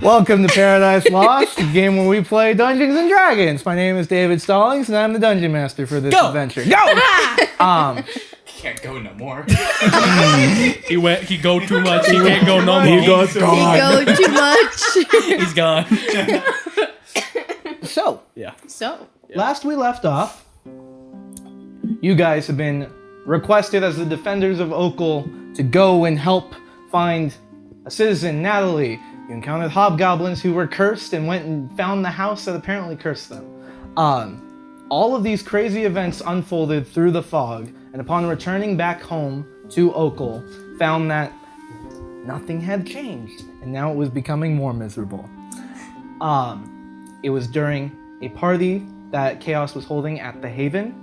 Welcome to Paradise Lost, the game where we play Dungeons and Dragons. My name is David Stallings, and I'm the dungeon master for this adventure. Go! Can't go no more. He go too much. He can't go no more. He go too much. He's gone. So, So, last we left off, you guys have been requested as the defenders of Oakle to go and help find a citizen, Natalie. You encountered hobgoblins who were cursed and went and found the house that apparently cursed them. All of these crazy events unfolded through the fog, and upon returning back home to Oakle, found that nothing had changed, and now it was becoming more miserable. It was during a party that Chaos was holding at the Haven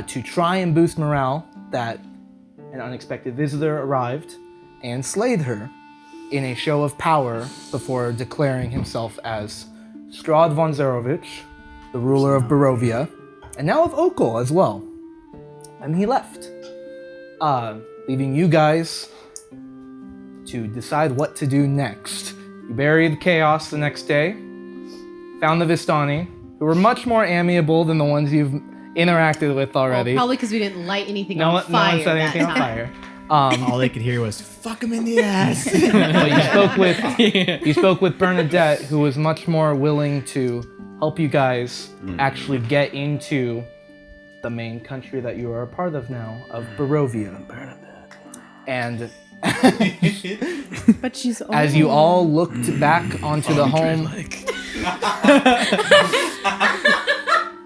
to try and boost morale that an unexpected visitor arrived and slayed her in a show of power before declaring himself as Strahd von Zarovich, the ruler of Barovia, and now of Oakle as well. And he left, leaving you guys to decide what to do next. You buried Chaos the next day, found the Vistani, who were much more amiable than the ones you've interacted with already. well, probably because we didn't light anything No on fire. one set anything that on time. fire. All they could hear was "fuck him in the ass." But you spoke with Bernadette, who was much more willing to help you guys actually get into the main country that you are a part of now, of Barovia. And But she's old. as you all looked back onto the home,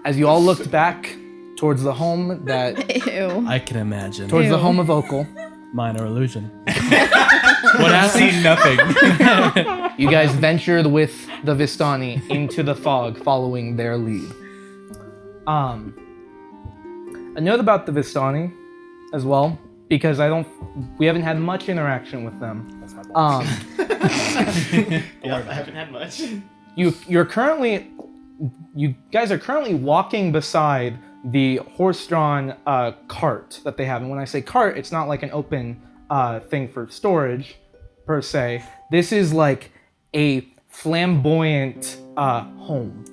as you all looked back towards the home that Ew. I can imagine. towards the Ew. home of Oakle, Minor illusion. What I've seen nothing. you guys ventured with the Vistani into the fog, following their lead. A note about the Vistani as well, because we haven't had much interaction with them. I haven't had much. You guys are currently walking beside the horse-drawn cart that they have. And when I say cart, it's not like an open thing for storage, per se. This is like a flamboyant home,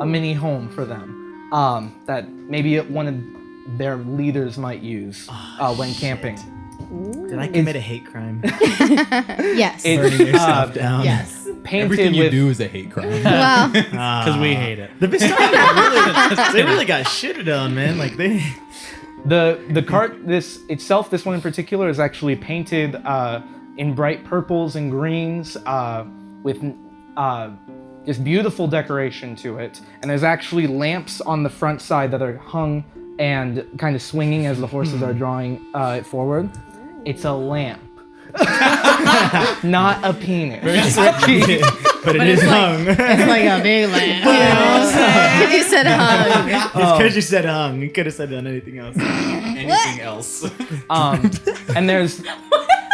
a mini home for them, that maybe one of their leaders might use when camping. Did I commit a hate crime? Yes. It's Burning your stuff down. Yes. painted Everything you with do is a hate crime. Well, Because we hate it. The Vistani they really got shitted on, man. Like they. the cart. This one in particular, is actually painted in bright purples and greens with just beautiful decoration to it. And there's actually lamps on the front side that are hung and kind of swinging as the horses are drawing it forward. It's a lamp, not a penis. But it is hung. it's like a big lamp. You know what I'm saying? You said hung. It's because you said hung. You could have said anything else. Anything else? And there's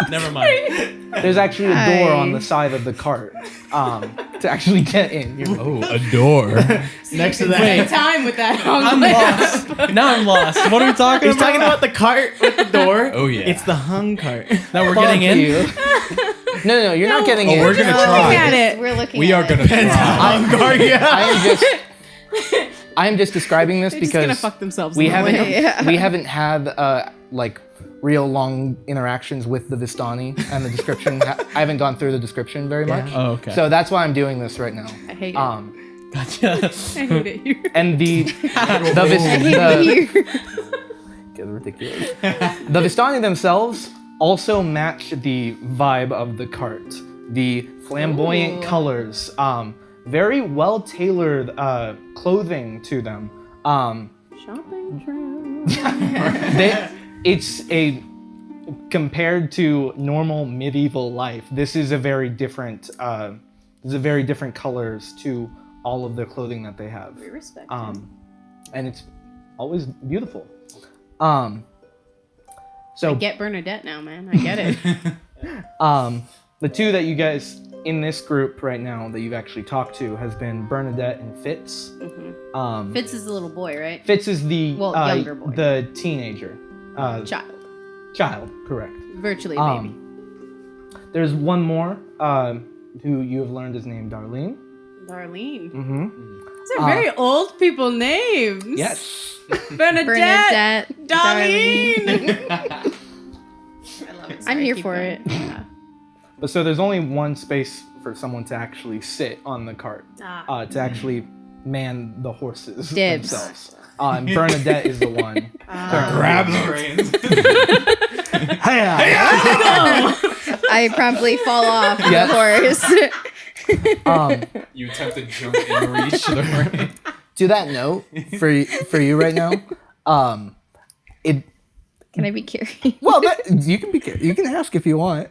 Never mind. actually a door on the side of the cart to actually get in. Oh, a door. Next to that. Time with that hung I'm lamp. lost. Now I'm lost. What are we talking He's about? talking about the cart with the door. Oh, yeah. It's the hung cart. That we're Fuck getting in? you. No, you're not getting in. we're gonna Looking try. at it. We're looking We at are it. gonna try. Hung cart, yeah. I am just describing this They're just gonna because fuck themselves. we in the haven't way. Yeah. we haven't had like real long interactions with the Vistani, and the description I haven't gone through the description very much. Oh, okay. So that's why I'm doing this right now. I hate it. Gotcha. I hate it here. And the I hate it here. get ridiculous. The Vistani themselves also match the vibe of the cart. The flamboyant Ooh. colors, very well tailored clothing to them. Shopping trip. It's compared to normal medieval life. This is a very different. There's a very different colors to all of the clothing that they have. We respect And it's always beautiful. So Get Bernadette now, man. I get it. the two that you guys in this group right now that you've actually talked to has been Bernadette and Fitz. Fitz is the little boy, right? Fitz is the younger boy. the teenager. Child. Correct. Virtually a baby. There's one more who you have learned is named Darlene. Darlene. Mm-hmm. These are very old people names. Yes. Bernadette. Darlene. Darlene. I love it. I'm Sorry, here keep for going. it. Yeah. But so there's only one space for someone to actually sit on the cart, to actually man the horses Dibs. themselves. And Bernadette is the one. Grab the reins. I promptly fall off Yes. the horse. You attempt to jump in reach the rein. To that note, for you right now, it Can I be carried? well you can be you can ask if you want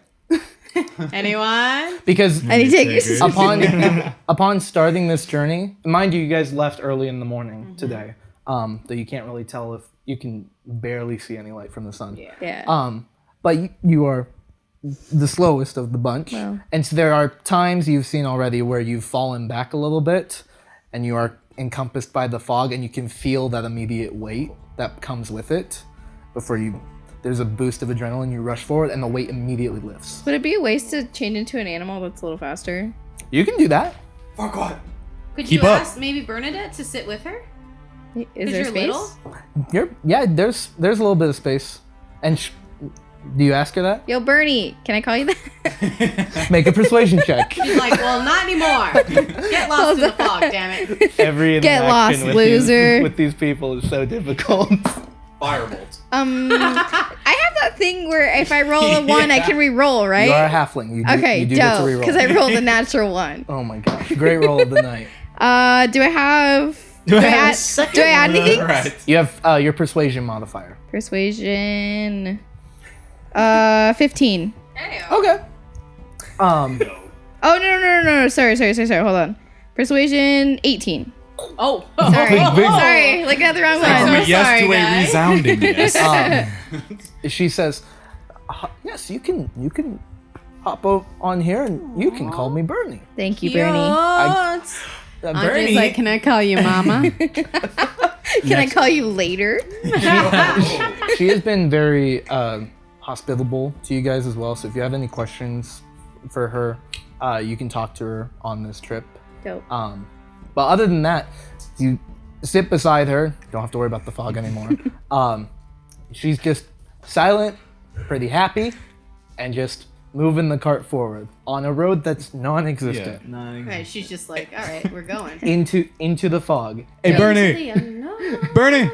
Anyone? because I need to take your upon starting this journey, mind you guys left early in the morning today, though you can't really tell if you can barely see any light from the sun. Yeah. But you are the slowest of the bunch, Wow. and so there are times you've seen already where you've fallen back a little bit, and you are encompassed by the fog, and you can feel that immediate weight that comes with it. Before there's a boost of adrenaline, you rush forward, and the weight immediately lifts. Would it be a waste to change into an animal that's a little faster? You can do that. Fuck what? Could Keep you up. ask maybe Bernadette to sit with her? Is 'Cause there you're space? little? There's a little bit of space, and do you ask her that? Yo, Bernie, can I call you that? Make a persuasion check. She's like, well, not anymore. Get lost in the fog, damn it. Every Get interaction lost, with loser. with these people is so difficult. Firebolt. I have that thing where if I roll a 1, I can re-roll, right? You are a halfling. You do, Okay, you do get to dope. reroll. Because I rolled a natural 1. Oh my gosh! Great roll of the night. Do I have? Do I have a add? second Do I add one? anything? Alright. You have your persuasion modifier. Persuasion. 15. Okay. Oh no! Sorry. Hold on. Persuasion 18. Oh. Sorry. Big- Sorry. Looking at the wrong From a one. so yes sorry, to a guys. resounding yes. She says, "Yes, you can hop on here, and you can call me Bernie." Thank you, Bernie. I'm Andre's like, can I call you mama? Can I call you later? She has been very hospitable to you guys as well. So if you have any questions for her, you can talk to her on this trip. Dope. But other than that, you sit beside her. Don't have to worry about the fog anymore. She's just silent, pretty happy, and just moving the cart forward on a road that's non-existent Right, she's just like, all right, we're going. into the fog. Hey, Bernie. Bernie.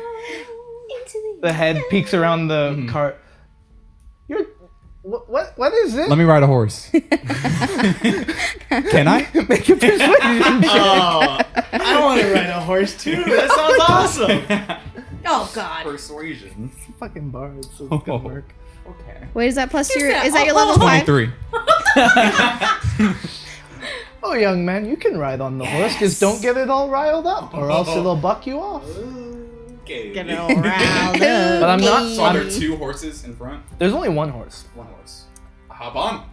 The head peeks around the cart. You're what is this? Let me ride a horse. Can I? Make a persuasion check. Oh, I want to ride a horse too. That sounds awesome. Oh, God. Persuasion. Fucking bards. So it's gonna work. Okay. Wait, is that plus your? that? Is that your level 5? 23. Oh, young man, you can ride on the horse. Just don't get it all riled up, or else it'll buck you off. Okay. Get it all riled up. But I'm not. So are there 2 horses in front? There's only one horse. 1 horse. Hop on.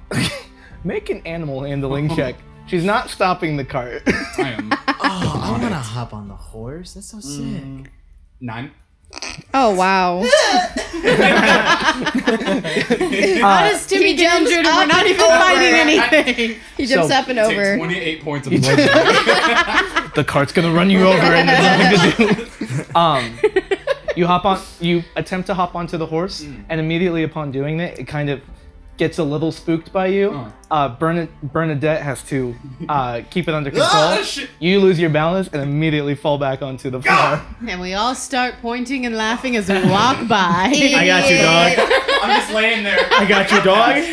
Make an animal handling check. She's not stopping the cart. I am Oh, I want to hop on the horse. That's so sick. 9. Oh wow. How does Timmy get jumps injured if up we're not and even over. fighting anything? He jumps So, up and Take over. 28 points of bludgeoning. The cart's gonna run you over and there's nothing to do. You attempt to hop onto the horse, and immediately upon doing it, it kind of gets a little spooked by you. Bernadette has to keep it under control. Shit. You lose your balance and immediately fall back onto the floor. And we all start pointing and laughing as we walk by. I got you, dog. I'm just laying there. I got you, dog.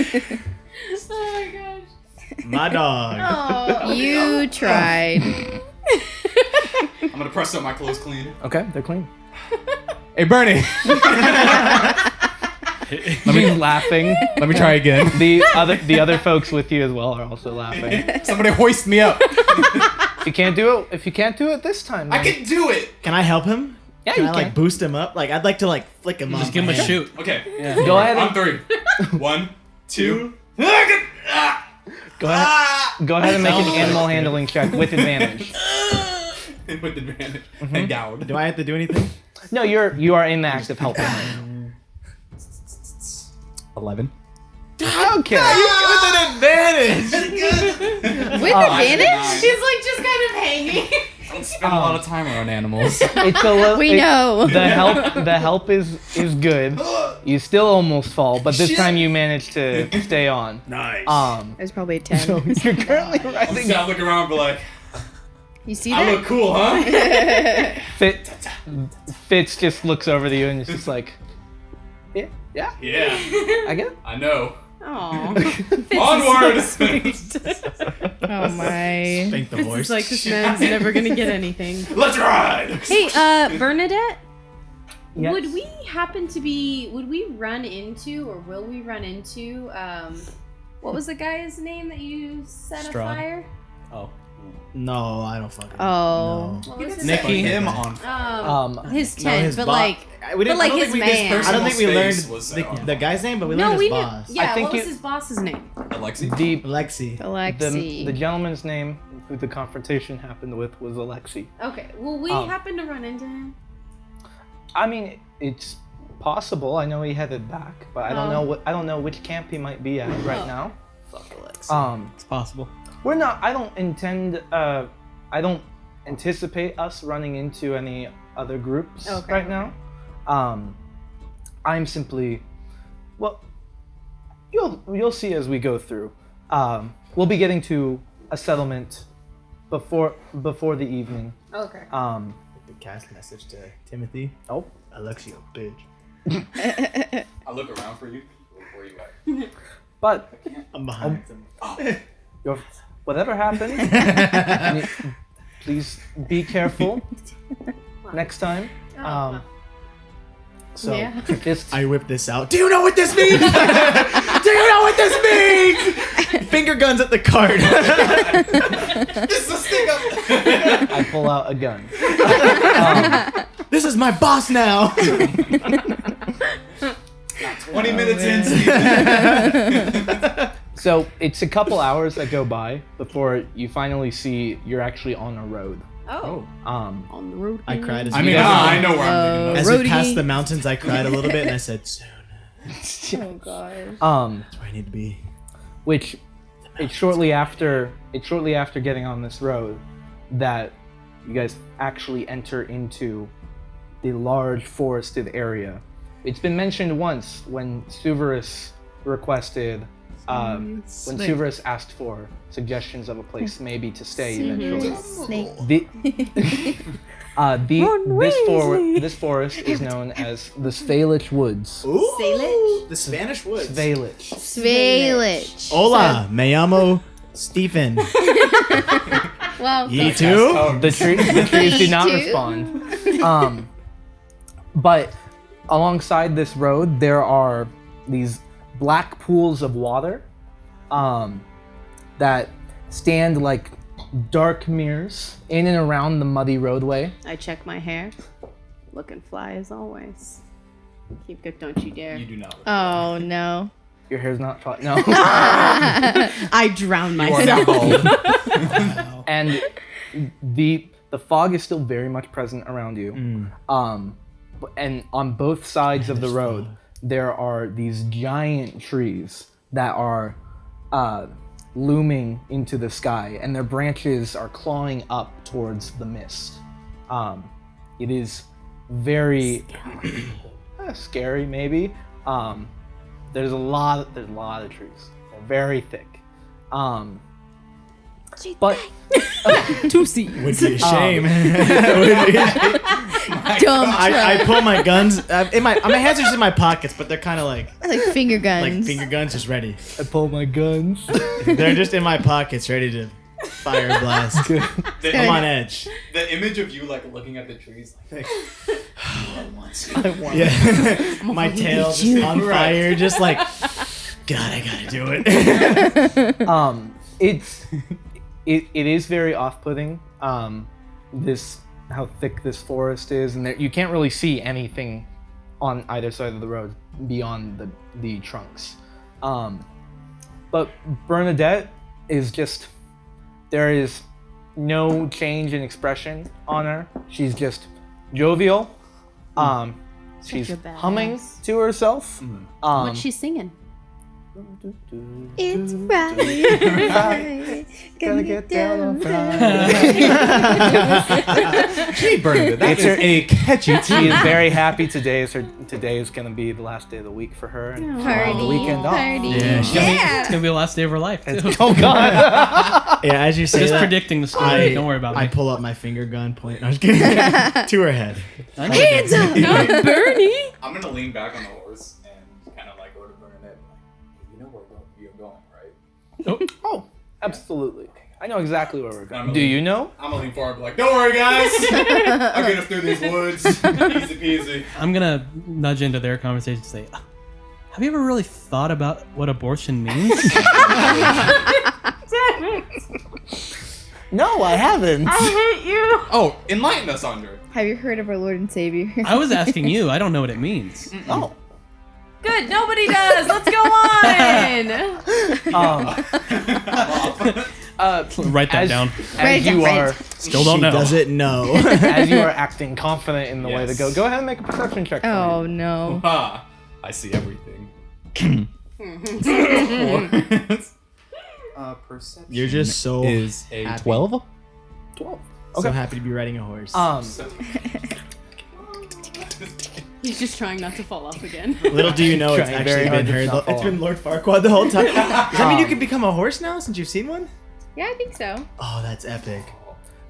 Oh my gosh. My dog. You tried. I'm gonna press up my clothes clean. Okay, they're clean. Hey, Bernie. She's laughing. Let me try again. The other folks with you as well are also laughing. Somebody hoist me up. If you can't do it this time. I then- can do it. Can I help him? Yeah, Can you I can. like boost him up? Like I'd like to like flick him Just off give him my a hand. shoot. Okay. Go ahead. On 3. 1, 2. Go ahead and make an animal handling check with advantage. With advantage. Endowed. Do I have to do anything? No, you are in the act of helping. 11. Okay. With an advantage. With advantage? She's like just kind of hanging. I don't spend a lot of time around animals. It's a little. We know. The help is good. You still almost fall, but this time you manage to stay on. Nice. There's probably a 10. So you're currently I'm just riding. gonna look around and be like, You see I that? look cool, huh? Fitz just looks over to you and is just like, yeah, Yeah, I get it. I know. Aw. Onward! Oh my. Spank the It's horse. like this man's never gonna get anything. Let's ride! Hey, Bernadette, Yes. would we run into, or will we run into, what was the guy's name that you set Strahd. afire? Oh. No, I don't fucking Oh. What was his Nikki. name? Him on. His No, tent, his but bo- like, we didn't, but like I don't his think we, man. I don't think we Personal learned space was set on. the guy's name, but we no, learned we his knew. boss. Yeah, I think what was you- his boss's name? Alexi. The Alexi. Alexi. the gentleman's name who the confrontation happened with was Alexi. Okay, will we happen to run into him? I mean, it's possible. I know he headed back, but I don't know which camp he might be at right now. Fuck Alexi. It's possible. We're not. I don't anticipate us running into any other groups right now. I'm simply, well, you'll see as we go through. We'll be getting to a settlement before the evening. Okay. The cast message to Timothy. Oh, Alexi, a bitch. I look around for you. Where you at? but I'm behind him. whatever happens, please be careful next time. So Yeah. just I whip this out. Do you know what this means? Do you know what this means? Finger guns at the cart. Just a stick up! I pull out a gun. This is my boss now. 20 minutes in, Steve. So it's a couple hours that go by before you finally see you're actually on a road. Oh. On the road. I cried as I we mean, I know where I'm thinking as of. we passed the mountains. I cried a little bit, and I said, "Soon, Oh gosh. that's where I need to be." Which it's shortly after getting on this road that you guys actually enter into the large forested area. It's been mentioned once when Suverus requested when Suverus asked for suggestions of a place maybe to stay eventually. Snake. This forest is known as the Svalich Woods. Ooh, Salish? the Spanish woods. Svalich. Svalich. Hola, me llamo Stephen. Well, Ye too? The trees do not Too. respond. But alongside this road, there are these black pools of water that stand like dark mirrors in and around the muddy roadway. I check my hair. Looking fly as always. Keep good, don't you dare. You do not. oh no. Your hair's not flat. No. I drown myself. And the fog is still very much present around you. And on both sides of the road, there are these giant trees that are looming into the sky, and their branches are clawing up towards the mist. It is very scary, maybe. There's a lot of trees. They're very thick. But To see. Would be a shame. Dumb I pull my guns. My hands are just in my pockets, but they're kind of like finger guns. finger guns, just ready. I pull my guns. They're just in my pockets, ready to fire a blast. I'm on edge. The image of you like looking at the trees, like, Yeah, my tail just on fire, just like, God, I gotta do it. It is very off-putting. How thick this forest is, and you can't really see anything on either side of the road beyond the trunks. But Bernadette is just, there is no change in expression on her. She's just jovial. She's a badass. humming to herself. What's she singing? It's right. Gonna get down on Hey, Bernadette, that is a catchy She tune. is very happy. Today is gonna be the last day of the week for her. And Party. the weekend off. Party. Yeah, it's Yeah. gonna be the last day of her life. Too. Oh God. Yeah, as you say Just that, predicting the story. Don't worry about I me. pull up my finger gun, point. I was kidding. To her head. I know. Hands up. Not Bernie. I'm gonna lean back on the horse and kind of like go to Bernadette. You know where you're going, right? Oh, absolutely. I know exactly where we're going. I'm Do gonna- you know? I'm gonna lean forward, and be like, "Don't worry, guys. I'll get us through these woods, easy peasy." I'm gonna nudge into their conversation and say, have you ever really thought about what abortion means? No, I haven't. Oh, enlighten us, Andre. Have you heard of our Lord and Savior? I was asking you. I don't know what it means. Oh. Good. Nobody does. Let's go on. Write that as, down. Write As it you down, are, write Still don't She know. doesn't know. as you are acting confident in the way to Yes. go ahead and make a perception check. For Oh me. no. Ha! I see everything. Perception. You're just so is a happy. 12. 12. So Okay. happy to be riding a horse. He's just trying not to fall off again. Little do you know, it's Trying very actually hard been to her. not It's fall been Lord Farquaad the whole time. Does that mean you can become a horse now since you've seen one? Yeah, I think so. Oh, that's epic.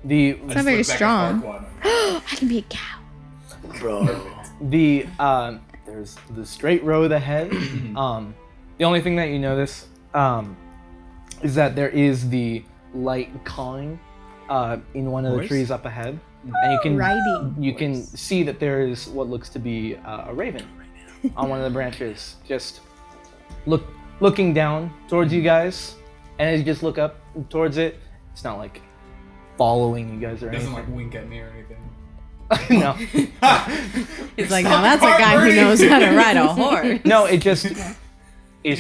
The It's not very strong. I can be a cow. Bro. There's the straight road ahead. The only thing that you notice is that there is the light cawing in one of the Horse? trees up ahead, and Riding. you can see that there is what looks to be a raven on one of the branches, just looking down towards you guys. And as you just look up towards it, it's not like following you guys or Doesn't anything. like wink at me or anything. No, He's like, now that's a guy who knows how to ride a horse. no, it's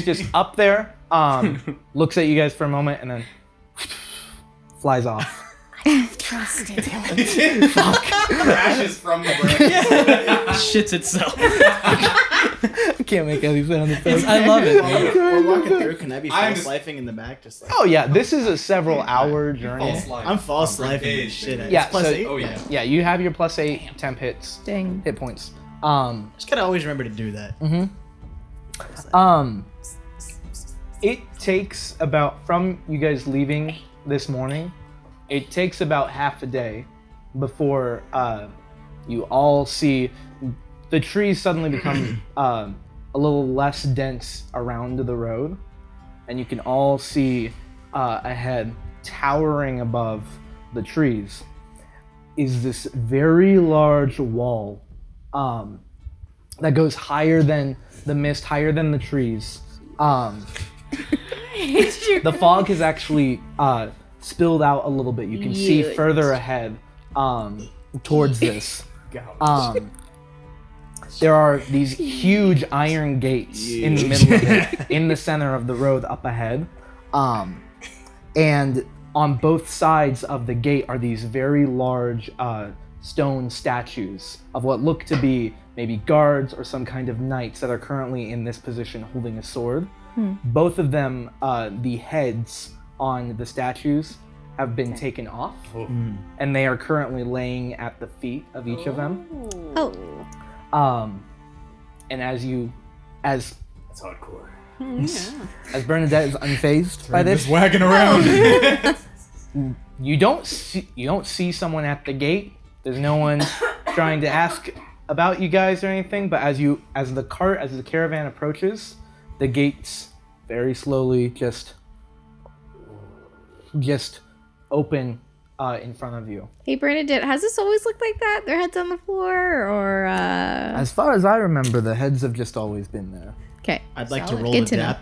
just up there. Looks at you guys for a moment and then flies off. Crashes from the branch. Shits itself. I can't make any sound effects. I love it. We're walking through. Can I be I'm false just- lifing in the back? Just like. Oh yeah, this is a several-hour journey. False life. I'm false For lifing days, this shit. baby. Yeah, It's plus so- 8. Oh yeah. Yeah, you have your +8 temp hits, Dang. hit points. Just gotta always remember to do that. It takes about, from you guys leaving this morning, it takes about half a day before you all see the trees suddenly become a little less dense around the road, and you can all see ahead, towering above the trees, is this very large wall that goes higher than the mist, higher than the trees. The fog has actually spilled out a little bit. You can see Yes. further ahead towards this. There are these huge iron gates in the middle of it, in the center of the road up ahead. And on both sides of the gate are these very large stone statues of what look to be maybe guards or some kind of knights that are currently in this position holding a sword. Both of them, the heads on the statues have been taken off, and they are currently laying at the feet of each of them. Oh. And as That's hardcore. as Bernadette is unfazed by this, Wagging around. you don't see someone at the gate. There's no one trying to ask about you guys or anything. But as the caravan approaches, the gates very slowly just open in front of you. Hey Bernadette, has this always looked like that? Their heads on the floor, or As far as I remember, the heads have just always been there. okay. I'd like to Solid. roll Good the to know. dap.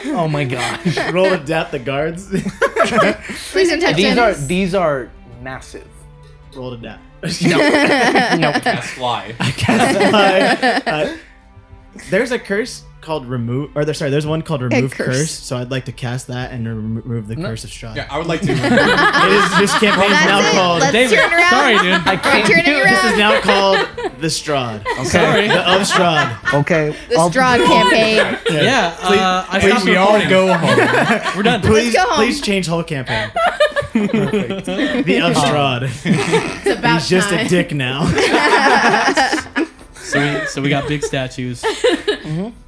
Oh my gosh. Roll the dap the guards. Please don't touch them. These are massive. Roll the dap. No. Cast fly. There's a curse called remove, or there's one called remove curse. curse. So I'd like to cast that and remove the curse of Strahd. Yeah, I would like to. It is, this campaign is now That's it. called. Let's David, turn around. sorry, dude. I can't Turn do it it. This is around. now called the Strahd. Sorry. The of Strahd. Okay. The Strahd campaign. Yeah. I Please, stopped we all recording. go home. We're done. Please, go home. please change whole campaign. Perfect. The of Strahd. It's about He's just a time. dick now. So we got big statues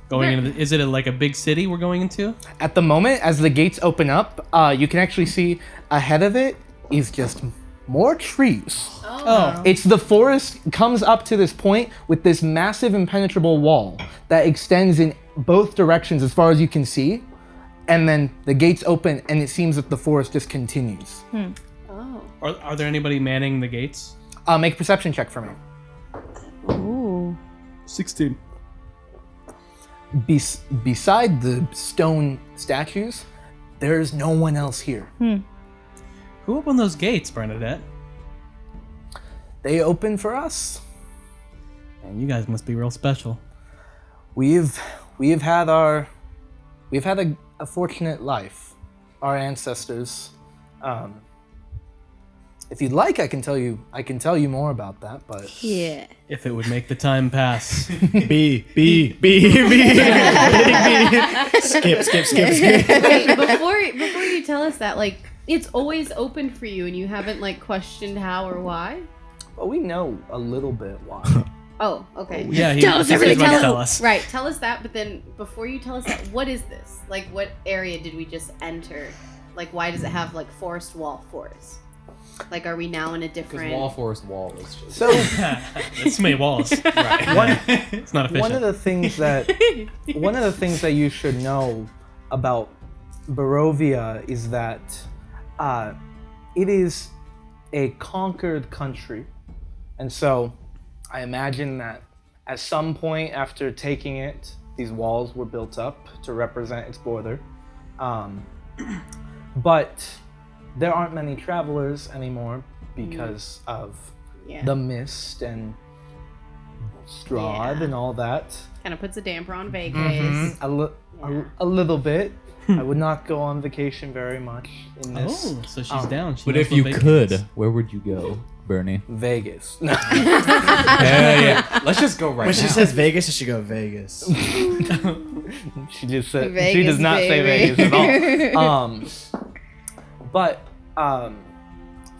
going into. Is it like a big city we're going into? At the moment, as the gates open up, you can actually see ahead of it is just more trees. Oh. It's the forest comes up to this point with this massive impenetrable wall that extends in both directions as far as you can see. And then the gates open and it seems that the forest just continues. Oh. Are there anybody manning the gates? Make a perception check for me. Ooh. 16. Beside the stone statues, there's no one else here. Who opened those gates, Bernadette? They open for us. Man, you guys must be real special. We've had a fortunate life. Our ancestors. If you'd like, I can tell you more about that. But Yeah. If it would make the time pass. B. Skip. Wait, before you tell us that, like, it's always open for you, and you haven't like questioned how or why. well, we know a little bit why. Oh, okay. Yeah, he Tell us he's everything, about to tell tell us. Right, tell us that, but then before you tell us that, what is this? Like, what area did we just enter? Like, why does it have, like, forest? Like, are we now in a Because different... forest wall is just. So It's too many walls. It's not efficient. one of the things that you should know about Barovia is that it is a conquered country, and so I imagine that at some point after taking it, these walls were built up to represent its border. But there aren't many travelers anymore because of Yeah. the mist and Strahd Yeah. and all that. Kind of puts a damper on Vegas. A little bit. I would not go on vacation very much in this. Oh, so she's down. She But knows if what you Vegas could, is. where would you go, Bernie? Vegas. Yeah. Let's just go right When now. she says Vegas, it should go Vegas. She just said she Vegas, does not say baby. Vegas at all. But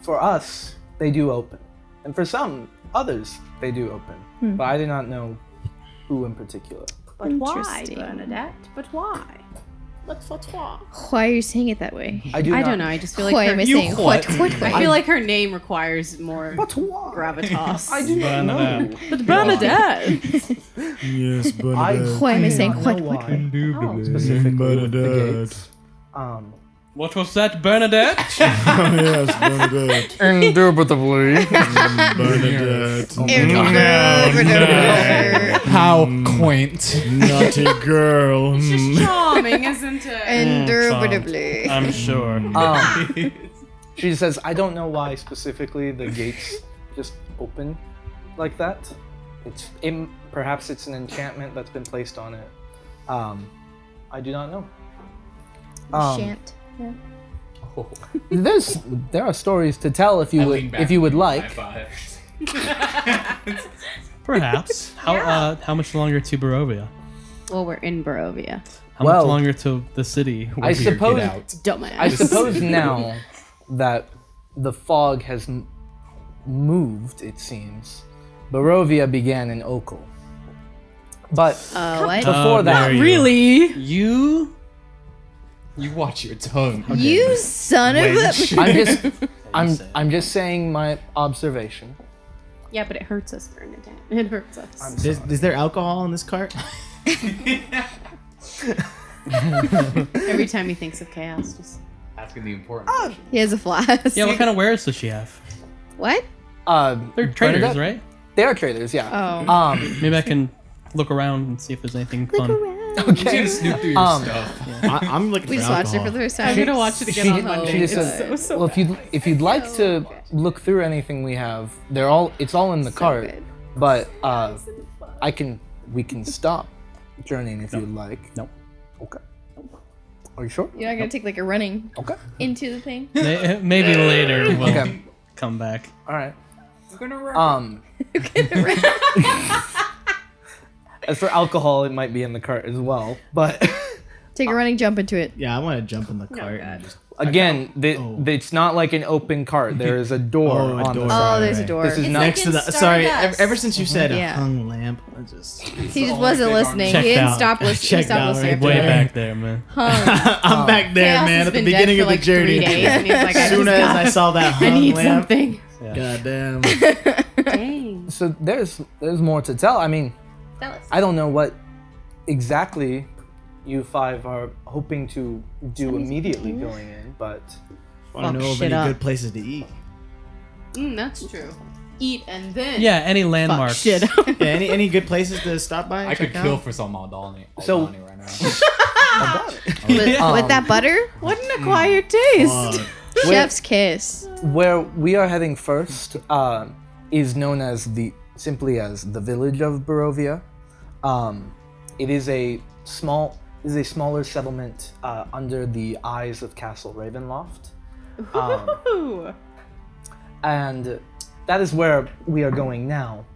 for us, they do open, and for some others, they do open. But I do not know who in particular. But why, Interesting. Bernadette? But why? Why are you saying it that way? I do. I not, don't know. I just feel like Why her, am I saying what? I feel like her name requires more But why? gravitas. I do not know. Bernadette. But Bernadette. Yes, Why am I do saying not what? know What? why specifically with the gates. What was that, Bernadette? Yes, Bernadette. Indubitably. Bernadette. How quaint. Naughty girl. It's just charming, isn't it? Indubitably. I'm sure. She says, I don't know why specifically the gates just open like that. Perhaps it's an enchantment that's been placed on it. I do not know. Shan't. Yeah. There are stories to tell if you would like. Perhaps. How much longer to Barovia? Well, we're in Barovia. How Well, much longer to the city? I suppose. Dumbass. I suppose now that the fog has moved, it seems, Barovia began in Okul. But What? before that, there you- Really? You watch your tongue. You son of a. I'm just saying my observation. Yeah, but it hurts us, Bernadette. It hurts us. Is there alcohol in this cart? Every time he thinks of chaos, just Asking the important question. He has a flask. Yeah, what kind of wares does she have? What? They're traders, Bernadette? right? They are traders, yeah. Oh. Maybe I can look around and see if there's anything fun. Okay. Snoop through your stuff. I'm looking We for just watched it alcohol. for the first time. I'm gonna watch it again on Monday. She just It's said, so well, bad. if you'd like to look through anything we have, it's all in the cart. good. But we can stop journeying if you'd like. Nope. Okay. Are you sure? You're not gonna take like a running Okay. into the thing. Maybe later we'll Okay. come back. All right. I'm gonna run. As for alcohol, it might be in the cart as well. But Take a running jump into it. Yeah, I want to jump in the cart. And just, again, it's not like an open cart. There is a door Oh, a on door. the side. Oh, there's a door. This is not. next to the. Stardust. Sorry, ever since you said Yeah. a hung lamp, I just. He just wasn't listening. Checked He didn't out. stop I listening. He checked stopped out listening. right Way there. back there, man. I'm back there, Chaos man. has At the been beginning dead of for the like journey. 3 days, and he's like, As soon as I saw that I hung need lamp, something. Yeah. goddamn. Dang. So there's more to tell. I mean, Tell us. I don't know what exactly you five are hoping to do immediately going in, but Want to Fuck know of shit any up. good places to eat? That's true. Eat and then. Yeah, any Fuck landmarks. shit. Yeah, any good places to stop by? I check could out? kill for some Aldani So- right now. With that butter? What an acquired taste. Fuck. Chef's kiss. where we are heading first is known as simply as the village of Barovia. It is a smaller settlement under the eyes of Castle Ravenloft. Ooh. And that is where we are going now.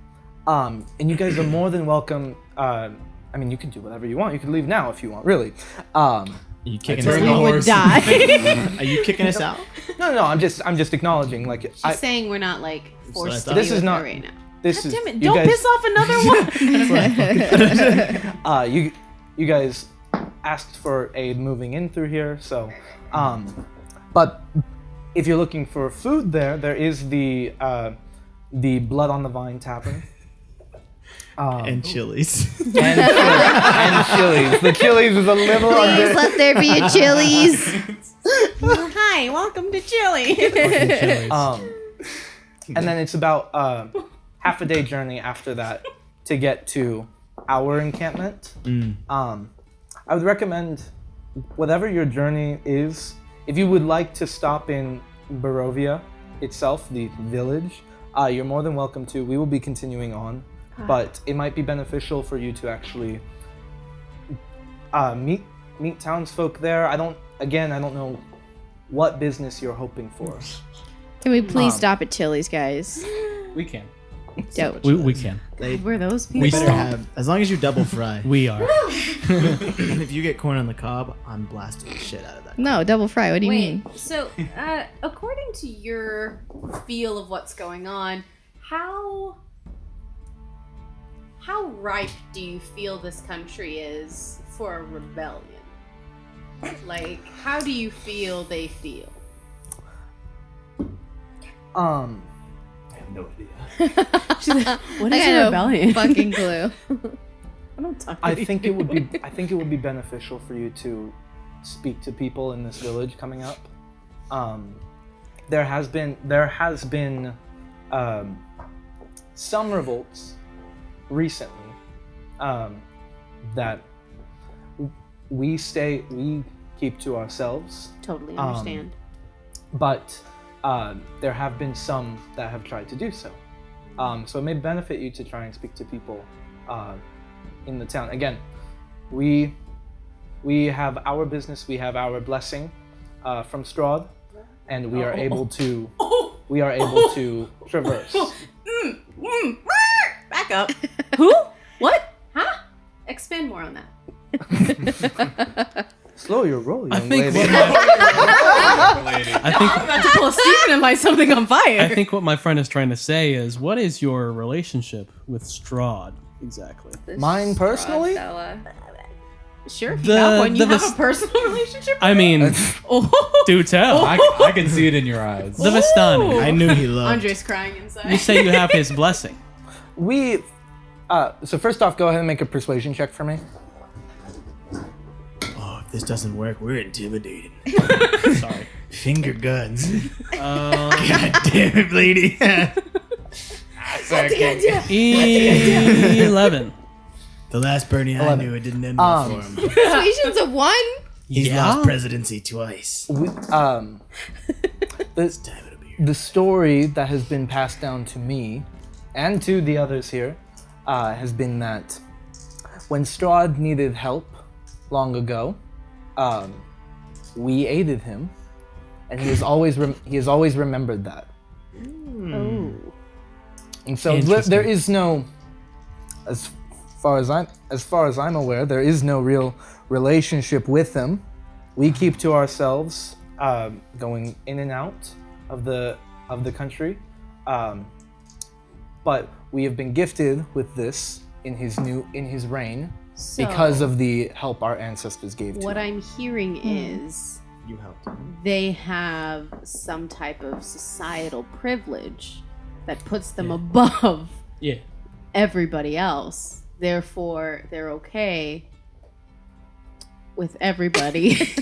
And you guys are more than welcome. I mean, you can do whatever you want. You can leave now if you want, really. Are you kicking us turn the out? horse. Die. Are you kicking us out? No, I'm just acknowledging. Like, She's saying we're not like forced to thought. be This is with not- her right now. this is. Damn it! you Don't guys, piss off another one. You guys asked for a moving in through here, so. But if you're looking for food, there is the Blood on the Vine Tavern. And chilies. and Chili's. The Chili's is a little Please under. let there be a Chili's. Hi, welcome to Chile. And then it's about half a day journey after that to get to our encampment. I would recommend whatever your journey is, if you would like to stop in Barovia itself, the village, you're more than welcome to. We will be continuing on, but it might be beneficial for you to actually meet townsfolk there. I don't know what business you're hoping for. Can we please stop at Chili's, guys? We can. Dope. We can. We're those people. We better have, as long as you double fry. We are. And if you get corn on the cob, I'm blasting the shit out of that. No, double fry. What do you mean? So, according to your feel of what's going on, how ripe do you feel this country is for a rebellion? Like, how do you feel they feel? I have no idea. What I is got a no rebellion? fucking clue. I don't talk to I these think it would people. be beneficial for you to speak to people in this village coming up. There has been some revolts recently that we keep to ourselves, Totally understand. but there have been some that have tried to do so. So it may benefit you to try and speak to people in the town. Again, we have our business, we have our blessing from Strahd, and we are able to traverse. Back up. Who? What? Huh? Expand more on that. Slow your roll, young think lady. what I'm about to pull a Stephen and light something on fire. I think what my friend is trying to say is, what is your relationship with Strahd exactly? Mine personally? Sure, if you have one. You the have a personal relationship? I mean, Oh. do tell. I can see it in your eyes. The Vistani. I knew he loved. Andre's crying inside. You say you have his blessing. So first off, go ahead and make a persuasion check for me. Oh, if this doesn't work, we're intimidated. Sorry. Finger guns. Uh, God damn it, lady. 11. The last Bernie I 11. knew, it didn't end well for him. Persuasion's a 1? He's Yeah. lost presidency twice. The This time it'll be here. the story that has been passed down to me and to the others here has been that when Strahd needed help long ago, we aided him, and he has always remembered that. Oh. And so Interesting. there is no, as far as I'm aware, there is no real relationship with him. We keep to ourselves, going in and out of the country, but we have been gifted with this in his reign So, because of the help our ancestors gave to what him. I'm hearing is You helped him. they have some type of societal privilege that puts them above Yeah. everybody else. Therefore, they're okay with everybody.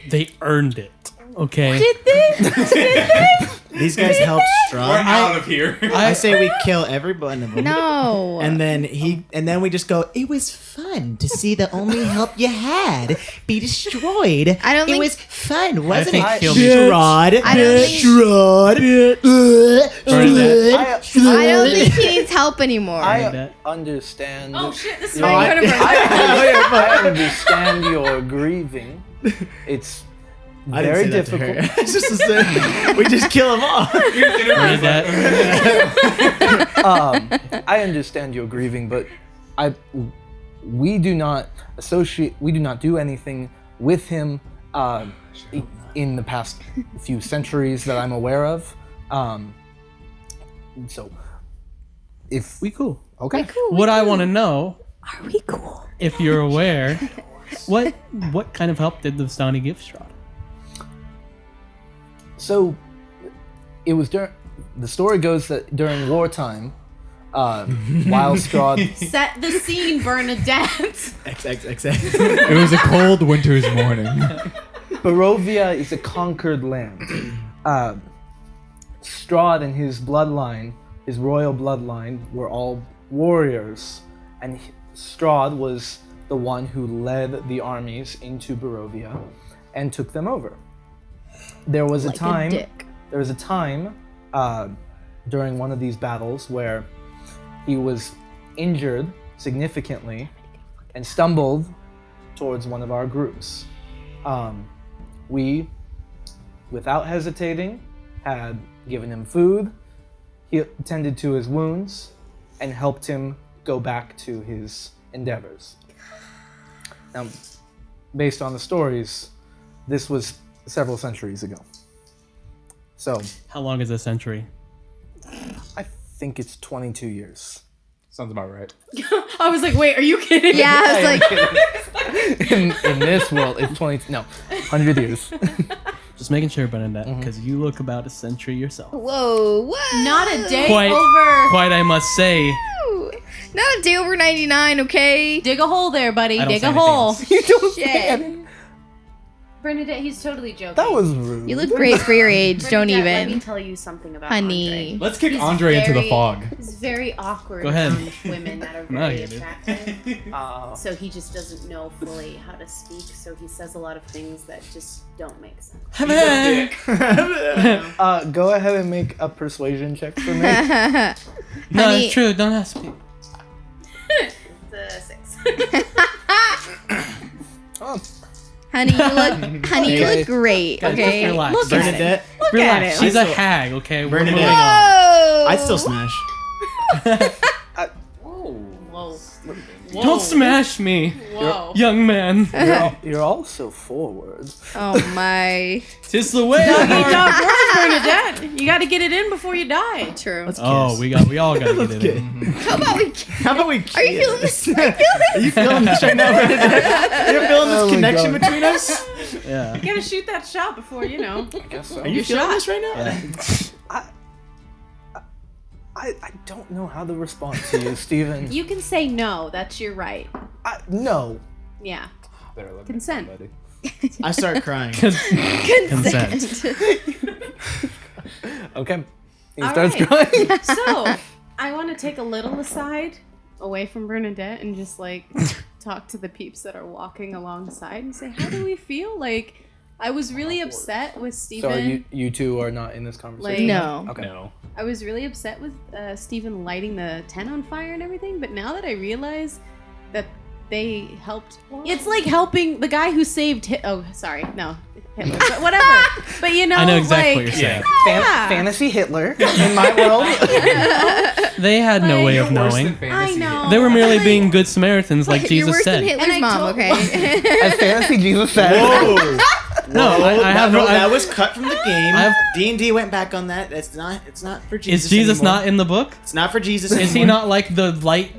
They earned it. Okay. Did they? These guys helped We're Strahd. out of here. I say we kill every one of them. No. And then we just go, it was fun to see the only help you had be destroyed. I don't it think- was fun, wasn't think it? kill me. Strahd. I don't think- Strahd. I don't think he needs help anymore. that. I understand. Oh shit! This is No, my universe. I understand your grieving. It's I didn't very say that to her. difficult. It's just we just kill them all. Read that. I understand your grieving, but we do not do anything with him in the past few centuries that I'm aware of. So if we cool, okay. What I want to know, Are we cool? if you're aware, what kind of help did the Vistani give Strahd? So it was the story goes that during wartime, while Strahd Set the scene, Bernadette. XXXX. It was a cold winter's morning. Barovia is a conquered land. Strahd and his bloodline, his royal bloodline, were all warriors, and Strahd was the one who led the armies into Barovia and took them over. There was a Like a time. dick. There was a time during one of these battles where he was injured significantly and stumbled towards one of our groups. We, without hesitating, had given him food, he tended to his wounds, and helped him go back to his endeavors. Now, based on the stories, this was several centuries ago. So, How long is a century? I think it's 22 years. Sounds about right. I was like, wait, are you kidding? Yeah, I was like, in this world, it's 100 years. Just making sure, Bernadette, because you look about a century yourself. whoa, what? Not a day Quite, over. quite, I must say. Not a day over 99, okay? Dig a hole there, buddy. I don't Dig say a anything hole. else. You don't Shit. Bernadette, he's totally joking. That was rude. You look great for your age. Don't Bernadette, Let me even. tell you something about Honey. Andre. Let's kick He's Andre into the very- fog. He's very awkward Go ahead. around women that are No, very you do. attractive. So he just doesn't know fully how to speak. So he says a lot of things that just don't make sense. Go ahead and make a persuasion check for me. No, Honey- it's true. Don't ask me. It's a 6. Oh, Honey, you Okay. look great, Guys, just okay? relax. Look at Bernadette. Look Relax. at him. She's a I'm still- hag, okay? We're Bernadette. moving on. Whoa! I'd still smash. Whoa. Don't smash me, Whoa. young man. you're also forward. Oh my. Tis the way. Doggy dog works, Bernadette. You got to get it in before you die. True. Let's Oh, kiss. we all gotta get it kiss. in. How about we? How about we? Are you feeling this? Are you feeling Are you feeling this right now, Bernadette? You're feeling this Oh my connection God. between us? Yeah. You got to shoot that shot before, you know. I guess so. Are you feeling this right now? I don't know how to respond to you, Steven. You can say no. That's your right. No. Yeah. Better let me Consent. know, buddy. I start crying. Consent. Okay. He All starts right. crying. So, I want to take a little aside away from Bernadette and just like talk to the peeps that are walking alongside and say, how do we feel? Like, I was really upset with Steven. So you two are not in this conversation? No. Okay. No. I was really upset with Steven lighting the tent on fire and everything, but now that I realize that they helped. It's like helping the guy who saved Hitler. Hitler, but whatever. But you know, I know exactly what like, you're saying. Yeah. Fantasy Hitler in my world. They had no way of knowing. I know. They were merely Like- being good Samaritans, like You're Jesus worse said. than Hitler's And I mom, told- okay? As Fantasy Jesus said. Whoa. No, I have no. that was cut from the game. I've- D&D went back on that. It's not for Jesus. Is Jesus anymore. not in the book? It's not for Jesus. Is he anymore. not like the light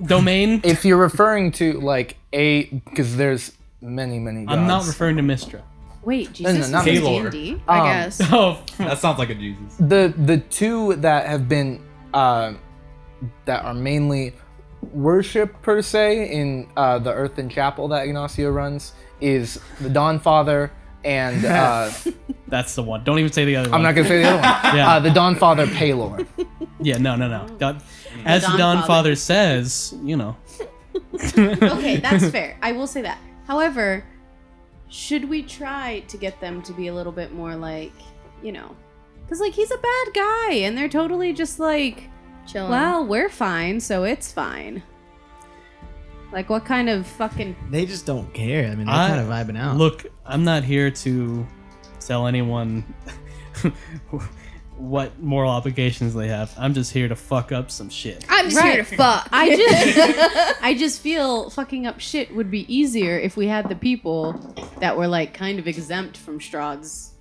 domain? If you're referring to like because there's many gods. I'm not referring to Mistra. Wait, Jesus not is Taylor. D&D? I guess. Oh, That sounds like a Jesus. The two that have been that are mainly worship per se in the Earthen Chapel that Ignacio runs is the Dawn Father and that's the one. Don't even say the other one. I'm not gonna say the other one. Yeah. The Dawn Father Palor. Yeah, no. As the Dawn Dawn Father. Father says, you know. Okay, that's fair. I will say that. However, should we try to get them to be a little bit more like, you know, because like he's a bad guy and they're totally just like, Chilling. well, we're fine, so it's fine. Like, what kind of fucking... They just don't care. I mean, they're kind of vibing out. Look, I'm not here to tell anyone what moral obligations they have. I'm just here to fuck up some shit. I'm just here to fuck. I just feel fucking up shit would be easier if we had the people that were like kind of exempt from Strahd's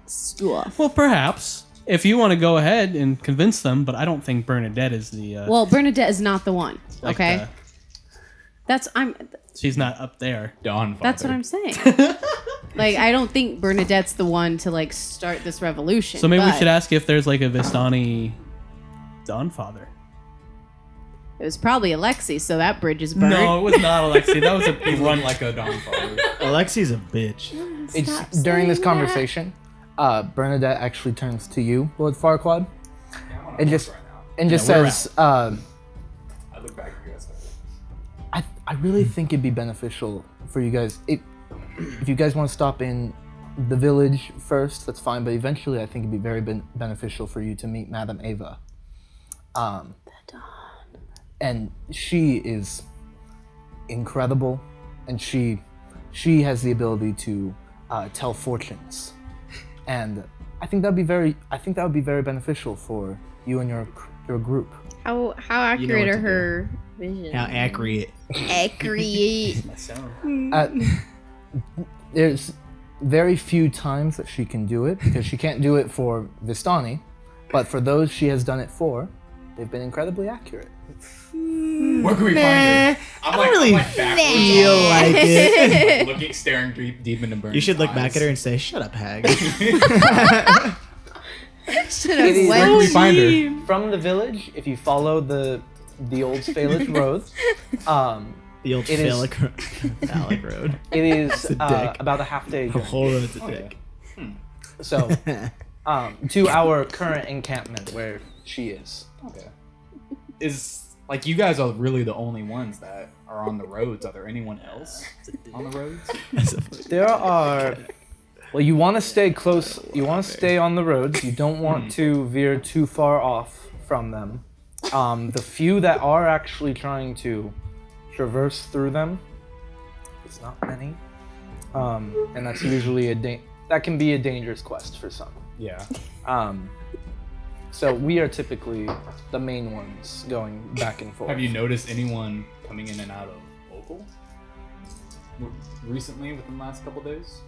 stuff. Well, perhaps. If you want to go ahead and convince them, but I don't think Bernadette is the... Well, Bernadette is not the one, like okay? she's not up there. Dawn Father. That's what I'm saying. Like, I don't think Bernadette's the one to like start this revolution. So maybe we but should ask if there's like a Vistani Dawn Father. It was probably Alexi, so that bridge is burnt. No, it was not Alexi. That was a He run. looked like a Dawn Father. Alexi's a bitch. Stop It's during this saying conversation, Bernadette actually turns to you, Lord Farquaad, and just we're says, I look back at you guys. I really think it'd be beneficial for you guys. If you guys want to stop in the village first, that's fine. But eventually, I think it'd be very beneficial for you to meet Madame Ava. And she is incredible, and she has the ability to tell fortunes, and I think that would be very beneficial for you and your group. How accurate what are to do. her vision? How accurate. Accurate. There's very few times that she can do it because she can't do it for Vistani, but for those she has done it for, they've been incredibly accurate. Where can we find her? I'm like, really backwards feel like it. looking, staring deep into Bernie's You should look eyes. back at her and say, "Shut up, hag." Should It is- Where can we find her? From the village, if you follow the old Phallic road, The old It is- phallic road. it is It's a dick. about a half day The journey. whole road's a Oh, yeah. dick. So, to our current encampment where she is. Okay. Is like you guys are really the only ones that are on the roads. Are there anyone else on the roads? There are. Well, you want to stay close. You want to stay on the roads. You don't want to veer too far off from them. The few that are actually trying to traverse through them, it's not many, and that's usually that can be a dangerous quest for some. Yeah. So we are typically the main ones going back and forth. Have you noticed anyone coming in and out of Opal recently within the last couple days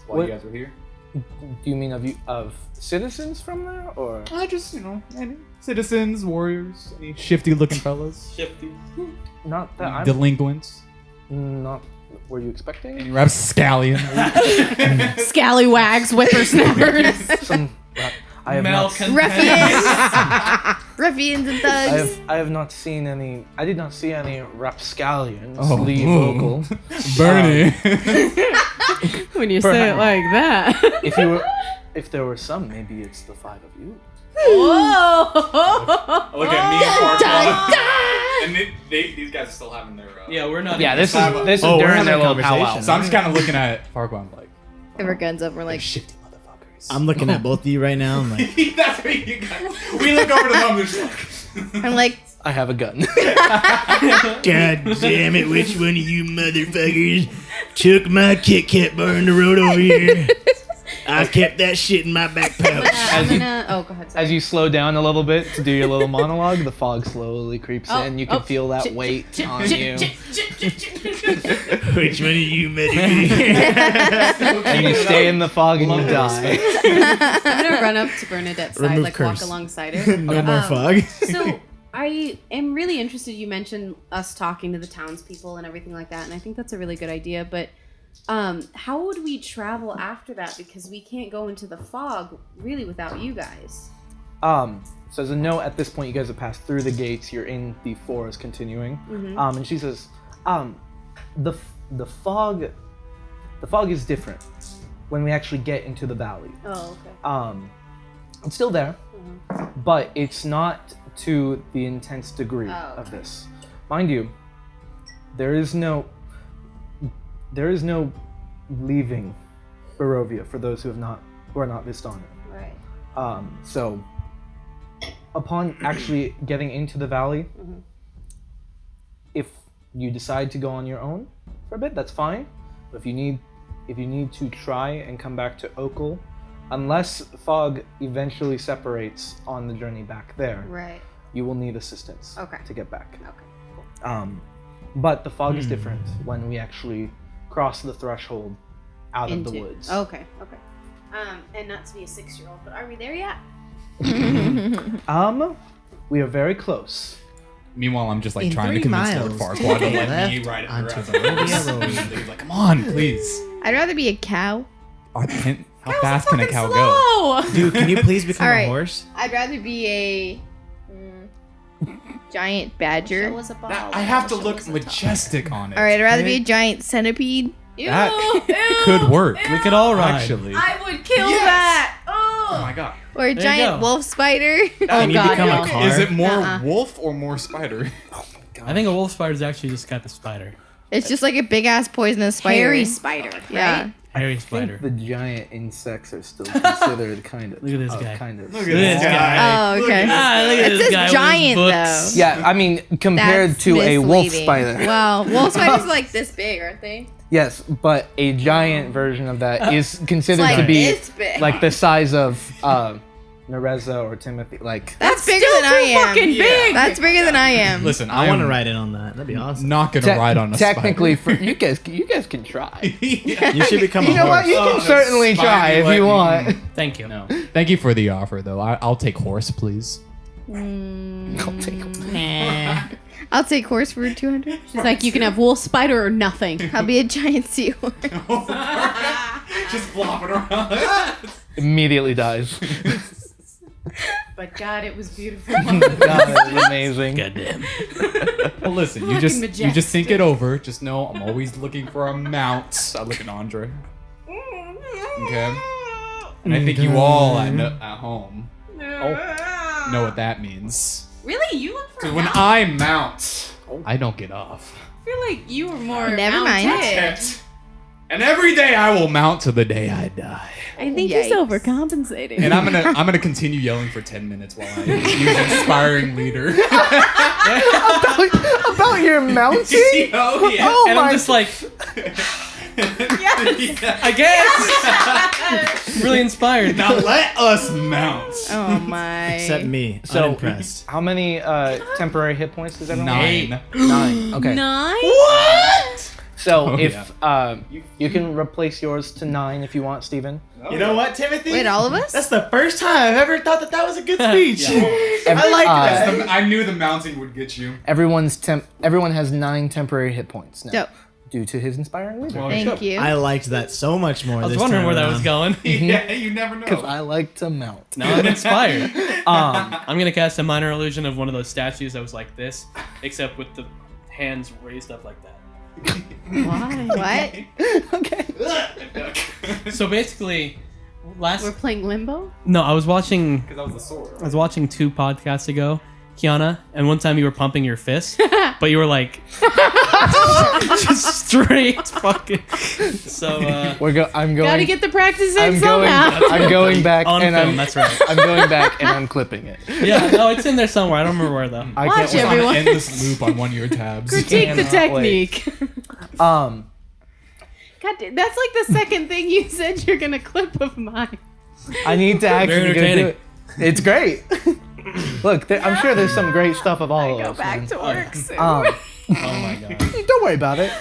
while What- you guys were here? Do you mean of citizens from there, or? I just, any citizens, warriors, any shifty-looking fellas, Shifty. Not that I'm delinquents, not. Were you expecting? any rapscallions. Scallywags, whippersnappers. Some. I have not. Ruffians. Ruffians and thugs. I have not seen any. I did not see any rapscallions Oh. leave Vocal. Bernie. When you say it like that. If there were some, maybe it's the five of you. Whoa! Look at me and And these guys are still having their. Yeah, we're not. Yeah, even- this is Oh, we're during having their a little powwow. conversation. So I'm just kind of looking at Farquaad like, Have our guns up. We're like, shifty motherfuckers. nice. I'm looking at both of you right now. I'm like, That's what you got. We look over to them. There's like, I'm like, I have a gun. God damn it, which one of you motherfuckers took my Kit Kat bar on the road over here? I kept that shit in my back pouch. I'm gonna. Oh, go ahead. Sorry. As you slow down a little bit to do your little monologue, the fog slowly creeps in. You can feel that weight on you. Which one of you motherfuckers? And you stay in the fog and you die. I'm gonna run up to Bernadette's side, Remove like curse. walk alongside her. No more fog. So I am really interested. You mentioned us talking to the townspeople and everything like that, and I think that's a really good idea. But how would we travel after that? Because we can't go into the fog really without you guys. So as a note, at this point, you guys have passed through the gates. You're in the forest, continuing. And she says, the fog is different when we actually get into the valley. Oh, okay. It's still there, but it's not to the intense degree of this. Mind you, there is no leaving Barovia for those who are not Vistani. Right. So upon actually getting into the valley, if you decide to go on your own for a bit, that's fine. But if you need to try and come back to Oakle, unless fog eventually separates on the journey back there, Right. you will need assistance to get back. Okay. But the fog is different when we actually cross the threshold out of the woods. Okay. Okay. And not to be a 6-year-old, but are we there yet? We are very close. meanwhile, I'm just like In trying to 3 convince Lord miles, Farquaad to take a let me left ride it onto around. Barovia Road. He's like, come on, please. I'd rather be a cow. How fast can a cow go? Oh. Dude, can you please become All a right. horse? I'd rather be a giant badger. Show us a ball. I have to Show look us a majestic on it. All right, I'd rather be a okay? giant centipede. Ew, That ew, could work. We could all ride. Actually. I would kill Yes! that. Oh Oh. my god. Or a There you giant go. wolf spider. Can you become no. a car? Is it more Uh-uh. wolf or more spider? I think a wolf spider is actually just got the spider. It's just like a big ass poisonous spider. Hairy spider. Right? Yeah. Hairy I spider. think the giant insects are still considered kind of. Look at this guy. Kind of. Look at Look at this guy. Oh, okay. Ah, look at It this says guy giant, with his books. though. Yeah, I mean, compared That's to a wolf misleading. spider. Wow, wolf spiders are like this big, aren't they? Yes, but a giant version of that is considered It's to like be this big. like the size of Nereza or Timothy. Like, That's bigger Still than I too am. fucking big. That's bigger than I am. Listen, I I want to am ride in on that. That'd be awesome. not gonna ride on a technically, spider. for you guys can try. You should become a You know what? horse. You can certainly try if you want. Thank you. No. Thank you for the offer, though. I'll take horse, please. I'll take 'em. Nah. I'll take horse for 200. She's like, you can have wolf spider or nothing. I'll be a giant seahorse. Just flopping around. Immediately dies. But God, it was beautiful. God, that was amazing. Goddamn. Well, listen, you just think it over. Just know I'm always looking for a mount. I look at Andre. Okay. And I think you all at home know what that means. Really? You look for Because a when mount? I mount, I don't get off. I feel like you were more Never mind. mounted. And every day I will mount to the day I die. I think Yikes. he's overcompensating. And I'm gonna continue yelling for 10 minutes while I use inspiring leader. About your mounting? Oh yeah. Oh And my! I'm just like, I guess. Really inspired. Now let us mount. Oh my. Except me. So, Unimpressed. how many temporary hit points does everyone have? 9. 9. Okay. 9? What? So Oh, if you can replace yours to 9 if you want, Steven. You know what, Timothy? Wait, all of us? That's the first time I've ever thought that was a good speech. Ev- I like uh, that. I knew the mounting would get you. Everyone has 9 temporary hit points now. Dope. Due to his inspiring leader. Well, Thank you. I liked that so much more. I was this wondering time where that around. was going. Yeah, you never Because know. I like to mount. Now I'm inspired. I'm gonna cast a minor illusion of one of those statues that was like this, except with the hands raised up like that. Why? What? Okay. So basically, We're playing limbo? I was watching Because that was the sword. I was watching 2 podcasts ago, Kiana, and one time you were pumping your fist, but you were like just straight fucking. So I'm going. Gotta get the practice in I'm going. somehow. I'm going back on and film. That's right. I'm going back and I'm clipping it. Yeah, no, it's in there somewhere. I don't remember where though. I Watch can't wait. On everyone. an endless loop on one of your tabs. Critique the Cannot wait. technique. Um, God, that's like the second thing you said you're gonna clip of mine. I need to actually go do entertaining. it. It's great. Look, I'm sure there's some great stuff of all of Go us. back man. to work soon. Oh my god. Don't worry about it.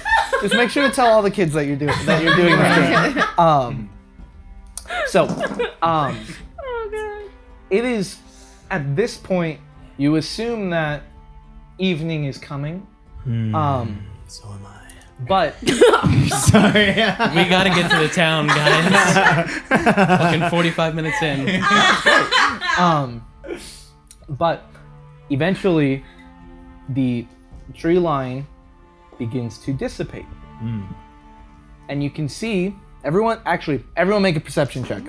Just make sure to tell all the kids that you're doing this. Oh god. It is at this point you assume that evening is coming. So am I. But Sorry. We gotta get to the town, guys. Fucking 45 minutes in. but eventually the tree line begins to dissipate. And you can see everyone make a perception check.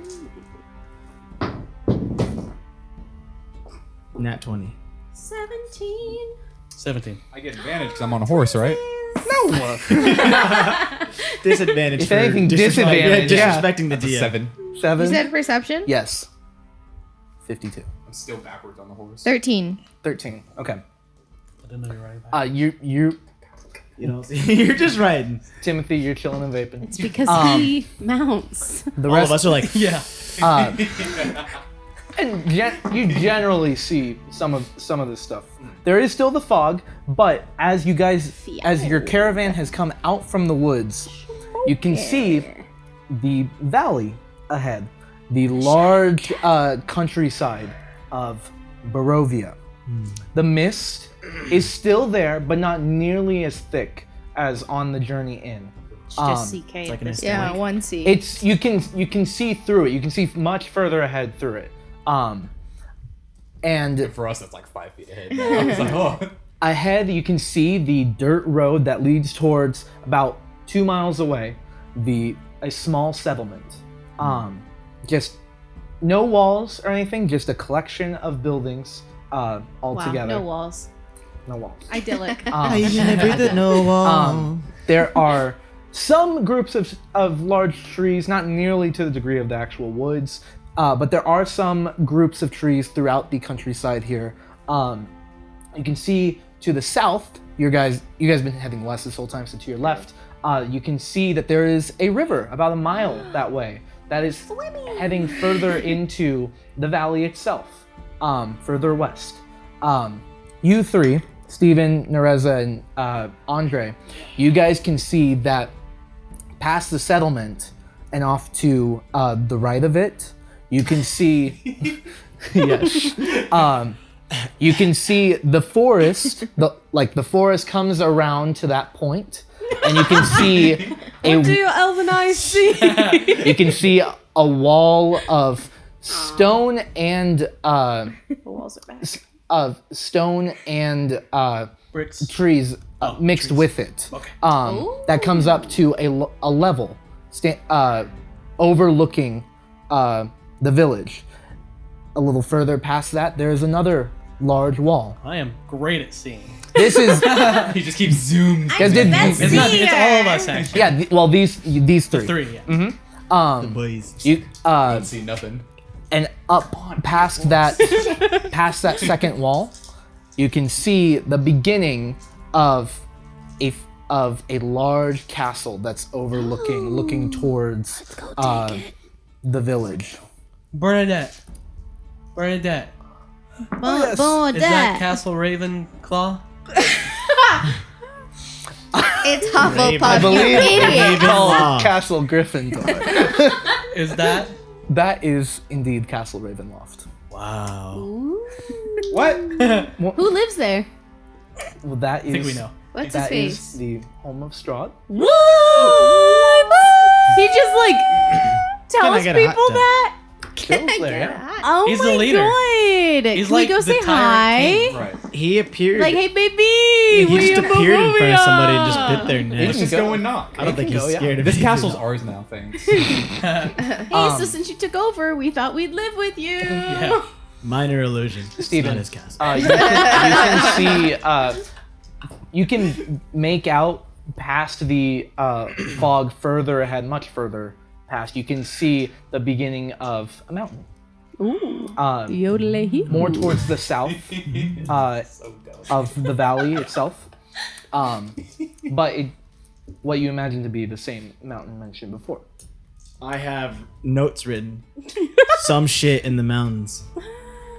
Nat 20. 17. I get advantage because I'm on a horse, right? No. Disadvantage. If for anything, disadvantage, yeah. disrespecting the DM. 7. 7. You said perception? Yes. 52. I'm still backwards on the horse. 13. 13. Okay. I didn't know you were right back. You You know, you're just riding. Timothy, you're chilling and vaping. It's because he mounts. The All rest of us are like, Yeah. and you generally see some of this stuff. There is still the fog, but as your caravan has come out from the woods, you can see the valley ahead, the large countryside of Barovia. The mist is still there, but not nearly as thick as on the journey in. It's just CK like at an this Yeah, point. 1C. It's you can see through it. You can see much further ahead through it. And For us, that's like 5 feet ahead. I was like, oh. ahead you can see the dirt road that leads towards about 2 miles away, a small settlement. Just no walls or anything, just a collection of buildings all Wow, together. no walls. No walls. Idyllic. There are some groups of large trees, not nearly to the degree of the actual woods, but there are some groups of trees throughout the countryside here. You can see to the south, you guys been heading west this whole time, so to your left, you can see that there is a river about a mile that way that is heading further into the valley itself, further west. You three, Steven, Nereza, and Andre, you guys can see that past the settlement and off to the right of it, you can see, yes, you can see the forest. The forest comes around to that point, and you can see What do your elven eyes see? you can see a wall of stone and The walls are back. of stone and Bricks. trees mixed trees. with it. Okay. That comes up to a level overlooking the village. A little further past that, there is another large wall. I am great at seeing. This is He just keeps zoomed. guys did It's all of us actually. yeah. These three. Three. Yeah. Boys. You I don't see nothing. and up past that second wall, you can see the beginning of a large castle that's looking towards the village. Bernadette. Is that Castle Ravenclaw? It's Hufflepuff, I believe you idiot. it's called Castle Gryffindor. Is that? That is indeed Castle Ravenloft. Wow. What? Who lives there? Well, that is. I think we know. What's That his is face? the home of Strahd. What? He just like tells get a hot people tub? that. Kills there, yeah. Oh He's my the leader. God. He's Can like we go the say tyrant hi? king. Right. He appeared. Like, hey baby, he we just in appeared in front of somebody and just Barovia. bit their Let's neck. just go and knock. I don't think he's go, yeah. scared of This it. castle's ours now, thanks. Hey, so since you took over, we thought we'd live with you. Yeah. Minor illusion. Steven, It's not his castle. you can make out past the fog further ahead, much further past. You can see the beginning of a mountain. Ooh. Yodel-hee. More towards the south of the valley itself. But what you imagine to be the same mountain mentioned before. I have notes written. Some shit in the mountains.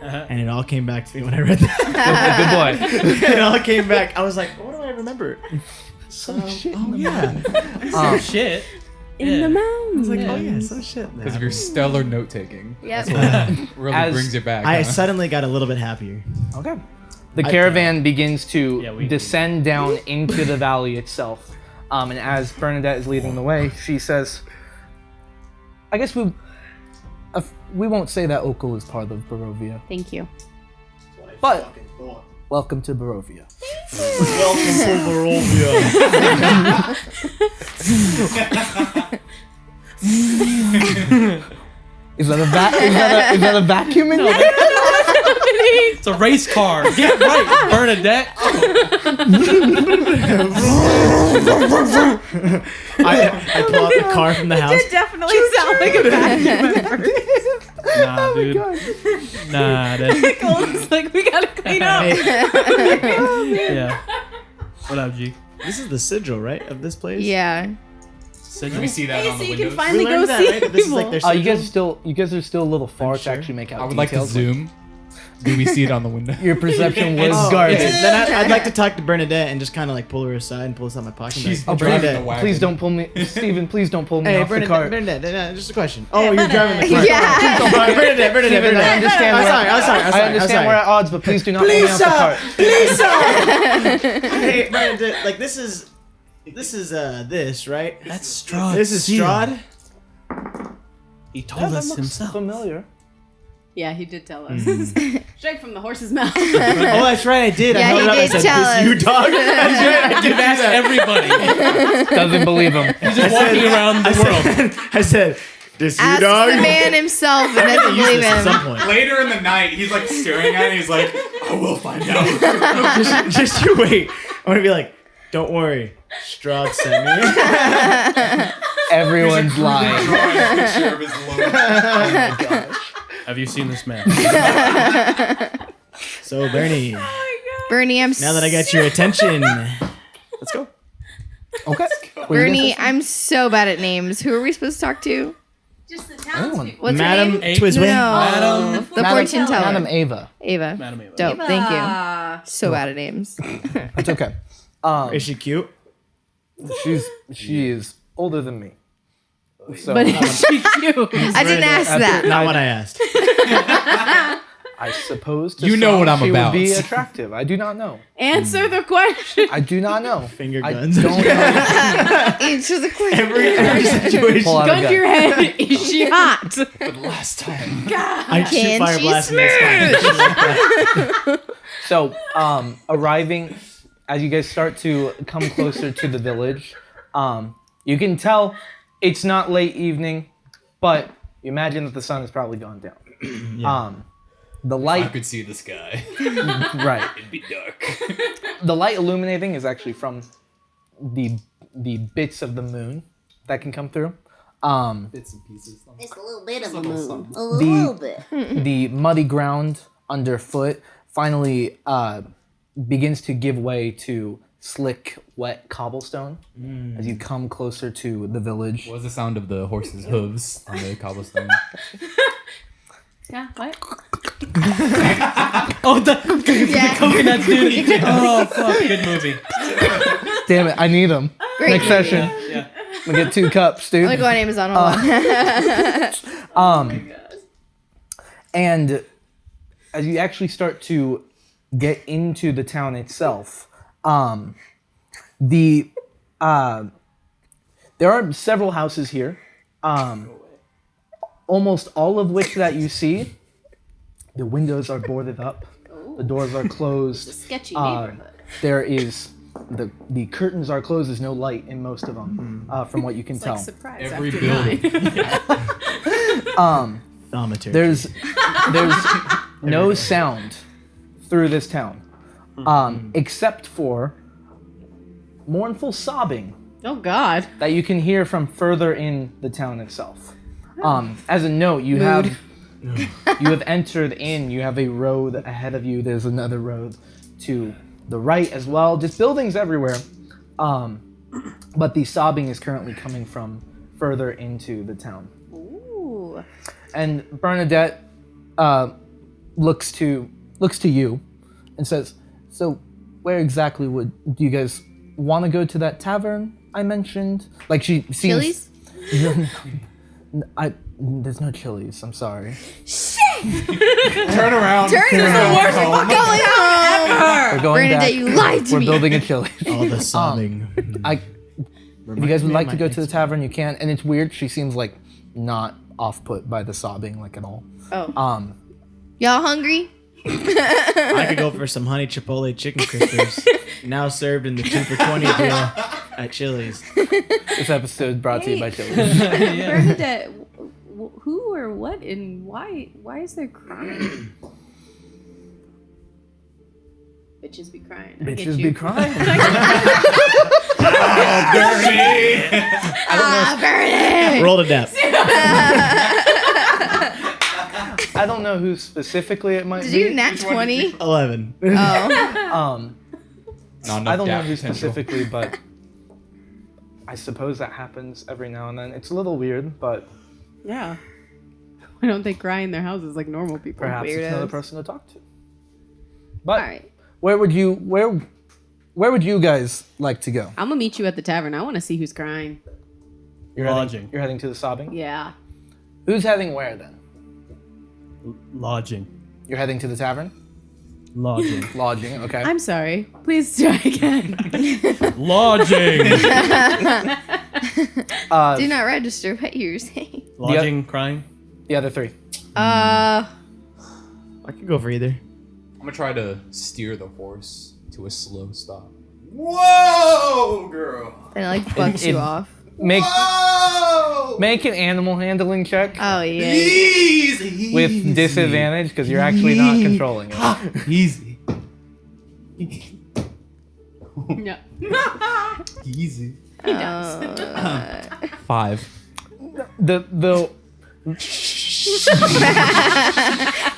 And it all came back to me when I read that. Good boy. It all came back. I was like, what do I remember? Some shit. Oh, yeah. Some shit. In the I mountains. was like, oh, yeah, some shit. Because of your stellar note taking. Yep. Really brings you back. I huh? suddenly got a little bit happier. Okay. The caravan begins to we- descend down into the valley itself. And as Bernadette is leading the way, she says, I guess we won't say that Okul is part of Barovia, Thank you. but welcome to Barovia. Welcome to Barovia. Is that a vacuum in there? It's a race car. Get right, Bernadette. I pull out the car from the house. Definitely sound like a vacuum. Nah, dude. Nah, that's... Cole's like, we gotta clean up. Yeah. What up, G? This is the sigil, right, of this place? Yeah. Can we see that Hey, on so the you windows? can finally We go learned that, see right? That this is like people. their sigil? You guys are still a little far to sure? actually make out I would like to details. zoom. Do we see it on the window? Your perception was Oh, garbage. yeah. Then I'd like to talk to Bernadette and just kind of like pull her aside and pull this out my pocket. and be She's like, driving Bernadette. the wagon. Please don't pull me, Steven, please don't pull me Hey, off the cart. Bernadette, just a question. Oh, you're driving the car. Yeah. All right, Bernadette. Steven, I understand. I'm sorry. I understand we're at odds, but please do not pull me off the cart. Please Hey, Bernadette, like this is this, right? That's Strahd. This is Strahd? He told us himself. Familiar. Yeah, he did tell us. Straight from the horse's mouth. Oh, that's right, I did. I Yeah, held he it up and did said, tell "This us." you, dog?" That's right, I did You've asked everybody. Doesn't believe him. He's just walking around the world. I said, "This you, Ask dog?" the man himself and I'm doesn't gonna use believe this at some him. point. Later in the night, he's like staring at it. He's like, I will find out. just you wait. I'm gonna be like, "Don't worry, Strahd sent me." Everyone's lying. Drawing a picture of his load. Have you seen this man? So, Bernie, Bernie, I'm now that I got your attention, let's go. Okay. Bernie, I'm so bad at names. Who are we supposed to talk to? Just the Anyone. townspeople. What's Madam her name? Twisway. No, the fortune teller. Madam Ava. Ava. Madam Ava. Dope. Thank you. Ah. So bad at names. It's okay. Is she cute? She is older than me. So But is she cute? I didn't ask that. Not what I asked. I suppose to You know some what I'm she about. would be attractive. I do not know. Answer the question. I do not know. Finger I guns. don't know. Answer the question. Every situation. Pull out a Gun to gun. your head. Is she hot? For the last time. I shoot Can fire she blast in the sky. So, arriving, as you guys start to come closer to the village, you can tell it's not late evening, but you imagine that the sun has probably gone down. The I light, could see the sky. right? It'd be dark. The light illuminating is actually from the bits of the moon that can come through. Bits and pieces. It's a little bit of a Little moon. something. A little bit. The muddy ground underfoot finally begins to give way to slick, wet cobblestone as you come closer to the village. What was the sound of the horse's hooves on the cobblestone? Yeah, what? Oh, the Yeah. coconuts, dude. Oh, fuck. Good movie. Damn it, I need them. Great. Next session, Yeah. I'm gonna get 2 cups, dude. I'm gonna go on Amazon. Hold on. And as you actually start to get into the town itself, there are several houses here. Almost all of which that you see, the windows are boarded up, the doors are closed. Sketchy neighborhood. There is the curtains are closed. There's no light in most of them, from what you can tell. Like surprise. Every after building. nine. Thaumaturgy. There's no sound through this town, except for mournful sobbing Oh God. that you can hear from further in the town itself. As a note, you have entered in. You have a road ahead of you. There's another road to the right as well. Just buildings everywhere. But the sobbing is currently coming from further into the town. Ooh. And Bernadette looks to you and says, "So, where exactly do you guys want to go to that tavern I mentioned?" Like she seems. Chili's? There's no Chili's. I'm sorry. Turn around. Turns is the worst fuck going on We're ever. going Bernadette, back. you lied to We're me. building a Chili's. All the sobbing. If you guys would like to go to the tavern, you can. And it's weird. She seems like not off-put by the sobbing like at all. Oh. Y'all hungry? I could go for some honey chipotle chicken crispers, now served in the 2 for $20 deal at Chili's. This episode brought to you by Chili's. Bernadette, who or what and why is there crying? Bitches be crying. I get Bitches you. be crying. Bernie! Roll to death. I don't know who specifically it might Did be. you nat 20? 11. Oh. Not enough I don't know dap who potential. specifically, but I suppose that happens every now and then. It's a little weird, but Yeah. Why don't they cry in their houses like normal people? perhaps it's Weirdos. another person to talk to. But Alright. where would you guys like to go? I'm gonna meet you at the tavern. I want to see who's crying. You're Lodging. You're heading to the sobbing? Yeah. Who's heading where then? Lodging. You're heading to the tavern? Lodging. Lodging, okay. I'm sorry. Please try again. Lodging. The Do not register what you're saying. Lodging, crying. other three. I could go for either. I'm gonna try to steer the horse to a slow stop. Whoa, girl. Then it like bucks you it- off. Make Whoa. make an animal handling check Oh yeah. Easy. with disadvantage because you're actually not controlling it. Easy. No. Easy. He does. 5. The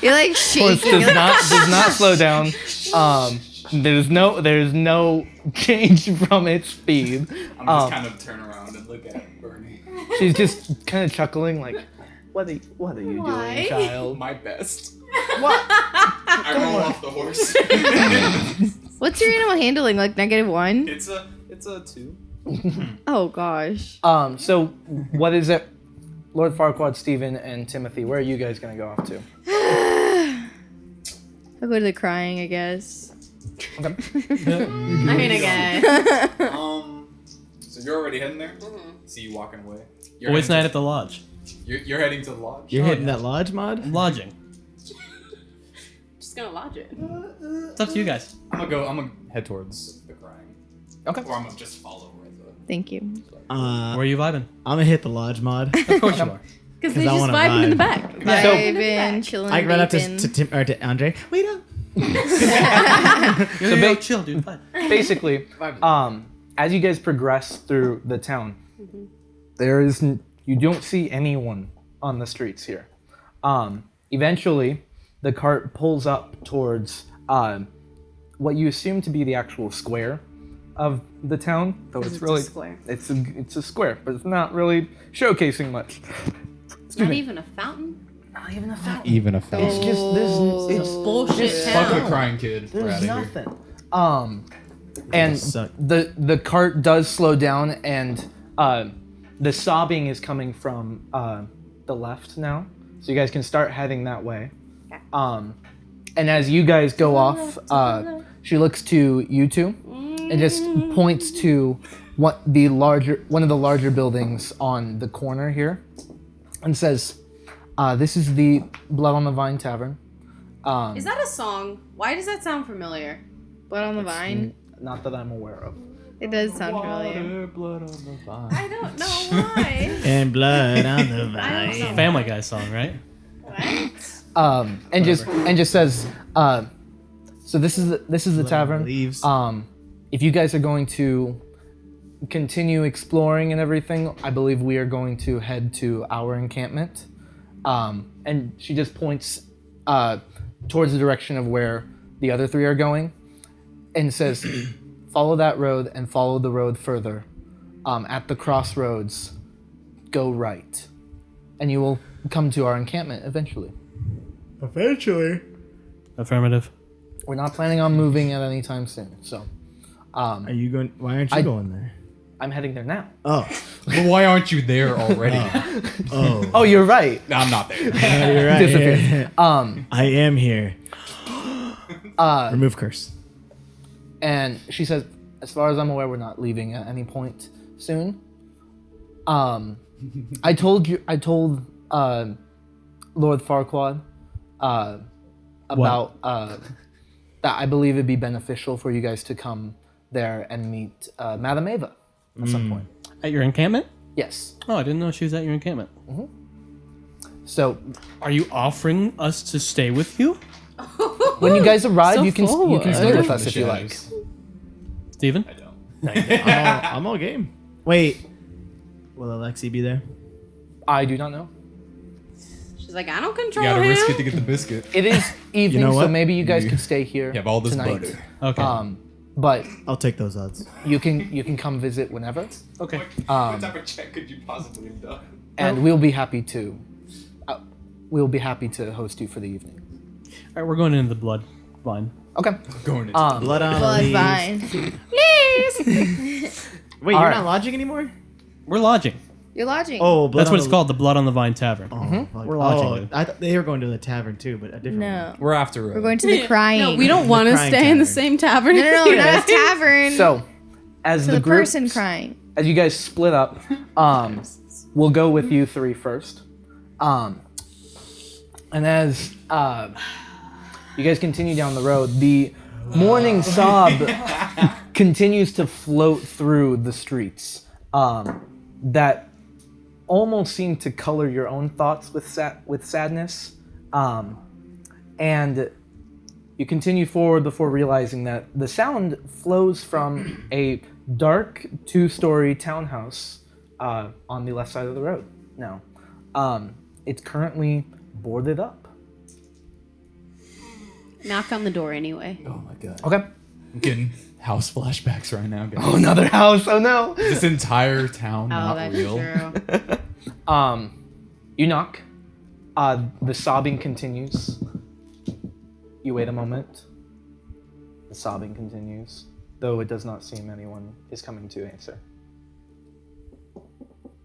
You're like horse shaking. does not slow down. There's no change from its speed. I'm just kind of turn around and look at Bernie. She's just kind of chuckling like, what are you doing, child? My best. What? I roll off the horse. What's your animal handling? Like -1? It's a 2. Oh gosh. So what is it? Lord Farquaad, Stephen, and Timothy, where are you guys gonna go off to? I'll go to the crying, I guess. Okay. I mean, again. So you're already heading there? See you walking away. Boys' night at the lodge. You're heading to the lodge? You're hitting that lodge mod? Lodging. Just gonna lodge it. It's up to you guys. I'm gonna head towards the crying. Okay. Or I'm gonna just follow Reza. Thank you. Where are you vibing? I'm gonna hit the lodge mod. Of course you are. Because they're I just wanna vibing in the vibe. back. So- Vibing, chilling, I can run up vaping. to Tim or to Andre. Wait up. Yo, chill, dude. Fine. Basically, as you guys progress through the town, you don't see anyone on the streets here. Eventually, the cart pulls up towards what you assume to be the actual square of the town, though it's It's a really square. It's a square, but it's not really showcasing much. Not even a fountain? Not even a fountain. Even a It's just it's Bullshit Fuck town. a crying kid. We're There's out of here. nothing. And Suck. the cart does slow down, and the sobbing is coming from the left now, so you guys can start heading that way. And as you guys go off, she looks to you two and just points to one of the larger buildings on the corner here, and says, "This is the Blood on the Vine Tavern." Is that a song? Why does that sound familiar? Blood on the vine. Not that I'm aware of. It does sound familiar. Blood on the vine. I don't know why. And blood on the I don't know. vine. Family Guy song, right? What? and just says, so this is the tavern. Leaves. If you guys are going to continue exploring and everything, I believe we are going to head to our encampment. And she just points towards the direction of where the other three are going, and says, follow that road and follow the road further. At the crossroads, go right, and you will come to our encampment eventually. Eventually. Affirmative. We're not planning on moving at any time soon, so Are you going? Why aren't you going there? I'm heading there now. Oh. Well, why aren't you there already? Oh. Oh, you're right. No, I'm not there. You're right. Disappeared. I am here. Remove curse. And she says, as far as I'm aware, we're not leaving at any point soon. I told Lord Farquaad about that I believe it'd be beneficial for you guys to come there and meet Madame Ava at some point. At your encampment? Yes. Oh, I didn't know she was at your encampment. So Are you offering us to stay with you, when you guys arrive, So you can forward. stay with us if you like. Steven? I don't. I'm all game. Wait. Will Alexi be there? I do not know. She's like, I don't You control gotta him. risk it to get the biscuit. It is evening, know so what? maybe you guys You could stay here. have all this tonight. butter. Okay. But I'll take those odds. you can come visit whenever, okay. What type of check could you possibly have done? and we'll be happy to host you for the evening. All right, we're going into the blood line. Okay. Going into Blood on Blood leaves. vine. Wait, All you're right. not lodging anymore? We're lodging. You're lodging. Oh, blood That's on what it's the- called, the Blood on the Vine Tavern. Oh, fuck. We're lodging Oh, there. I thought they were going to the tavern too, but a different No. We're after We're going to the crying. No, we don't want to crying stay in the tavern. same tavern. No, as you not guys. a tavern. So, as to the the group, person crying. as you guys split up, we'll go with you three first. And as you guys continue down the road, the morning sob continues to float through the streets. That almost seem to color your own thoughts with sadness. And you continue forward before realizing that the sound flows from a dark 2-story townhouse on the left side of the road. Now, it's currently boarded up. Knock on the door anyway. Oh my god. Okay. I'm getting house flashbacks right now, guys. Oh, another house. Oh no. This entire town Oh, not that's real. true. You knock. The sobbing continues. You wait a moment. The sobbing continues, though it does not seem anyone is coming to answer.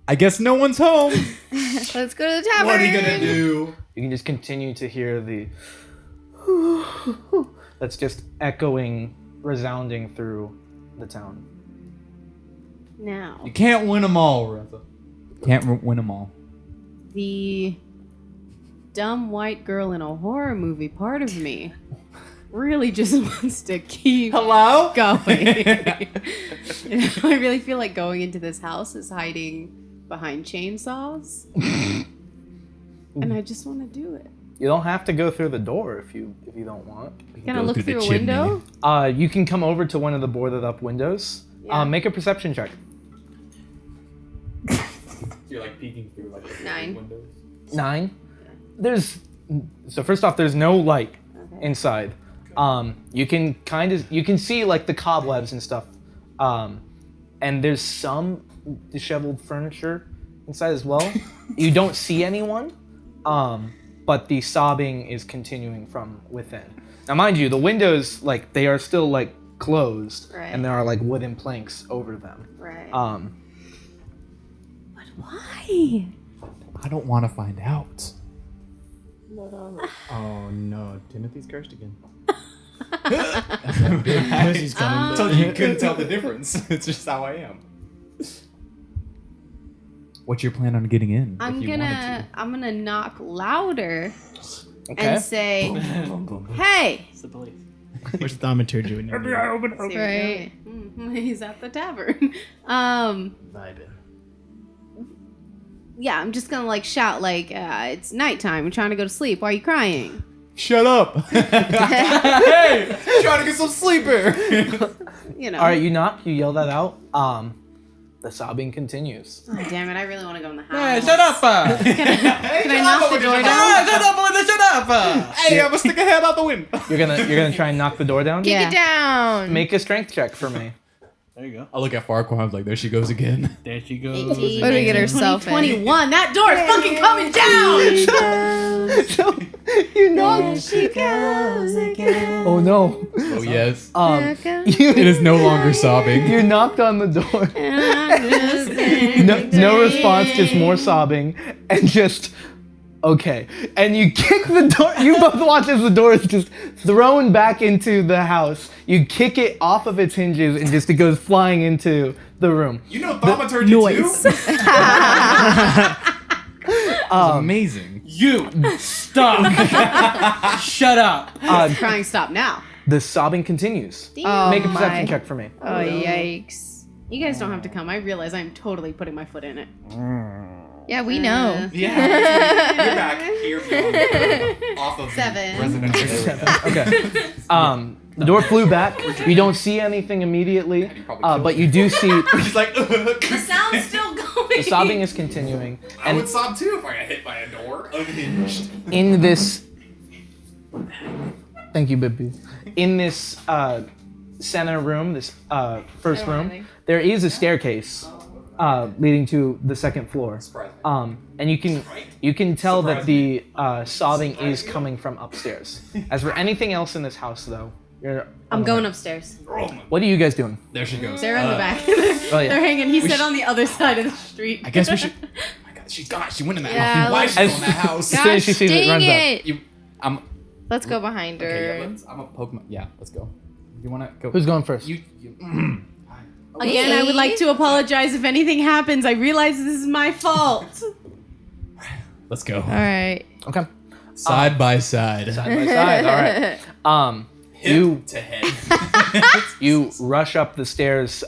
I guess no one's home. Let's go to the tavern. What are you gonna do? You can just continue to hear the that's just echoing, resounding through the town. Now, You can't win them all, Reza. Can't win them all. the dumb white girl in a horror movie part of me really just wants to keep Hello? going. I really feel like going into this house is hiding behind chainsaws. And I just want to do it. You don't have to go through the door if you don't want. Can I look through a window? You can come over to one of the boarded up windows. Yeah. Make a perception check. You're like peeking through like the 9. windows. 9. So first off, there's no light inside. You can see like the cobwebs and stuff. And there's some disheveled furniture inside as well. You don't see anyone. But the sobbing is continuing from within. Now, mind you, the windows, like, they are still, like, closed. Right. And there are, like, wooden planks over them. Right. But why? I don't want to find out. Oh no, Timothy's cursed again. Timothy's coming. I told you couldn't tell the difference. It's just how I am. What's your plan on getting in? I'm if you wanted gonna knock louder Okay. and say, "Hey!" It's the police. Where's thaumaturgy when you're Right. He's at the tavern. vibing? yeah, I'm just gonna like shout like it's nighttime. We're trying to go to sleep. Why are you crying? Shut up. Hey, trying to get some sleep here. You know. All right, you knock. You yell that out. The sobbing continues. Oh, damn it! I really want to go in the house. Hey, shut up! Can I knock the door down? Shut up! Hey, I'm gonna stick a head out the window. You're gonna try and knock the door down. Kick Yeah. it down. Make a strength check for me. There you go. I look at Farquaad, I'm like, there she goes again. There she goes. 18. What do we get herself in? 21. That door is fucking coming down. So you knock. She goes again. Oh no. Oh yes. It You is no longer sobbing. you knocked on the door. No response, just more sobbing, and just okay. And you kick the door. You both watch as the door is just thrown back into the house. You kick it off of its hinges, and just it goes flying into the room. You know thaumaturgy too? Amazing. You stop. Shut up. Crying stop now. The sobbing continues. Oh, Make a perception my. check for me. Oh, yikes. You guys don't have to come. I realize I'm totally putting my foot in it. Yeah, we know. Yeah. You're back here off of 7. residential. Okay. The door flew back. You don't see anything immediately, but you do see He's like, The sound's still going. the sobbing is continuing. I would And sob too if I got hit by a door unhinged. in this, thank you, Bibi. In this center room, this first room, there is a staircase leading to the second floor. And you can tell that the sobbing is coming from upstairs. As for anything else in this house, though, I'm going upstairs. what are you guys doing? There she goes. They're in the back. Oh yeah. They're hanging. He said on the other side of the street. I guess we should. Oh my god, she's gone. She went in that Yeah, house. Why is she let's- going in that house? As soon as she Gosh sees it, dang runs up. it. I'm Let's go behind her. okay. Yeah, I'm a Pokemon. Yeah, let's go. You wanna go? Who's going first? You. Again, I would like to apologize if anything happens. I realize this is my fault. Let's go. All right. Okay. Side by side. Side by side. All right. You to head. you rush up the stairs,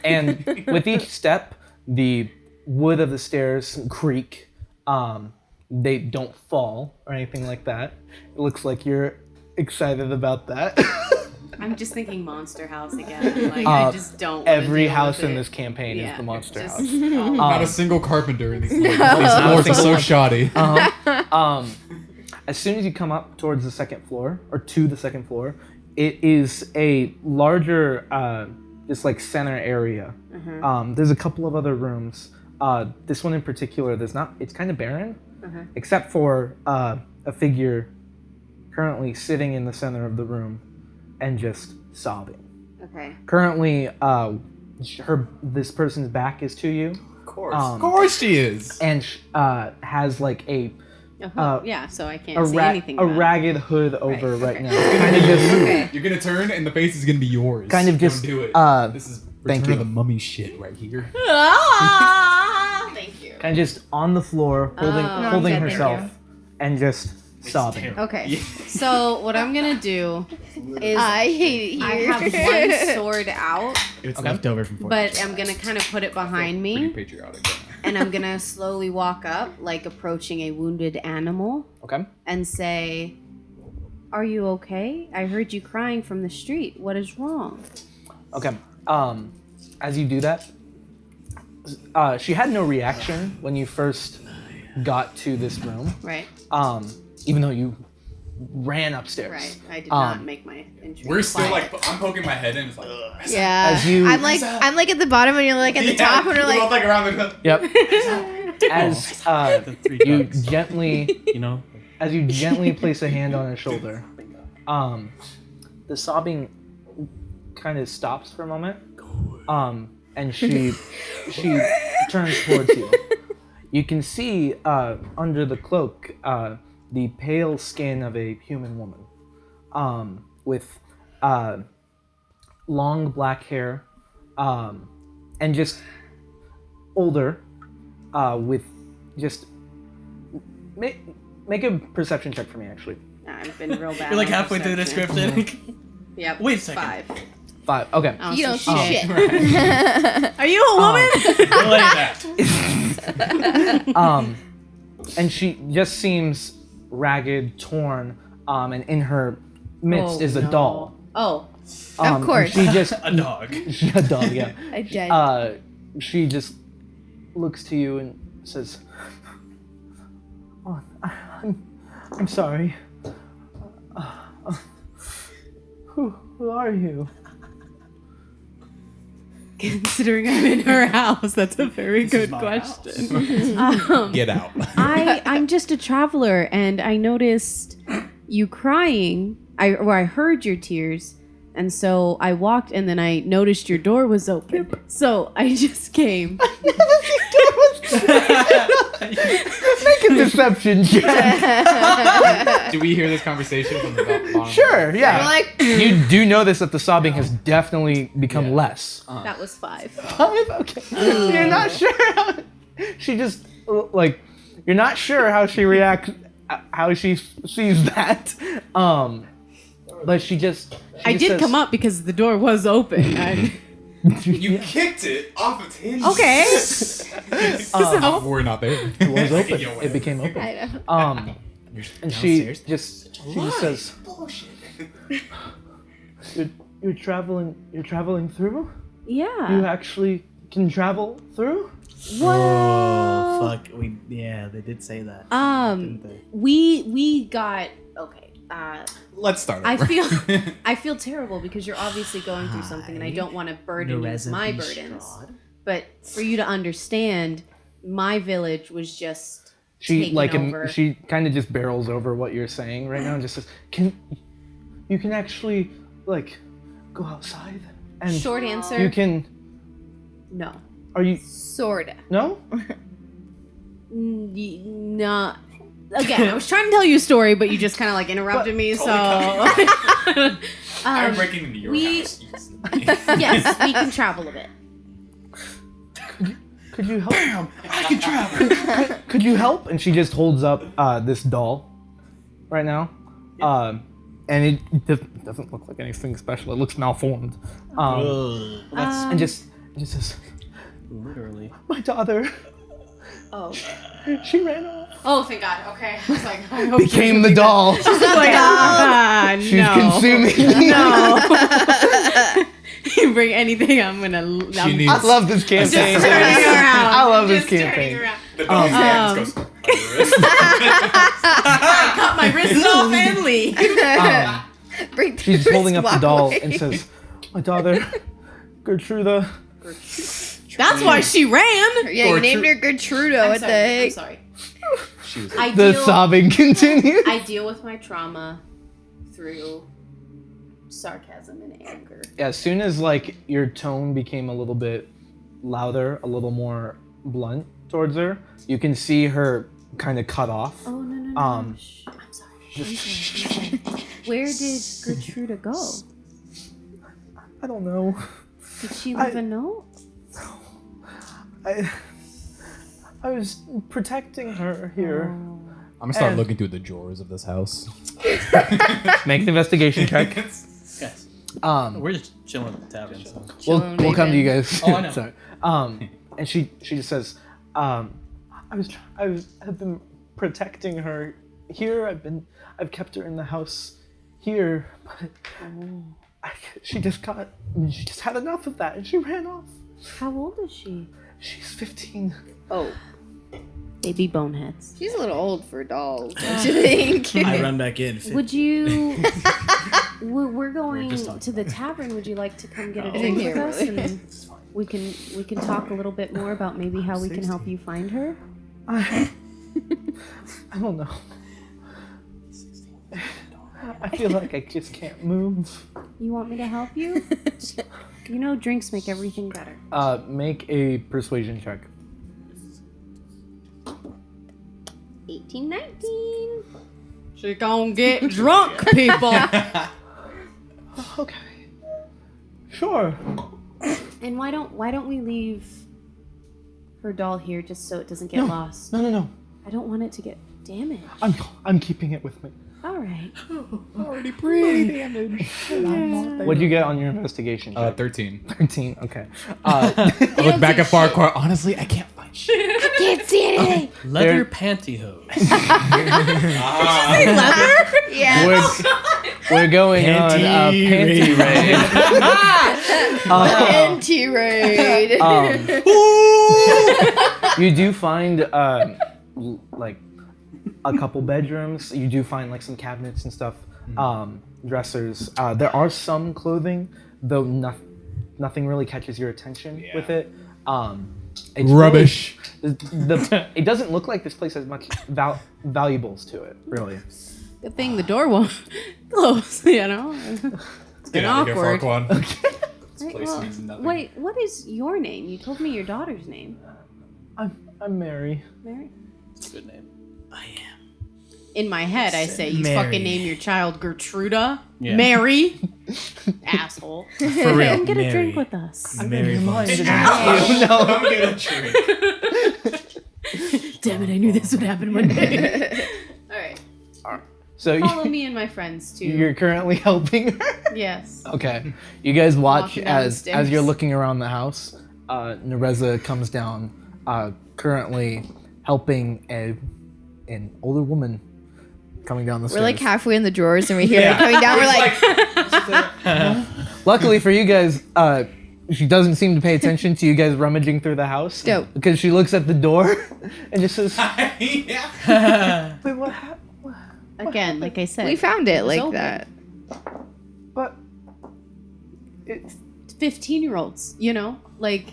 and with each step, the wood of the stairs creak. They don't fall or anything like that. It looks like you're excited about that. I'm just thinking Monster House again. Like I just don't. wanna Every deal house with in it. this campaign is Yeah, the monster just- house. Not a single carpenter in these floors. These floors are so shoddy. As soon as you come up towards the second floor, or to the second floor, it is a larger, just like center area. There's a couple of other rooms. This one in particular, it's kind of barren, except for a figure currently sitting in the center of the room and just sobbing. Okay. Currently, this person's back is to you. Of course she is. And has like a Yeah, so I can't see anything. a about it. ragged hood over Right, right okay. now. Kind of just Okay. You're gonna turn and the face is gonna be yours. Kind of Don't just, do it. This is thank Return you. of the Mummy shit right here. Ah, thank you. kind of just on the floor, holding Oh, holding good, thank herself, you. and just sobbing. Okay. So what I'm gonna do is I hate it I here. have one sword out, It's left over from but I'm gonna kind of put it behind Pretty me, patriotic. and I'm gonna slowly walk up, like approaching a wounded animal, Okay. and say, "Are you okay? I heard you crying from the street. What is wrong?" Okay. As you do that, she had no reaction when you first got to this room. Right. Even though you ran upstairs. Right. I did not make my entry. We're still quiet. like, I'm poking my head in. It's like, Yeah. As you- I'm like at the bottom and you're like at the top and we're we're both like around the. Yep. As The three you ducks, gently you know? as you gently place a hand on her shoulder, the sobbing kind of stops for a moment, and she turns towards you. You can see under the cloak the pale skin of a human woman, with long black hair, and just older, with just make a perception check for me, actually. I've been real bad. You're like on halfway through the perception. description. Yep. Wait a second. 5. 5. Okay. I you don't see see shit. Are you a woman? Relay that. And she just seems ragged, torn, and in her midst is a doll. Oh, Of And course. she just A dog. a dog, yeah. I dead. She just looks to you and says, "Oh, I'm sorry. Who are you?" considering I'm in her house, that's a very good my question. Get out. I'm just a traveler, and I noticed you crying. I heard your tears, and so I walked, and then I noticed your door was open. So I just came. Make a deception check. Do we hear this conversation from the bottom? Sure, yeah. We're like, You do notice that the sobbing has definitely become less. That was 5. 5? Okay. You're not sure how... She just, like, you're not sure how she reacts, how she sees that. But she just... I did come up because the door was open. You kicked it off its hinges. Okay. We're not there. It was open. Yo, It became open. I know. And she just says, "You're traveling through? You Yeah. actually can travel through?" Oh, fuck. They did say that. Didn't they? We got okay. Let's start I over. feel terrible because you're obviously going through something, and I don't want to burden you with my burdens. But for you to understand, my village was just She taken over. she kind of just barrels over what you're saying right now and just says, "Can actually like go outside and Short answer: you can no. are you Sorta. no?" Not. Again, I was trying to tell you a story, but you just kind of like interrupted me. So I'm breaking into your house. yes, we can travel a bit. Could you help? I can travel. Could you help? And she just holds up this doll right now. And it doesn't look like anything special. It looks malformed. And just says, Literally. "My daughter, Oh. she ran off." Oh, thank God. Okay. I was like, I hope Became the doll. she's like, She's consuming me. No. You bring anything, I'm gonna. She needs I love this campaign. Just turning around. I love this Just turning campaign. around. the dog's hands goes on your wrist. I cut my wrist off and leave. Bring the She's holding up wrist, the doll walk away. and says, "My daughter, Gertruda." That's why she ran. Yeah, you named her Gertrudo. What the I'm heck? sorry. She was I The deal, sobbing continues. I deal with my trauma through sarcasm and anger. As soon as like your tone became a little bit louder, a little more blunt towards her, you can see her kind of cut off. Oh no. Um, Shh. I'm sorry. Where did Gertruda go? I don't know. Did she leave a note? I was protecting her here. I'm gonna start And- looking through the drawers of this house. Make an investigation check. Yes. We're just chilling at the tavern. So. We'll come to you guys. Oh, I know. Sorry. And she just says, I have been protecting her here. I've kept her in the house here, but she just had enough of that and she ran off. How old is she? She's 15. Oh. Baby boneheads. She's a little old for dolls, don't you think? I run back in. Would you? We're going just talking to the tavern. Would you like to come get a didn't drink with hear, us, really. and we can talk a little bit more about maybe how we can help you find her? I don't know. I feel like I just can't move. You want me to help you? You know, drinks make everything better. Make a persuasion check. 18, 19. She gonna get drunk, people. Okay. Sure. And why don't we leave her doll here just so it doesn't get lost? No. I don't want it to get damaged. I'm keeping it with me. All right. Already pretty damaged. What'd you get on your investigation check? 13. 13. Okay. I look back at Farquhar. Honestly, I can't find shit. Can't see anything. Leather pantyhose. Yeah. We're going on a panty raid. Panty raid. You do find like a couple bedrooms. You do find like some cabinets and stuff, dressers. There are some clothing, though nothing really catches your attention with it. It's Rubbish. It doesn't look like this place has much valuables to it, really. Good thing the door won't close, you know? It's Get been out of here, awkward. Farquaad. This Right, place well, means nothing. wait, what is your name? You told me your daughter's name. I'm Mary. Mary? It's a good name. I am. In my head, I say, you Mary. fucking name your child Gertruda. Yeah. Mary. Asshole. For real. Come get a Mary. drink with us. Mary von Mind. Zarovich. Come get a drink. Damn it, I knew this would happen one day. Alright. So Follow me and my friends, too. you're currently helping her. Yes. Okay. You guys watch Walking down the as stairs. you're looking around the house. Nereza comes down, currently helping an older woman coming down the stairs. We're like halfway in the drawers and we hear her coming down. We're like, Luckily for you guys, she doesn't seem to pay attention to you guys rummaging through the house. Dope. Because she looks at the door and just says, Yeah. "Wait, what happened? Again, like I said. we found it was like open. that. But it's 15-year-olds, you know? Like,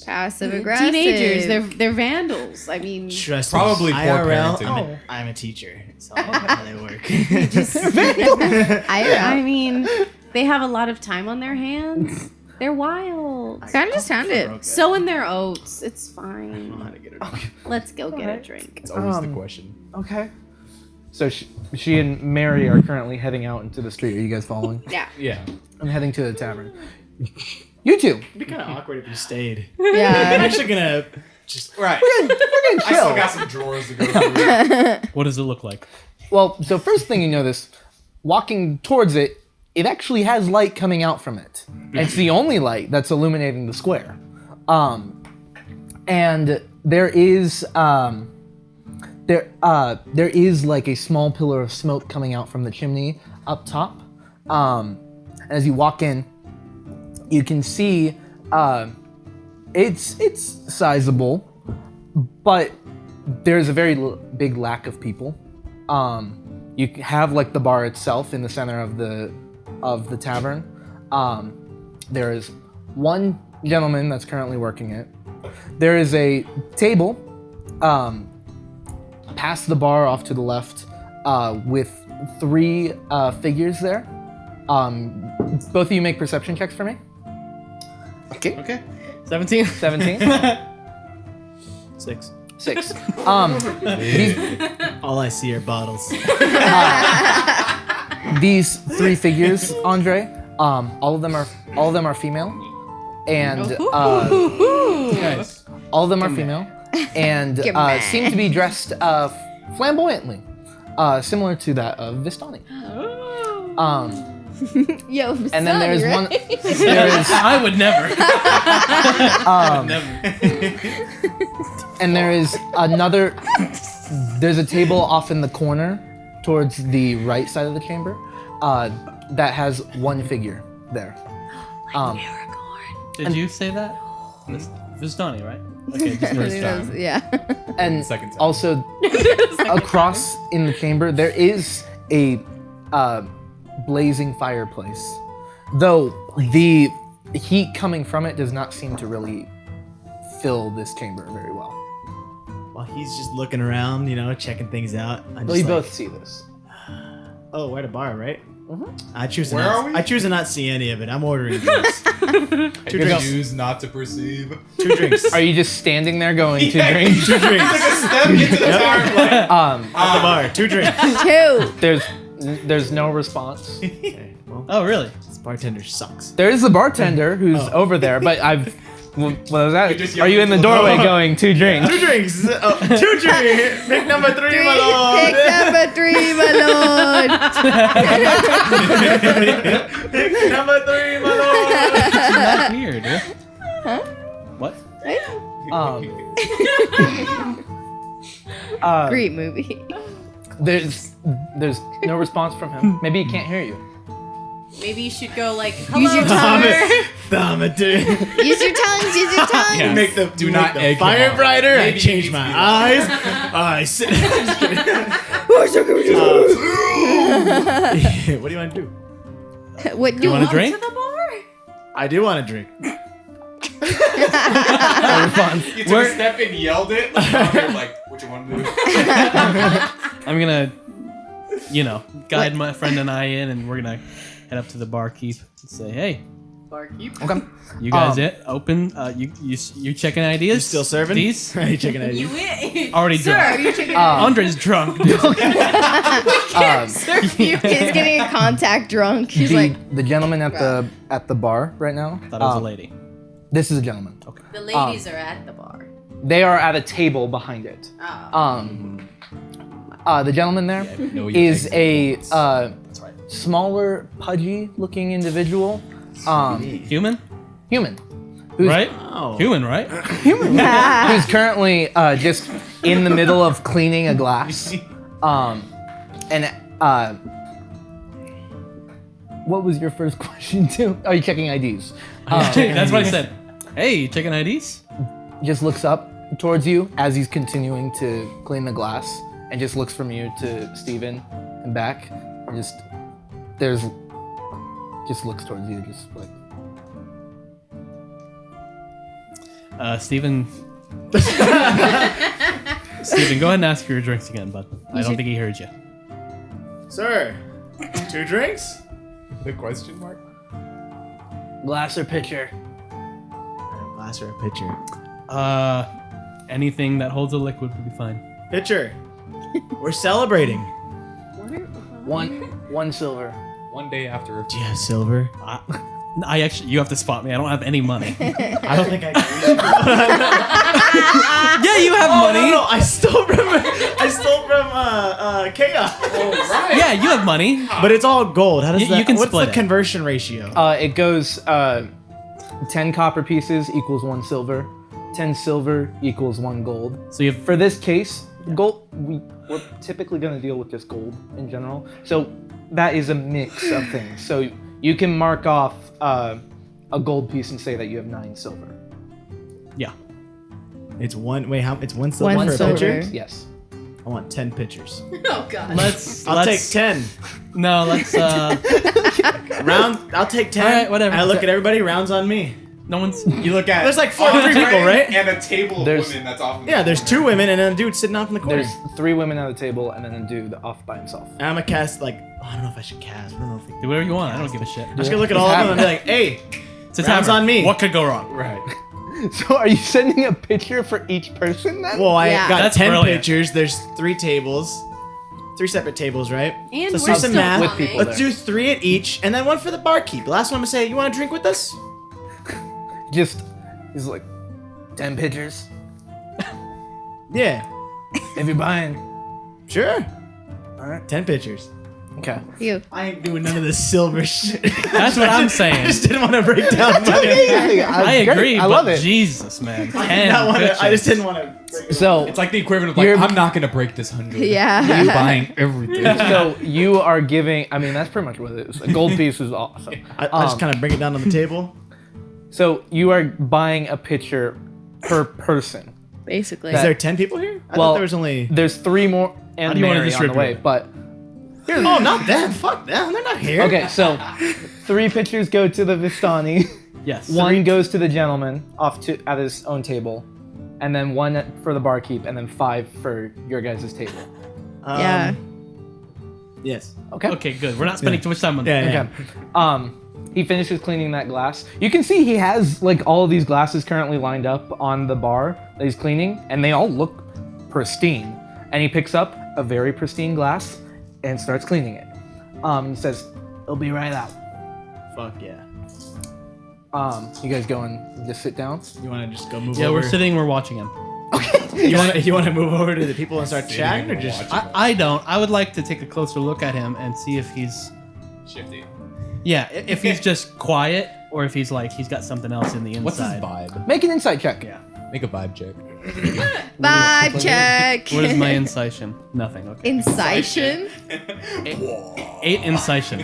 Passive aggressive. teenagers. They're vandals. I mean, Trust Probably me. poor IRL, parenting. I'm a teacher. So I know how they work. I mean, they have a lot of time on their hands. They're wild. Kind of just found it. Sowing their oats. It's I don't know how fine. to get her. Let's go get a Alright. drink. It's always the Um, question. okay. So she and Mary are currently heading out into the street. Are you guys following? Yeah. I'm heading to the tavern. You two. It'd be kind of awkward if you stayed. I'm Yeah. actually gonna just. Right. We're gonna I still chill. got some drawers to go through. What does it look like? Well, so first thing you notice, walking towards it, it actually has light coming out from it. It's the only light that's illuminating the square. And there is there is like a small pillar of smoke coming out from the chimney up top. As you walk in, you can see it's sizable, but there's a very big lack of people. You have like the bar itself in the center of the tavern. There is one gentleman that's currently working it. There is a table past the bar off to the left with 3 figures there. Both of you make perception checks for me. Okay. 17. 17. 6. 6. All I see are bottles. These 3 figures, Andre, all of them are female, and Nice. all of them are female, and Get mad. seem to be dressed flamboyantly, similar to that of Vistani. Yo, And then there's right? one. There is, I would never. and there is another. There's a table off in the corner, towards the right side of the chamber, that has 1 figure there. Did you say that? Vistani, right? Okay, just first time. Yeah. And Second time. also, across in the chamber, there is a blazing fireplace. Though the heat coming from it does not seem to really fill this chamber very well. While he's just looking around, checking things out. I'm Well, just you like, both see this. Oh, we're at a bar, right? Mhm. I choose. Where are we? I choose to not see any of it. I'm ordering drinks. I drinks. choose not to perceive. 2 drinks. Are you just standing there going to drink? 2 drinks. Step into the tavern like, At the bar. 2 drinks. 2. There's no response. Okay, well, Oh, really? this bartender sucks. There is a bartender who's over there, but what was that? just Are you in the yelling to the doorway going 2 drinks? 2 drinks. 2 drinks. Pick number 3, my Pick lord. number 3, my lord. Pick number 3, my lord. That's weird. Huh? What? Great movie. There's no response from him. Maybe he can't hear you. Maybe you should go like, Use your tongue. Thermometer. Use your tongues. Use your tongues. Yeah. Make the Do not the egg him fire on. brighter. I Maybe he change needs my to be eyes. I sit. Just kidding. What do you want to do? What Do you want a drink? to the bar. I do want to drink. No response. You took a step and yelled it. Like, what you want to do? I'm gonna, guide my friend and I in, and we're gonna head up to the barkeep and say, "Hey, Barkeep. Okay. you guys open? You checking ideas? You still serving? These? Are you checking it? You it. Already Sir, drunk. are you checking Andre's drunk. He's getting a contact drunk. He's like, The gentleman at the bar right now. Thought it was a lady. This is a gentleman. Okay. The ladies are at the bar. They are at a table behind it. Oh. The gentleman there know your is exit a That's right. smaller, pudgy-looking individual. Human, Human. Who's, right? Oh. Human, right? Who's currently just in the middle of cleaning a glass. What was your first question too? Are you checking IDs? That's what I said. Hey, you checking IDs? Just looks up towards you as he's continuing to clean the glass, and just looks from you to Steven and back, and just looks towards you, just like. Steven. Steven, go ahead and ask for your drinks again, bud. I don't think he heard you. Sir, 2 drinks? The question mark? Glass or pitcher? A glass or a pitcher? Anything that holds a liquid would be fine. Pitcher. We're celebrating. One silver. One day after. Do you have silver? I actually, you have to spot me. I don't have any money. I don't think I can. Yeah, you have money. No, I stole from Chaos. Yeah, you have money. But it's all gold. How does You that? can what's split the it. conversion ratio? It goes 10 copper pieces equals 1 silver. 10 silver equals 1 gold. So you have For this case, gold. We're typically going to deal with just gold in general. So that is a mix of things. So you can mark off a gold piece and say that you have 9 silver. yeah. It's one. Wait, how? It's 1 silver One for a silver. pitcher. Yes. I want 10 pitchers. Oh god. I'll take 10. No, let's. Round. I'll take 10. All right, whatever. I look at everybody. Rounds on me. No one's. You look at. There's like 4 people, right? And a table of There's- women that's off. In the Yeah, there's 2 corner. women and then a dude sitting off in the corner. There's 3 women at the table and then a dude off by himself. And I'm gonna cast like. I don't know if I should cast. I don't know if. Do whatever you want. I don't give a shit. I'm just gonna look at all of them and be like, hey, It's a rounds tavern. on me. What could go wrong? Right. So are you sending a picture for each person then? well, I Yeah. got That's 10 brilliant. pictures. There's 3 tables. 3 separate tables, right? And Let's we're do some still math. with people. Let's do 3 at each, and then 1 for the barkeep. The last one I'm gonna say, you want to drink with us? Just, he's like, 10 pitchers. Yeah, If you're buying. sure. All right. 10 pitchers. Okay. you. I ain't doing none of this silver shit. That's what I'm I saying. just didn't want to break down money. I agree. I but love it. Jesus, man. I did not wanna- I just didn't want to. So, It's like the equivalent of like, You're- I'm not gonna break this 100. Yeah. You buying everything. so you are giving. I mean, that's pretty much what it is. A gold piece is awesome. I just kind of bring it down on the table. So you are buying a pitcher per person. Basically. Is there 10 people here? I Well, thought there was only. There's 3 more and How do you wanna Mary on the distribute way, it? but Oh, not them. Fuck them. They're not here. okay. So 3 pitchers go to the Vistani. Yes. 1 goes to the gentleman off to at his own table, and then 1 for the barkeep, and then 5 for your guys' table. Yeah. Yes. Okay. Okay, good. We're not spending too much time on that. Yeah. Okay. He finishes cleaning that glass. You can see he has like all of these glasses currently lined up on the bar that he's cleaning, and they all look pristine. And he picks up a very pristine glass and starts cleaning it. He says, "It'll be right out." Fuck yeah. You guys go and just sit down. You want to just go move Yeah, over? we're sitting. We're watching him. You want to move over to the people and start chatting, or and just? watching. I don't. I would like to take a closer look at him and see if he's. Shifty. Yeah, if he's just quiet or if he's like he's got something else in the inside. What's his vibe? Make an insight check. Yeah. Make a vibe check. Vibe check. What is my incision? Nothing. Okay. Incision? 8 incision.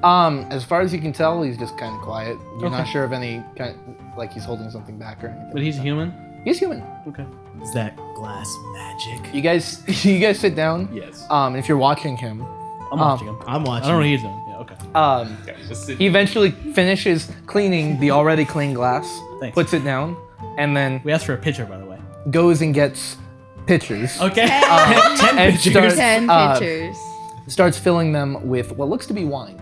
As far as you can tell, he's just kind of quiet. You're not sure of any kind like he's holding something back or anything. But he's human. He's human. Okay. Is that glass magic? You guys sit down. Yes. If you're watching him, I'm watching him. I'm watching. I don't know what he's doing. Yeah. Okay. Okay, just sit. he eventually finishes cleaning the already clean glass, Thanks. puts it down, and then We asked for a picture, by the way. goes and gets pitchers. Okay. 10 And pictures. starts, 10 pictures. starts filling them with what looks to be wine.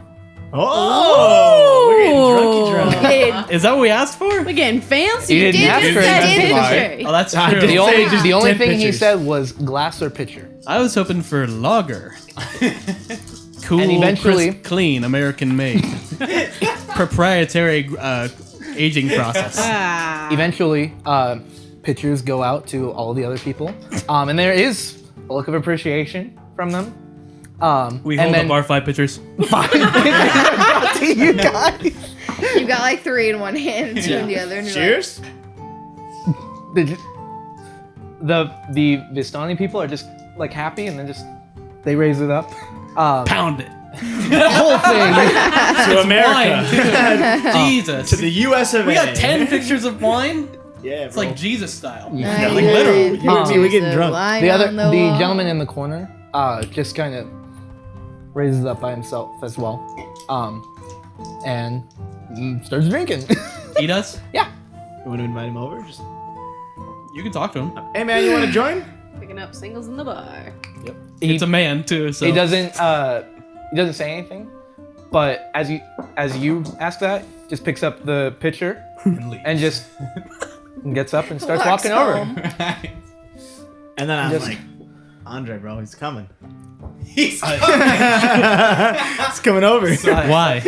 Oh, we're getting drunky drunk. Is that what we asked for? We're getting fancy. You didn't ask for it. Oh, that's I true. did. The only, Just the only 10 thing he pictures. said was glass or pitcher. I was hoping for lager. Cool, And eventually- crisp, clean, American made. Proprietary aging process. Eventually, pitchers go out to all the other people, and there is a look of appreciation from them. We and hold then up our 5 pictures. 5 pitchers are brought to you guys. You got like 3 in one hand and 2 in the other. And you're Cheers. The Vistani people are just like happy, and then they raise it up. Pound it. The whole thing. To America. Wine, too. Jesus. To the U.S. of A. We got 10 pictures of wine? Yeah, It's like Jesus style. Yeah, like literal. You and me, we getting drunk. The gentleman in the corner just kind of raises it up by himself as well, and starts drinking. He does? Yeah. You want to invite him over? Just, You can talk to him. hey man, you want to join? Picking up singles in the bar. It's a man, too, so. He doesn't say anything, but as you ask that, just picks up the pitcher and just gets up and starts Walks walking over. home. And then I'm Just- like, Andre, bro, he's coming. He's coming over. Why?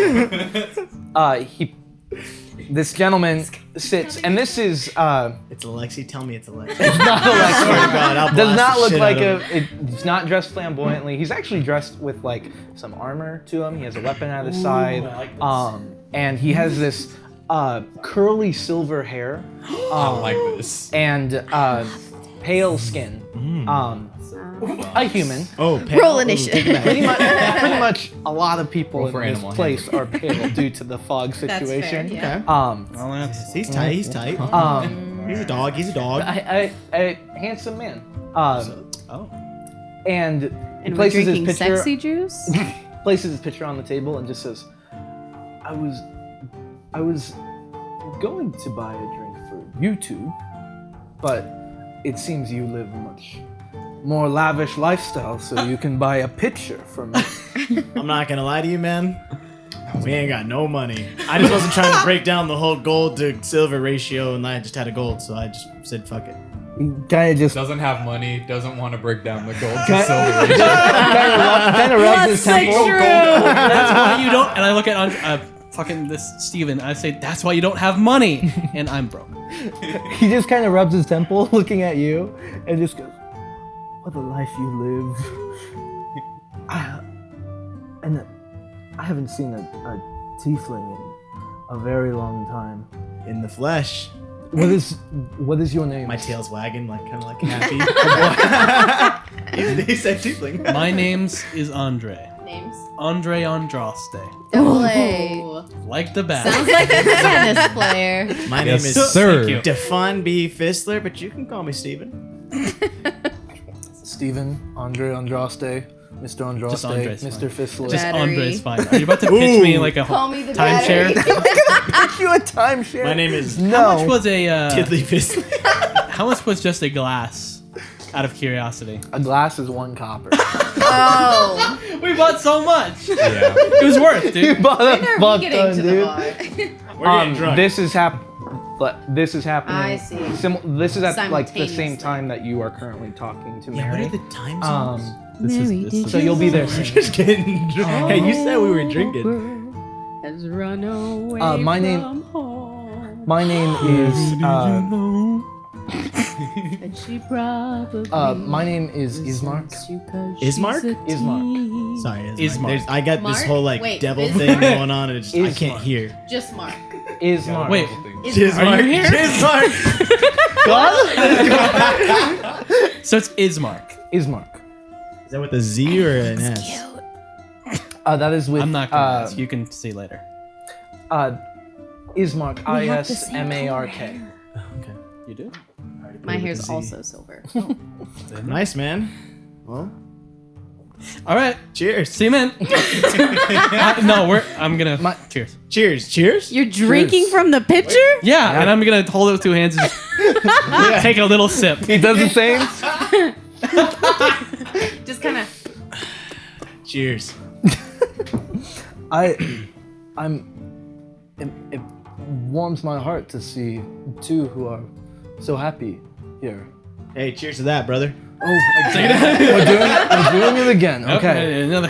This gentleman sits, and this is It's Alexi. Tell me it's Alexi. not Alexi. Swear to God, I'll Does blast not the look shit like out of him. it's not dressed flamboyantly. He's actually dressed with like some armor to him. He has a weapon at his side. I like this. And he has this curly silver hair. I like this. And pale skin. A human. Oh, Roll initiative. Pretty much a lot of people Roll in for this animal place are pale due to the fog situation. That's fair, yeah. Well, that's. He's tight. He's tight. He's a dog. He's a dog. A handsome man. Oh. And he And we're places his drinking picture sexy juice. places his picture on the table and just says, I was going to buy a drink for you two, but it seems you live a much more lavish lifestyle, so you can buy a pitcher for me. I'm not gonna lie to you, man. We ain't got no money. I just wasn't trying to break down the whole gold to silver ratio, and I just had a gold, so I just said fuck it. He kind of just Doesn't have money, doesn't want to break down the gold to Kind- silver ratio. kind of rubs his temple. That's why you don't. And I look at fucking this Steven. I say, that's why you don't have money. And I'm broke. He just kind of rubs his temple, looking at you, and just goes, "What a life you live." And I haven't seen a tiefling in a very long time. In the flesh, What is your name? my tail's wagging, like kind of like happy. He said tiefling. My name's is Andre. Names. Andre Andraste. Double Like the bat. Sounds like a tennis player. My Yes, name is sir. Thank you. Defon B. Fistler, but you can call me Steven. Stephen, Andre Andraste, Mr. Andraste, Just Andre's Mr. Fistler. Just Battery. Andre's fine. Are you about to pitch me like a Call me the timeshare? battery. you a timeshare? My name is No. How much was a Tiddly Fistler. how much was just a glass? Out of curiosity. A glass is 1 copper. Oh. We bought so much. Yeah. It was worth, You dude. bought When a are fuck we getting ton, to the dude. bar? We're getting drunk. This is happening. I see. This is at like the same Simultaneously. time that you are currently talking to Yeah, what Mary. are the time zones? So you'll be there soon. Just getting drunk. Hey, you said we were drinking. Has run away my name- from home. My name is And she probably my name is Ismark. Ismark? Ismark. Sorry, Ismark. I got this Mark? whole like Wait, devil Ismark? thing going on, and I can't Ismark. hear. Just Mark. Ismark. Wait, Jizmark. Are you here? Jizmark. so it's Ismark. Ismark. Is that with a Z or an S? That is with. I'm not gonna ask. You can see later. Ismark. We have the same Ismark. Okay. You do? My hair's also silver. Nice, man. Well, All right. cheers. See you, man. I'm gonna. Cheers. Cheers. Cheers. You're drinking from the pitcher? Yeah, and I'm gonna hold it with two hands and just take a little sip. He does the same. Just kind of. Cheers. It warms my heart to see two who are so happy here. Hey, cheers to that, brother. Oh, we're doing it again. Okay. Another.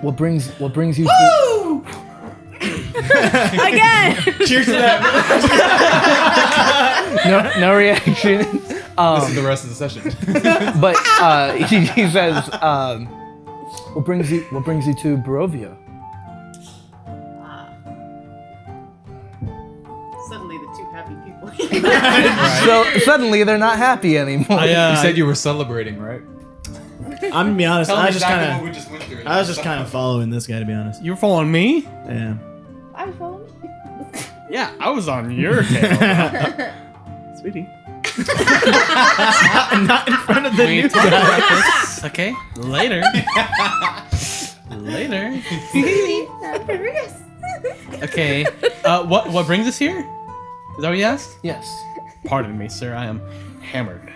What brings you to? Again! Cheers to that. No reaction. This is the rest of the session. But he says, what brings you to Barovia? Suddenly the two happy people. So suddenly they're not happy anymore. You said you were celebrating, right? I'm gonna be honest. I was just kind what we just went through. of. I was just kind of following this guy, to be honest. You were following me? Yeah. I was following. Yeah, I was on your tail. Sweetie. not in front of the We new talked guy. about this. Okay, later. Later. Okay. What brings us here? Is that what you asked? Yes. Pardon me, sir. I am hammered.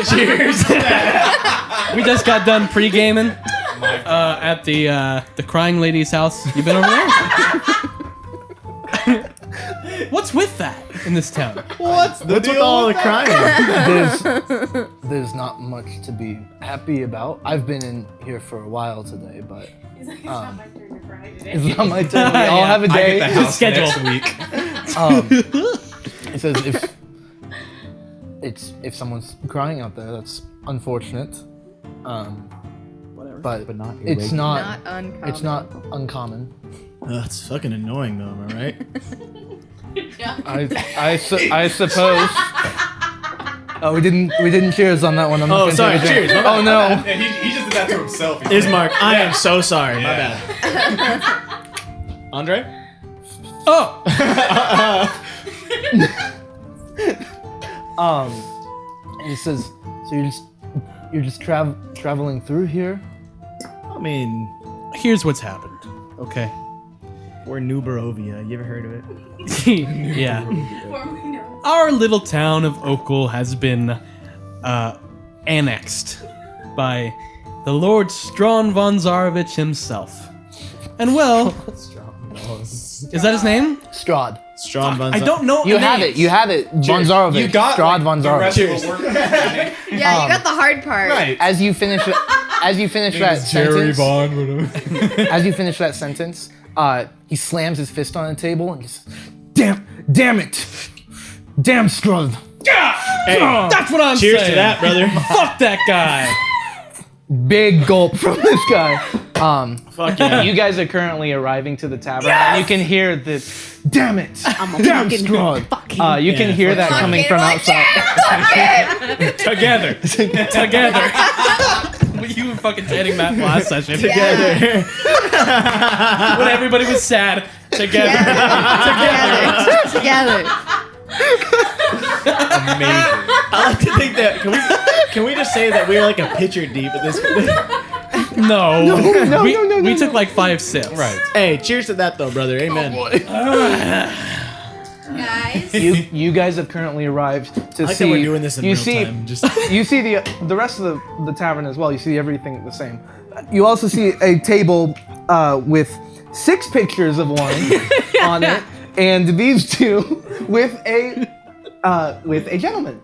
Cheers. We just got done pre-gaming at the crying lady's house. You been over there? What's with that in this town? What's with all the crying? There's not much to be happy about. I've been in here for a while today, but He's like, it's not my turn to cry today. it's not my turn. We all Yeah. have a I day. get the house schedule. next week. It says if someone's crying out there, that's unfortunate. Whatever. But not it's not uncommon. it's not uncommon. That's fucking annoying, though. Am I right? I suppose. Oh, we didn't cheers on that one. I'm not Oh, gonna sorry. take a drink. Cheers. Oh no. Yeah, he just did that to himself. Ismark, I am so sorry. My Yeah. bad. Andre? Oh! And he says, so you're just traveling through here. I mean, Here's what's happened. Okay. we're New Barovia. You ever heard of it? Yeah. Our little town of Oakle has been annexed by the Lord Strahd von Zarovich himself. And well, is that his name? Strahd. Strong Von I don't know. You the have names. it. You have it. Von Zarovich. You got Strahd von the rest Zarovich. of the work. Yeah, you got the hard part. Right. As you finish that Jerry sentence, Bond, whatever. as you finish that sentence, he slams his fist on the table and just, damn it, damn Strahd. Hey, That's what I'm cheers saying. to that, brother. Fuck that guy. Big gulp from this guy. Fuck yeah. You guys are currently arriving to the tavern, and you can hear this. Damn it! Damn Strahd! You can hear that coming from outside. Together. Together. You were fucking editing that last session. Together. When everybody was sad. Together. Together. Amazing. I like to think that. Can we just say that we're like a pitcher deep at this point? No. No, We took like 5 sips. Right. Hey, cheers to that though, brother. Amen. Guys. You guys have currently arrived to I like see. that we're doing this in you real see, time. Just you see the rest of the tavern as well. You see everything the same. You also see a table with 6 pictures of wine on it, and these two with a gentleman.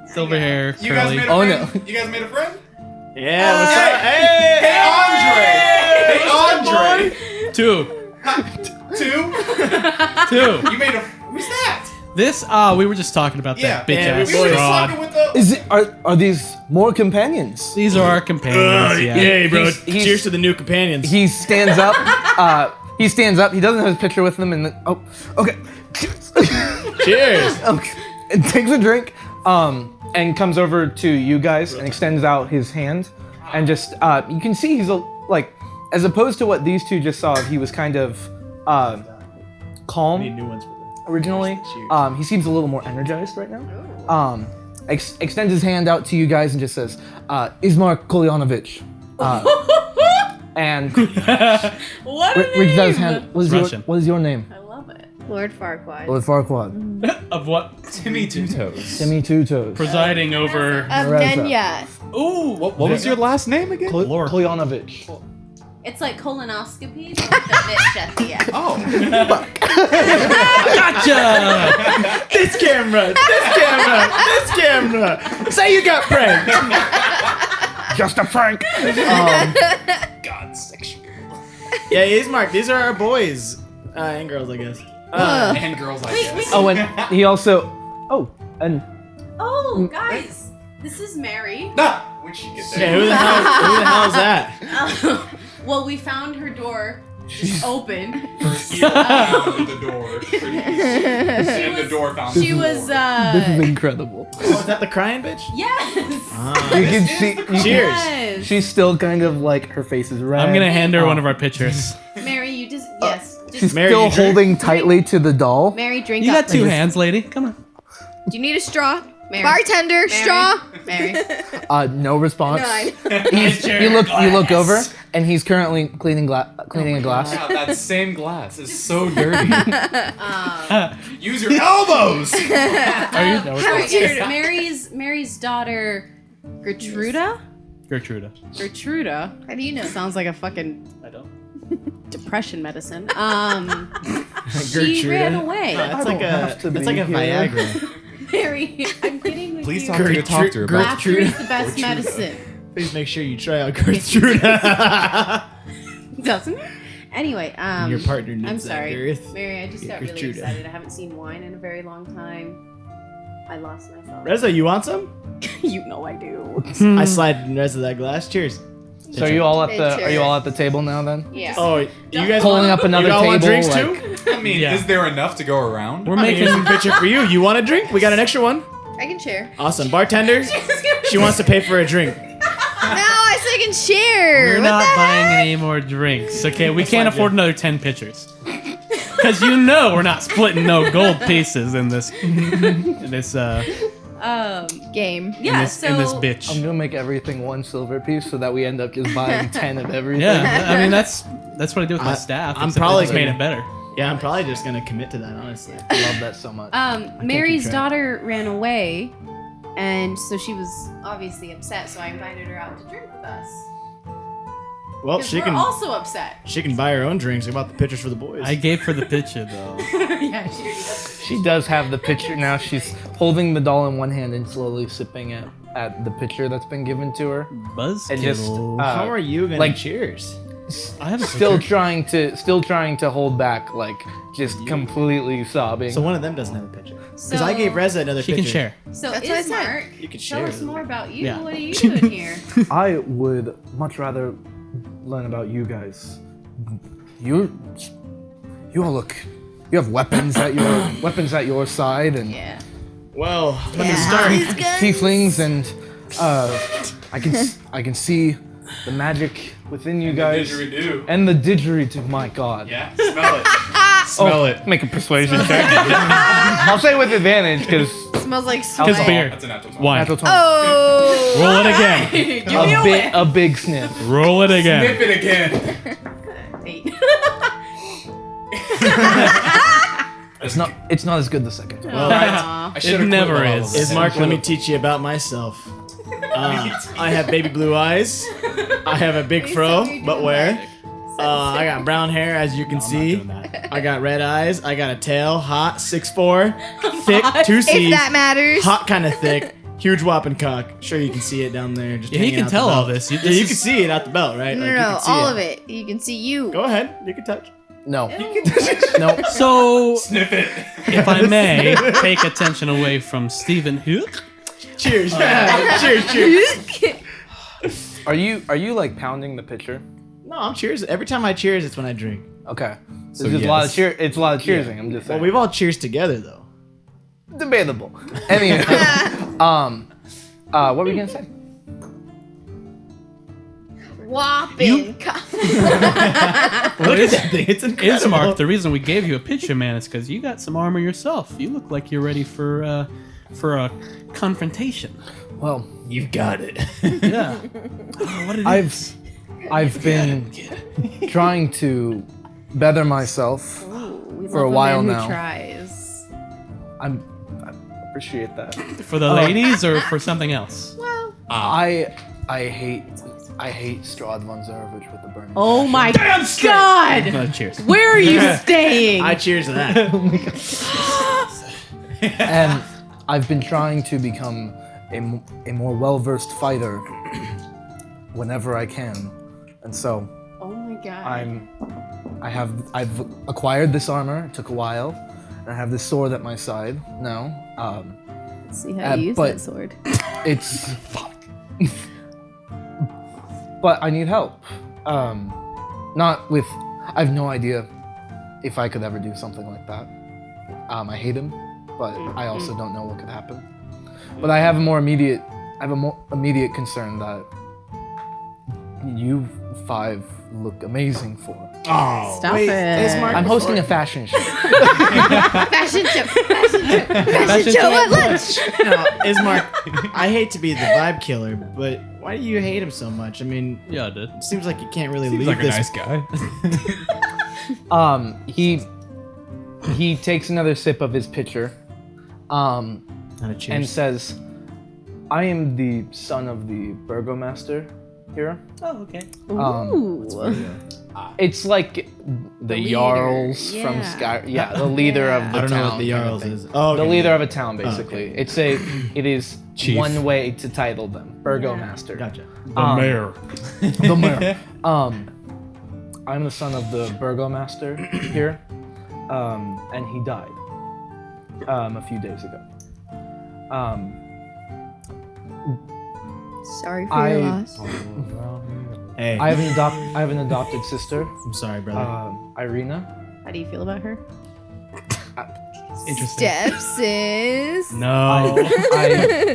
Silver hair, You guys curly. made a Oh, friend? no. You guys made a friend? yeah. What's up? Hey, Andre! Hey, Andre! 2. 2? 2. You made a. Who's that? This, we were just talking about that bitch yeah, ass we were just Strahd. Is it? Are these more companions? These are our companions. Yeah. Yay, bro. He's- Cheers to the new companions. He stands up. He stands up. He doesn't have his picture with him, and then, okay. Cheers. Okay. And takes a drink. And comes over to you guys and extends out his hand, and just you can see he's like, as opposed to what these two just saw, he was kind of calm Need new ones for the originally. Cheers. He seems a little more energized right now. Extends his hand out to you guys and just says, Ismar Kolyanovich. And What a reaches out his name! hand. What Russian. is your name? I love it. Lord Farquaad. Lord Farquaad. Of what? Timmy Two Toes. Timmy Two Toes. Presiding over. Of Reza. Nenya. Ooh. What was your last name again? Lord. Kolyanovich. It's like colonoscopy, but with the bitch at the end. Oh. Gotcha. This camera. Say you got pranked. Just a prank. God, sexual. Yeah, Ismark. These are our boys and girls, I guess. And girls, I guess. Oh, and he also. Oh, and Oh, guys, this is Mary. Ah, when she gets Yeah, there. who the hell is that? Well, we found her door open. First, you found the door. And the door found She the was, door. this is incredible. Oh, is that the crying bitch? yes. You can see. Cheers. Yes. She's still kind of like her face is red. I'm gonna hand her one of our pictures. Mary, you just, yes. She's Just, Mary, still you drink? holding tightly to the doll. Mary, drink You up. got two hands, lady. Come on. Do you need a straw? Mary. Bartender, straw. Mary. No response. No, I You look over, and he's currently cleaning a glass. Wow, that same glass is so dirty. Use your elbows. Are you? No, Alright, it's Mary's daughter, Gertruda? Gertruda. How do you know? Sounds like a fucking I don't. depression medicine. She Gertruda. ran away. It's like have to it's be like a here. Viagra. Mary, I'm kidding with Please you. talk to your doctor about Laughter is the best medicine. Please make sure you try out Gertruda. Doesn't it? Anyway, Your partner needs I'm that sorry. girth. Mary, I just got really Gertruda. excited. I haven't seen wine in a very long time. I lost myself. Reza, you want some? You know I do. I slide Reza that glass. Cheers. So are you all at the table now then? Yeah. Oh, you guys Pulling up another you all want table. drinks like- too? I mean, Yeah. is there enough to go around? We're Making making. a picture for you. You want a drink? We got an extra one. I can share. Awesome. Bartender, she wants to pay for a drink. No, I said I can share. We're What not the buying heck? any more drinks. Okay, we can't fine, afford another 10 pitchers. Because you know we're not splitting no gold pieces in this Game. Yeah, in this bitch. I'm gonna make everything one silver piece so that we end up just buying 10 of everything. Yeah, I mean that's what I do with my I- staff. I'm except they probably just made gonna- it better. Yeah, I'm probably just gonna commit to that, honestly. I love that so much. Mary's track. daughter ran away, and so she was obviously upset. So I invited her out to drink with us. Well, 'Cause she we're can also upset. she can buy her own drinks. We bought the pitchers for the boys. I gave her the picture though. Yeah, she does. She does have the pitcher now. She's holding the doll in one hand and slowly sipping at the pitcher that's been given to her. Buzzkill. And just How are you gonna like- cheers? I have a still picture. trying to hold back, like just completely sobbing. So one of them doesn't have a pitcher. Because I gave Reza another She pitcher. can share. So That's what I said. Ismark, You can tell share. us more about you. Yeah. What are you doing here? I would much rather learn about you guys. You all you have weapons at your side and Yeah. Well, let me Yeah. start. These guns. tieflings and I can see the magic within you guys Didgeridoo. and the didgeridoo. My God. Yeah, smell it. Smell it. Make a persuasion check. I'll say with advantage because Smells like Because sweat. beer. That's a natural 20. Wine. natural 20. Oh. Roll it again. A big sniff. Roll it again. Sniff it again. 8. It's not as good the second time. Well, Aw. I should've It never quit while I is. was Is there. Mark, let me teach you about myself. I have baby blue eyes. I have a big fro, but where? I got brown hair, as you can I'm not see. doing that. I got red eyes. I got a tail, hot, 6'4", thick, 2 If C's, that matters. hot kind of thick, huge whopping cock. Sure, you can see it down there. Just Yeah, you hanging can out tell the all belt. this. Yeah, This you is- can see it out the belt, right? No, Like, no, you no, can see all of it. You can see you. Go ahead, you can touch. No. Nope. So, Sniff it. if I may take attention away from Stephen. Cheers. Cheers. Are you like pounding the pitcher? No, I'm cheers. Every time I cheers, it's when I drink. Okay. So It's just a lot of yes. cheer. It's a lot of cheersing. I'm just Well, saying. we've all cheers together though. Debatable. Anyway, what were you gonna say? Whopping. Look at that thing. It's incredible. Ismark, the reason we gave you a pitcher, man, is because you got some armor yourself. You look like you're ready for a confrontation. Well, You've got it. Yeah. What it is? I've been trying to better myself We for a love while man now. Who tries. I appreciate that. For the ladies or for something else? I hate Strahd von Zarovich with the burning. Oh my God! No, cheers. Where are you staying? I cheers to that. And I've been trying to become a more well-versed fighter whenever I can, and so Oh my God. I've acquired this armor. It took a while, and I have this sword at my side now. Let's see how you use but- that sword. It's but I need help. Not with. I have no idea if I could ever do something like that. I hate him, but I also don't know what could happen. But I have a more immediate concern that you five look amazing for. Oh, Stop it. I'm hosting a fashion show. Fashion show. Fashion show at lunch. No, Ismark, I hate to be the vibe killer, but why do you hate him so much? I mean, Yeah, I did. it seems like you can't really Seems leave like a this. nice guy. He takes another sip of his pitcher, Not a and cheers. says, "I am the son of the burgomaster here. Oh, okay. Ooh. It's like the leader, Jarls from yeah. Sky. Yeah, the leader of the I don't town. know what the kind of Jarls thing. is. Oh, The okay. leader of a town, basically. okay. It is Chief. one way to title them, burgomaster. Gotcha. The mayor. The mayor. I'm the son of the burgomaster here, and he died a few days ago. Sorry for I- your loss. Hey, I have an adopted sister, I'm sorry, brother. Irina. How do you feel about her? Interesting. Stepsis. No. I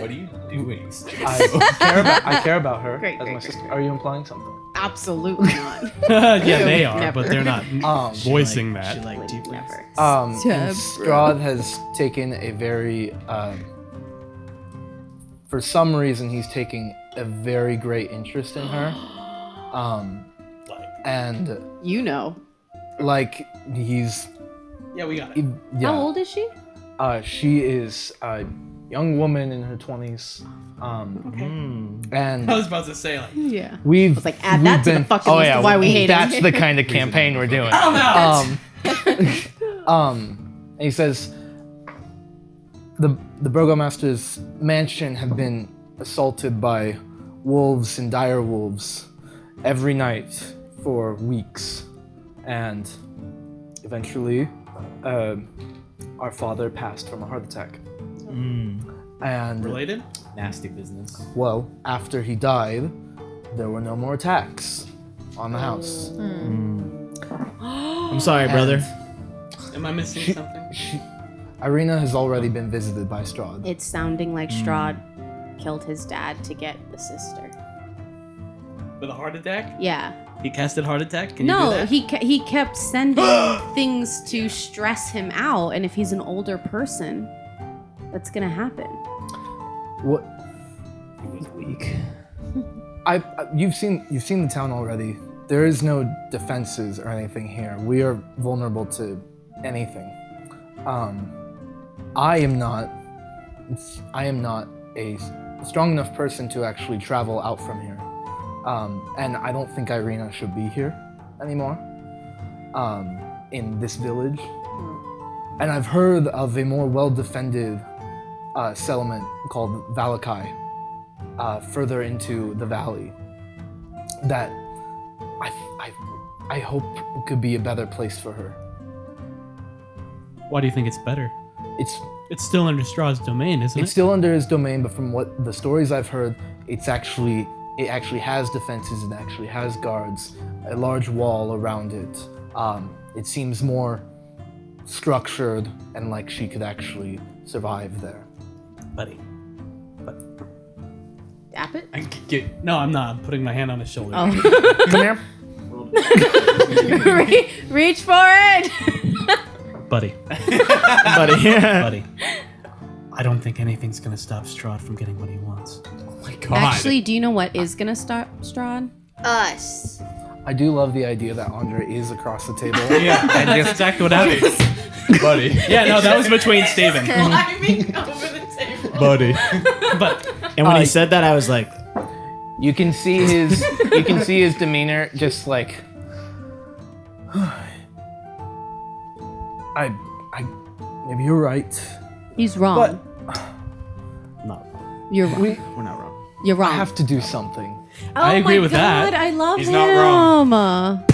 What are you doing? I care about her Great, as great, my great, sister. great. Are you implying something? Absolutely not. Yeah, they are, Never. but they're not voicing She that. like deep Never. And Step, Strahd has taken a very, for some reason, he's taking a very great interest in her. And You know. like he's, Yeah, we got it. yeah. How old is she? She is a young woman in her 20s. And I was about to say, like, Yeah. we've It's like, add that to the fucking list of why we hate that's him. the kind of campaign we're doing. And he says the burgomaster's mansion had been assaulted by wolves and dire wolves every night for weeks, and eventually our father passed from a heart attack. And related? Nasty business. well, after he died, there were no more attacks on the house. I'm sorry, brother. Am I missing something? Irina has already been visited by Strahd. It's sounding like Strahd killed his dad to get the sister. With a heart attack? Yeah. He casted heart attack? Can you do No, that? he kept sending things to stress him out, and if he's an older person, that's gonna happen. What? He was weak. You've seen the town already. There is no defenses or anything here. We are vulnerable to anything. I am not a strong enough person to actually travel out from here. And I don't think Irina should be here anymore. In this village. And I've heard of a more well-defended settlement called Valakai, further into the valley, that I hope it could be a better place for her. Why do you think it's better? It's still under Strahd's domain, isn't It's it? still under his domain, but from what the stories I've heard, it actually has defenses and actually has guards, a large wall around it. It seems more structured and like she could actually survive there. Buddy. Dap it. I can get. No, I'm not. I'm putting my hand on his shoulder. Come here. Reach for it. Buddy. Buddy. Buddy. I don't think anything's gonna stop Strahd from getting what he wants. Oh my god. Actually, do you know what is gonna stop Strahd? Us. I do love the idea that Andre is across the table. Yeah, and that's exactly what happened. buddy. Yeah, no, that was between Steven. Climbing over the table. Buddy. But And when he said that, I was like, You can see his demeanor just like I maybe you're right. He's wrong. But no. You're wrong. we're not wrong. You're wrong. I have to do something. Oh I agree my with God, that. I love He's him. not wrong.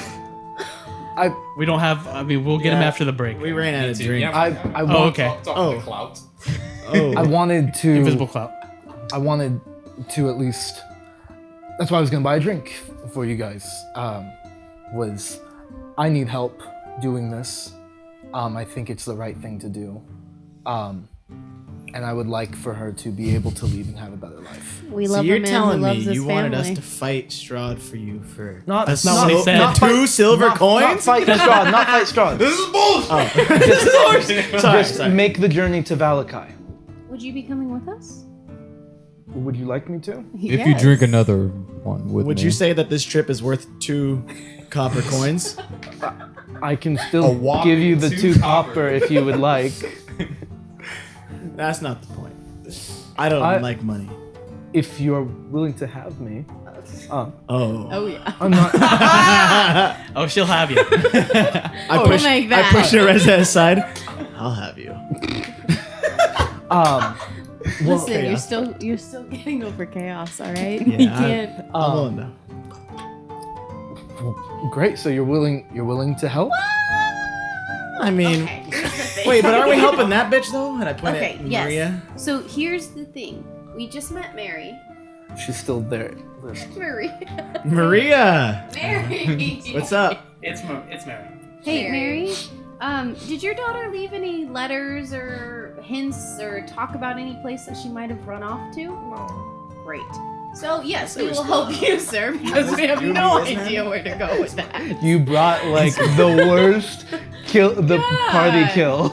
We don't have. I mean, we'll get him Yeah. after the break. We ran out of drink. I Oh, want okay. Oh. Clout. Oh. I wanted to Invisible clout. I wanted to at least. That's why I was gonna buy a drink for you guys. Was I need help doing this. I think it's the right thing to do. And I would like for her to be able to leave and have a better life. We So love you're a man telling who loves me his you family. wanted us to fight Strahd for you for Not a not what he said. two silver coins? Not fight Strahd. Not fight Strahd. This is bullshit. Sorry, Just sorry. make the journey to Valakai. Would you be coming with us? Would you like me to? If you drink another one with Would me. you say that this trip is worth 2 copper coins? I can A still whopping give you the 2 2 copper if you would like. That's not the point. I don't like money. If you're willing to have me. Oh. Oh yeah. I'm not. Oh, she'll have you. I We'll make that. I push Reza aside. I'll have you. Listen, okay, you're still getting over chaos, all right? Yeah, you can't. I'm willing to. Great. So you're willing to help? I mean, Okay, here's the thing. wait, but aren't we helping that bitch though? And I point Okay, at yes. Maria. So here's the thing. We just met Mary. She's still there. Maria. Maria, Mary. what's up? It's Mary. Hey, Mary. Did your daughter leave any letters or hints or talk about any place that she might have run off to? No. Great. So yes, we will help you, sir, because we have no idea where to go with that. You brought like the worst party God. kill.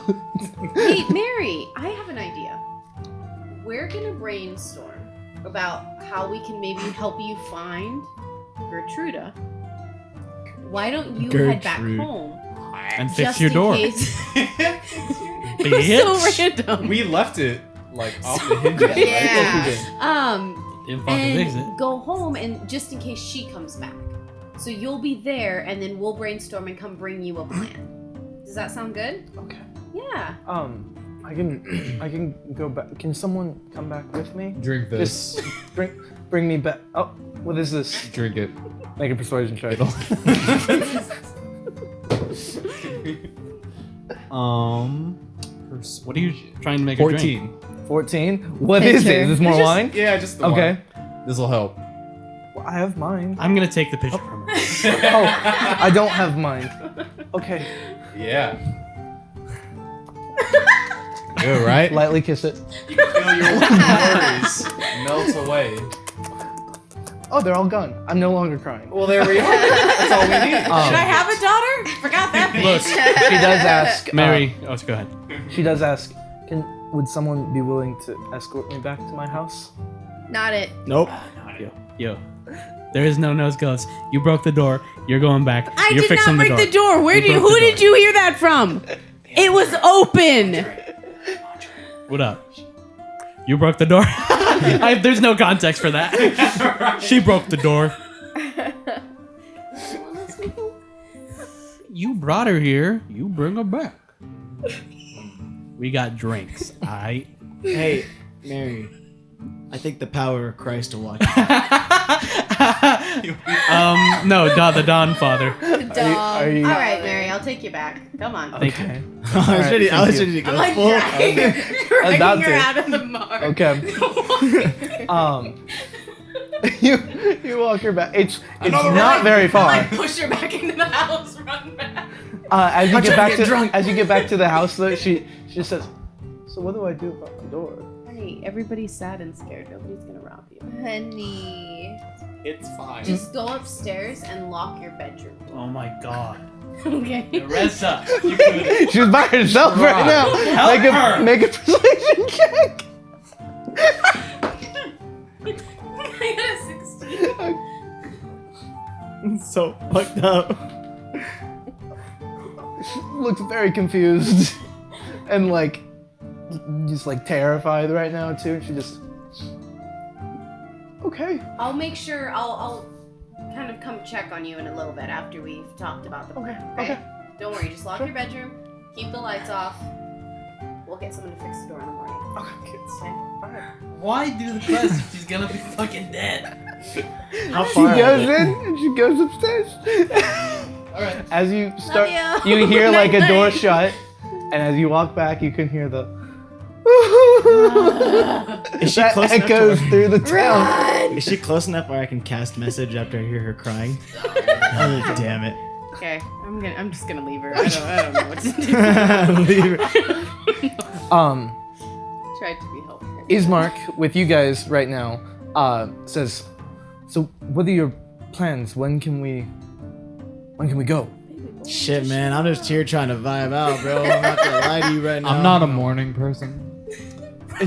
Hey, Mary, I have an idea. We're gonna brainstorm about how we can maybe help you find Gertruda. Why don't you head back Gertrude. home? And fix just your in door. case- Bitch. so random. We left it like off the hinges. great. Right? Yeah. Didn't fucking fix it. And go home and just in case she comes back. So you'll be there and then we'll brainstorm and come bring you a plan. Does that sound good? Okay. Yeah. I can go back. Can someone come back with me? Drink this. Just bring me back. Oh, what is this? Drink it. Make a persuasion check. What are you trying to make a drink? 14. 14. What is it? Is this more wine? Yeah, just the Okay. This will help. Well, I have mine. I'm gonna take the picture from her. Oh, I don't have mine. Okay. Yeah. Good, right? Lightly kiss it. Feel your worries melt away. Oh, they're all gone. I'm no longer crying. Well, there we are. That's all we need. Should I have a daughter? Forgot that bitch. Look, She does ask. Mary. Oh, go ahead. She does ask. Would someone be willing to escort me back to my house? Not it. Nope. Yo. There is no nose goes. You broke the door. You're going back. I You're did fixing not break the the door. Where You did? broke Who the did door. you hear that from? It was open. What up? You broke the door. There's no context for that. She broke the door. You brought her here. You bring her back. We got drinks. Hey, Mary. I think the power of Christ will watch. No, the Dawn Father. Are you? All right, Mary, I'll take you back. Come on. Thank you. Okay. I was ready. I was ready to go. I'm like full. dragging her out of the mark. Okay. You walk her back. It's not very far. Like push her back into the house. Run back. As you get back to the house, though, she says, "So what do I do about the door?" Honey, everybody's sad and scared. Nobody's gonna rob you. Honey. It's fine. Just go upstairs and lock your bedroom. Oh my God. Okay. Reza, you could. She's by herself right now. Help her. Make a persuasion check. I got a 16. So fucked up. Looks very confused and just terrified right now too. And she just, okay. I'll make sure I'll kind of come check on you in a little bit after we've talked about the plan. Okay. Don't worry, just lock your bedroom, keep the lights off. We'll get someone to fix the door in the morning. Okay. Why do the quest if she's gonna be fucking dead? How She far? goes in and she goes upstairs. Alright. As you start, Love you. you hear a door Night-night. shut, and as you walk back, you can hear the. Is she that close enough to echoes where- through the town. Is she close enough where I can cast message after I hear her crying? Oh, damn it. Okay, I'm just gonna leave her. I don't know what to do. Leave her. Tried to be helpful. Ismark, with you guys right now, says, "So, what are your plans? When can we go?" Shit, man, I'm just here trying to vibe out, bro. I'm not gonna lie to you right now. I'm not a morning person. I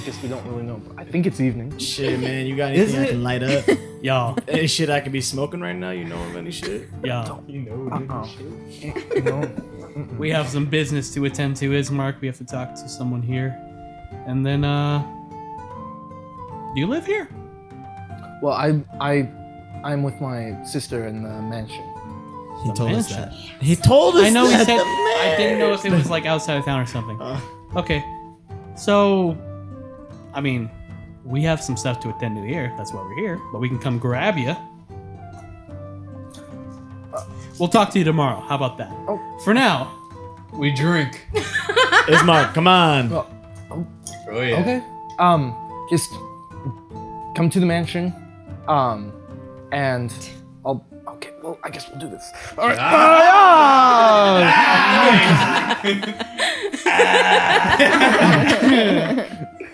guess we don't really know. But I think it's evening. Shit, man, you got anything I can light up? Yo, Any shit I could be smoking right now? You know of any shit? yo. You know of any shit? No. We have some business to attend to, Ismark. We have to talk to someone here. And then, do you live here? Well, I'm with my sister in the mansion. He The told us mansion. that. He told us I know he that. said. I didn't know if it was outside of town or something. Okay. So, I mean, we have some stuff to attend to here. That's why we're here. But we can come grab you. We'll talk to you tomorrow. How about that? Oh. For now, We drink. Ismark, come on. Well, Oh yeah. okay. Just come to the mansion. And I'll. Okay. Well, I guess we'll do this. All right.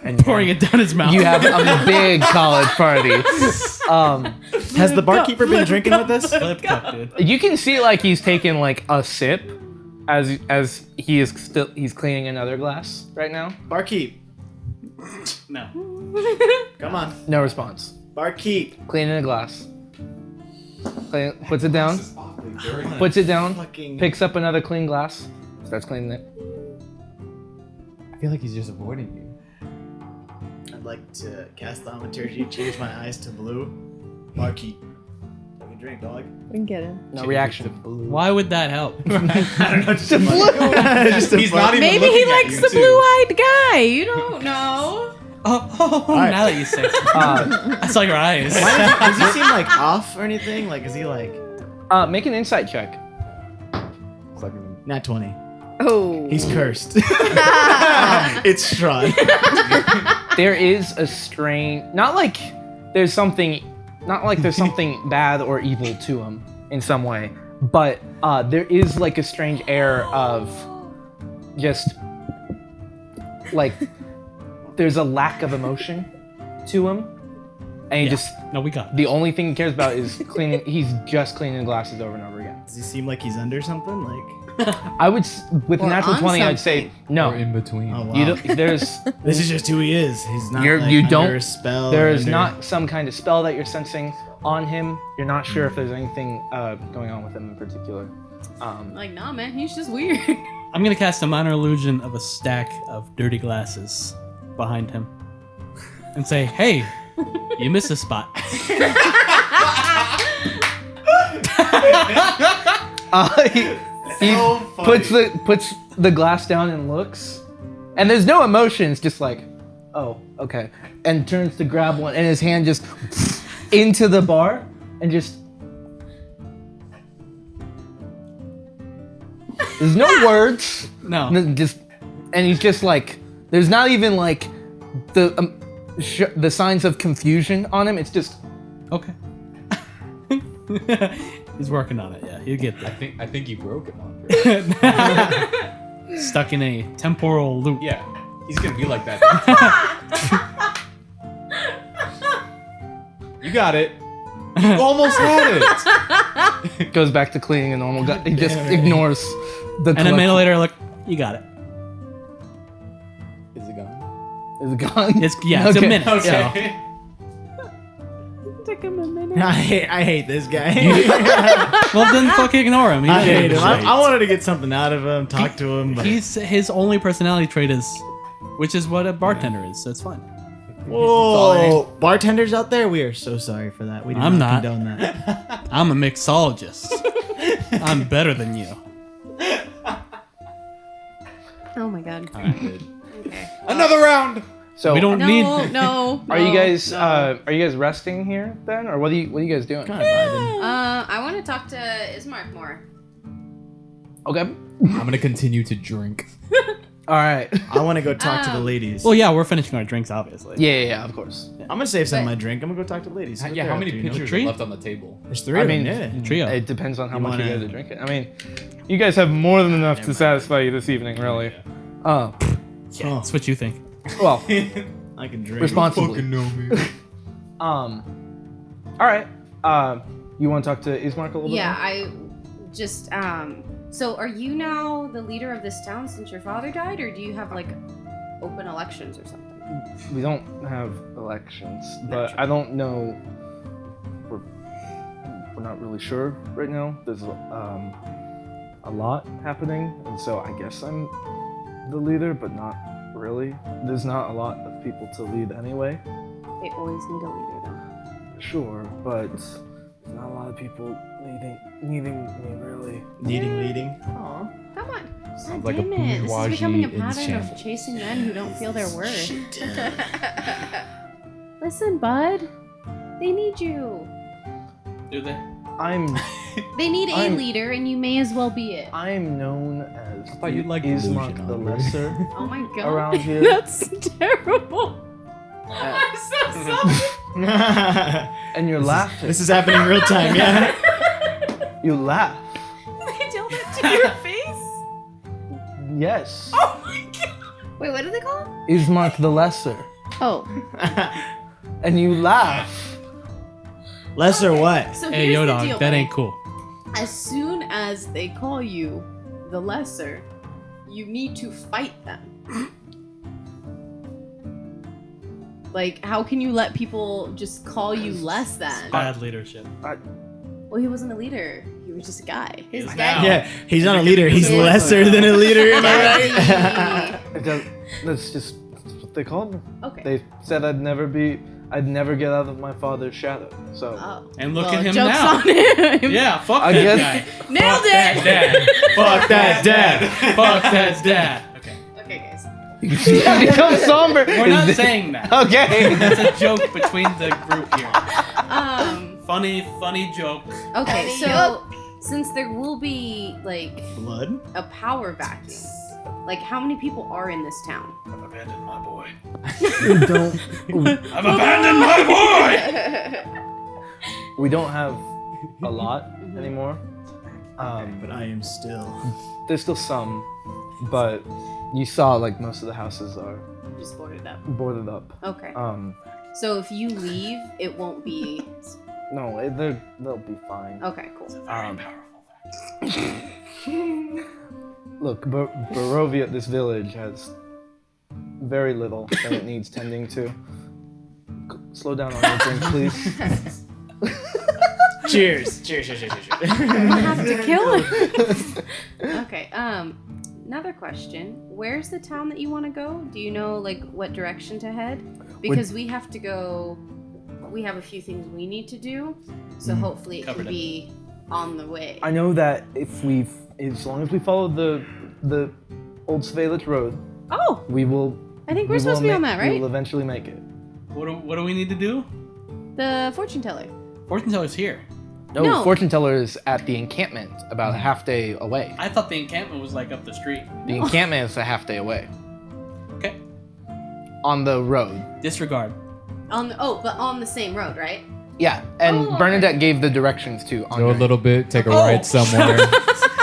And pouring it down his mouth. you have a big college party. Has the barkeeper been drinking with us? Flip cup, dude. You can see he's taking a sip as he's cleaning another glass right now. Barkeep, No. come on. No response. Barkeep. Cleaning a glass. Puts it down. This is awfully dirty. Puts it down. Fucking. Picks up another clean glass. Starts cleaning it. I feel like he's just avoiding you. I'd like to cast thaumaturgy, change my eyes to blue. Barkeep. Take a drink, dog. Get him. No reaction. Why would that help? I don't know, just a blue. He's not even Maybe looking he at likes you, the too. blue-eyed guy. You don't know. right. Now that you say it. I saw your eyes. Does he seem off or anything? Is he Make an insight check. Nat 20? Oh. He's cursed. It's Strahd. There is a strain. Not like there's something bad or evil to him in some way, but there is a strange air of just there's a lack of emotion to him, and he just No, we got it. the only thing he cares about is cleaning. He's just cleaning the glasses over and over again. Does he seem like he's under something? I would with Or natural on 20, I'd say Or no. in between. Oh, wow. You don't, there's This is just who he is. He's not You're- like, you under don't- a spell. there or is under- not some kind of spell that you're sensing on him. You're not sure if there's anything going on with him in particular. Nah, man, he's just weird. I'm gonna cast a minor illusion of a stack of dirty glasses behind him, and say, "Hey, you missed a spot." He puts the glass down and looks, and there's no emotions, just Oh, okay. And turns to grab one, and his hand just into the bar, and just. There's no words. No. Just, and he's just like, there's not even like the signs of confusion on him. It's just. Okay. He's working on it. Yeah, he'll get there. I think you broke him, Andre. Stuck in a temporal loop. Yeah, he's gonna be like that. You got it. You almost had it. Goes back to cleaning a normal guy. He just ignores the. And a minute later, look, you got it. Is it gone? Is it gone? It's a Okay. minute. Okay. Took him a minute. I hate this guy. So. Well, then fucking ignore him. I hate him. I wanted to get something out of him, talk to him, but His only personality trait is, which is what a bartender is. So it's fine. whoa, bartenders out there, we are so sorry for that. We do I'm not not. condone that. I'm a mixologist. I'm better than you. Oh my god. All right, good. Okay. Another round. So We don't No, need. no. Are you no, guys no. are you guys resting here then, or what are you guys doing? Kind of vibing. I want to talk to Ismark more. Okay. I'm gonna continue to drink. All right. I want to go talk to the ladies. Well, yeah, we're finishing our drinks, obviously. Yeah, of course. I'm gonna save some of my drink. I'm gonna go talk to the ladies. See what Yeah, they're how up many to, you know? pitchers Tree? are left on the table? There's three I of mean, them. Yeah. Trio. It depends on how You much you wanna- guys are drinking. I mean, you guys have more than enough to satisfy you this evening, really. Yeah, that's what you think. Well, I can drink. responsibly. know me. All right. You want to talk to Ismark a little bit? Yeah, more? I just so are you now the leader of this town since your father died, or do you have like open elections or something? We don't have elections, but I don't know. We're not really sure right now. There's a lot happening, and so I guess I'm the leader, but not really. There's not a lot of people to lead anyway. They always need a leader though. Sure, but there's not a lot of people needing me really. Leading. Aw, come on. Sounds God like a damn it. This is bourgeoisie becoming a pattern enchantment. of chasing men who don't feel their worth. Listen, bud. They need you. Do they? They need a I'm- leader, and you may as well be it. I'm known as I thought you liked Ismark illusion, the Andre. Lesser Oh my god. around here. That's terrible. I'm so sorry. And you're laughing. This is happening in real time. Yeah. You laugh. They tell that to your face? Yes. Oh my god. Wait, what do they call him? Ismark the Lesser. Oh. And you laugh. Lesser what? So Hey, here's yo, the dog, deal, that buddy. ain't cool. As soon as they call you the lesser, you need to fight them. Like, how can you let people just call you less than? Bad leadership. Well, he wasn't a leader. He was just a guy. His is guy. now. Yeah, he's not a leader. He's Yeah. lesser than a leader. Am I right? That's just what they called me. Okay. They said I'd never get out of my father's shadow. So Oh. And look Well, at him joke's now. on him. Yeah, fuck I that guess- guy. Nailed Fuck that it. dad. Fuck that dad. Fuck that dad. Okay. Okay, guys. you become somber. We're not saying that. Okay. That's a joke between the group here. Funny joke. Okay, so since there will be like Blood? a power vacuum, like how many people are in this town? I've abandoned my boy. don't. I've abandoned my boy! We don't have a lot anymore. But I am still. There's still some, but you saw like most of the houses are Just boarded up. boarded up. Okay. So So if you leave, it won't be. no, they'll be fine. Okay, cool. Um, Look, Barovia, this village has very little that it needs tending to. Slow down on your drink, please. Cheers. Cheers. I have to kill him. Okay. Another question. Where's the town that you want to go? Do you know like what direction to head? Because we have to go. We have a few things we need to do, so hopefully it Covered can it. be on the way. I know that as long as we follow the old Svalich road, Oh. we will I think we're supposed to be on that, We right? will eventually make it. What do we need to do? The fortune teller. Fortune teller's here. No, No. fortune teller is at the encampment, about a half day away. I thought the encampment was like up the street. The encampment is a half day away. Okay. On the road. Disregard. But on the same road, right? Yeah, and Oh, Bernadette gave the directions to Go a Andre. little bit, take a Oh. ride somewhere.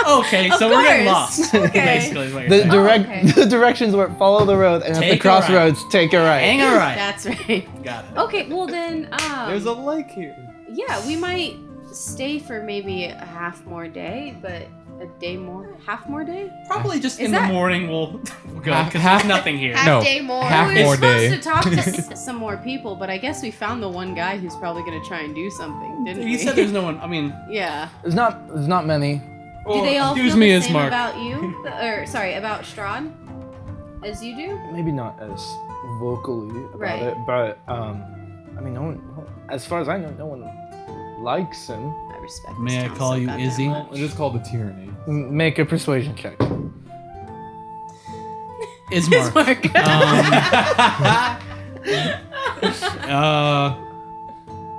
Okay, so we're getting course. lost. Okay. Basically, is what The, you're saying. okay. the directions were follow the road, and at the Take a crossroads, take a right. Hang a right. That's right. Got it. Okay, well then, There's a lake here. yeah, we might stay for maybe a half more day, but a day more, half more day? Probably just Is in that- the morning we'll go Half- because there's nothing here. Half No, day more. half we were more supposed day. to talk to some more people, but I guess we found the one guy who's probably gonna try and do something, didn't we? He said there's no one. I mean, Yeah. There's not many. Do they all excuse feel me, the as same Mark. about you? Or sorry, about Strahd? As you do? Maybe not as vocally about Right. it, but I mean, as far as I know, no one likes him. I respect. May this I town call so you goddamn Izzy? much. It's just called the tyranny. Make a persuasion check. Ismark.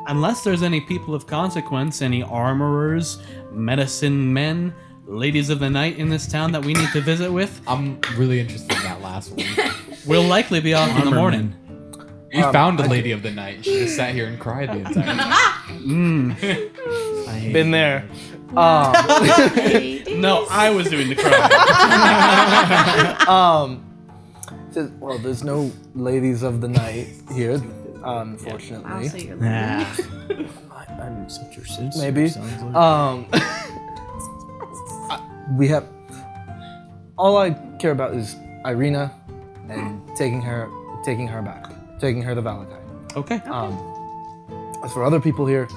Unless there's any people of consequence, any armorers, medicine men, ladies of the night in this town that we need to visit with, I'm really interested in that last one. we'll likely be off in the morning. We found a lady of the night. She just sat here and cried the entire time. I hate Been there. No, I was doing the crying. Says, well, there's no ladies of the night here, Wow, unfortunately. so you're Nah. I'm Such your sense. maybe. Sounds like. We have. All I care about is Irina and taking her back, taking her to Valentine. Okay. As for other people here,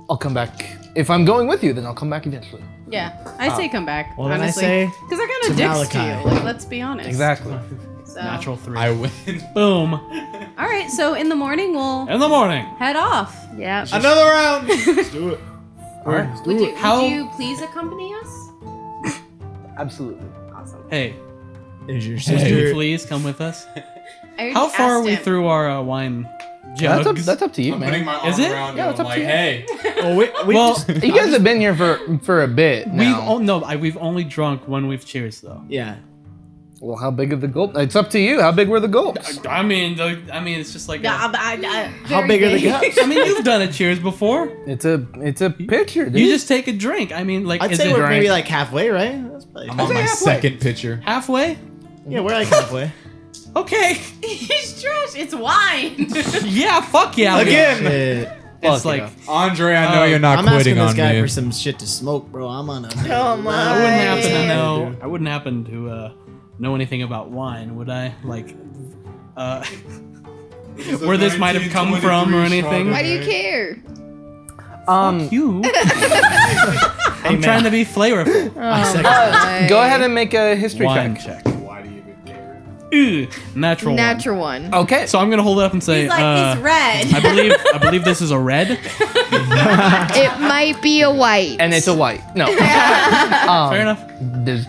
I'll come back. If I'm going with you, then I'll come back eventually. Yeah, I say come back. Well, then I honestly. say Because they're kind to of dicks to Malachi. you. Like, let's be honest. Exactly. So. Natural 3. I win. Boom. All right, so in the morning we'll In the morning. head off. Yeah. Another round. let's do it. Alright. Would you, How- would you please accompany us? Absolutely. Awesome. Hey, Is your would you sister? please come with us? I already How far are asked we him. through our wine jugs? That's up to you, I'm putting man. my arm Is it? around Yeah, you. it's I'm up to like, you. hey. Oh, we Well, just, You guys have been here for a bit now. we've only drunk when we've cheers though. yeah. Well, how big are the gulp? It's up to you. How big were the gulps? I mean, it's just like. How Very big are the big. cups? I mean, you've done a cheers before. It's a pitcher, dude. You just take a drink. I mean, like, I'd is say it we're maybe like halfway, right? That's probably. I'm on my second pitcher. halfway? Yeah, we're like halfway. Okay. He's trash. It's wine. Yeah. Fuck yeah. Again. Shit. It's Fuck like yeah. Andre, I know you're not I'm asking quitting this on guy me. for some shit to smoke, bro. I'm on a. Come on. I wouldn't happen to Yeah. know. I wouldn't happen to know anything about wine, would I? Like, where this might have come from or anything. Why do you care? You. I'm man. trying to be flavorful. Go ahead and make a history Wine check. check. Why do you even care? Ew, natural. one. Natural one. Okay. So I'm gonna hold it up and say, He's like, it's red. I believe this is a red. It might be a white. And it's a white. No. Fair enough.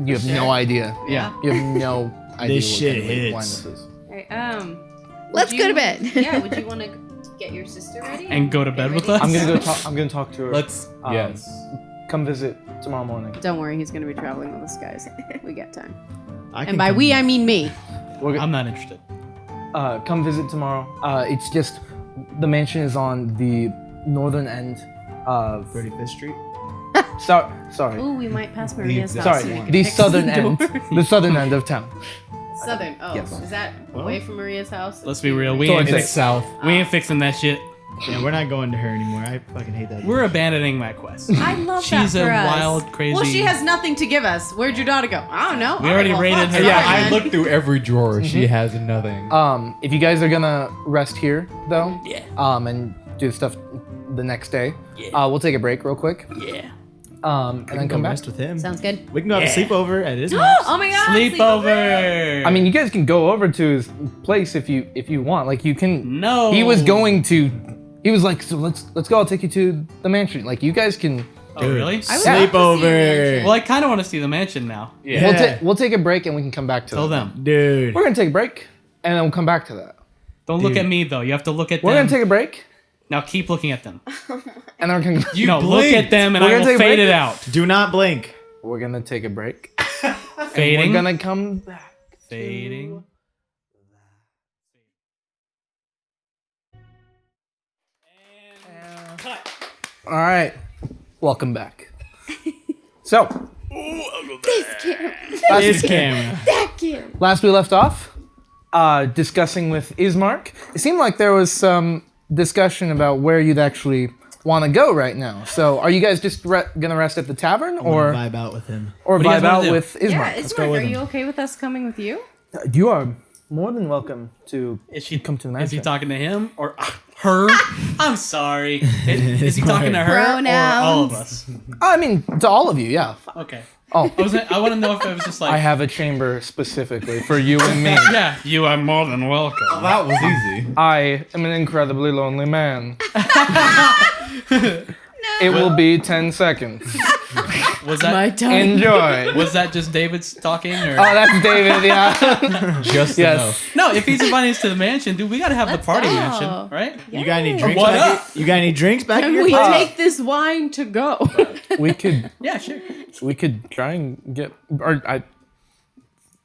You have no idea. Yeah. You have no idea This what shit kind of hits. wine this is. Alright, Let's would go to you- bed. Yeah, would you want to get your sister ready? And go to bed with us? I'm gonna talk to her. Let's. Yes. Come visit tomorrow morning. Don't worry, he's going to be traveling with us, guys. We get time. I can And by come- we, I mean me. We're I'm not interested. come visit tomorrow. It's just the mansion is on the northern end of 35th Street. sorry. Ooh, we might pass Maria's house. Sorry, so we can the fix southern the end. door. The southern end of town. Southern. Oh, Yes. is that away from Maria's house? Let's be real. We Towards ain't, it. It's south. we ain't fixing that shit. Yeah, we're not going to her anymore. I fucking hate that. We're abandoning that quest. I love She's that a for us. wild, crazy. Well, she has nothing to give us. Where'd your daughter go? I don't know. We already Alright, rated fuck, her. Yeah, sorry, I man. looked through every drawer. She has nothing. If you guys are gonna rest here though, Yeah. and do stuff the next day, we'll take a break real quick. Yeah. And We can then go come back. rest with him. Sounds good. We can go have a sleepover at his house. Oh my god. Sleepover. I mean, you guys can go over to his place if you want. Like you can. no. He was going to. He was like, so let's go. I'll take you to the mansion. Like you guys can Oh, really? I would love to see the Sleepover. mansion. Well, I kind of want to see the mansion now. Yeah. We'll take a break and we can come back to Tell that. them. Dude. We're gonna take a break and then we'll come back to that. Don't look at me though. You have to look at We're them. gonna take a break Now keep looking at them. and then we're gonna You No, look blinked. at them and We're I gonna will take a fade break? it out. Do not blink. we're gonna take a break. Fading. We're gonna come back. Fading. All right, welcome back. So This camera. last we left off, discussing with Ismark. It seemed like there was some discussion about where you'd actually want to go right now. So are you guys just gonna rest at the tavern or Vibe out with him. do you guys vibe wanna out do? with Ismark? Yeah, it's go Mark. with Are him. you okay with us coming with you? You are more than welcome to Is she come to the Is he mansion. talking to him or her? I'm sorry. Is he talking to her or all of Pronouns. us? I mean, to all of you, yeah. Okay. Oh, I want to know if it was just like I have a chamber specifically for you and me. yeah, you are more than welcome. That was easy. I am an incredibly lonely man. It will be 10 seconds. Was that Enjoy. was that just David's talking or Oh, that's David, yeah. Just Yes. enough. no? If he's inviting us to the mansion, dude, we gotta have the party go. mansion, right? You got any drinks What back up? here? You got any drinks back And here? we Ah. take this wine to go. We could Yeah, sure. try and get,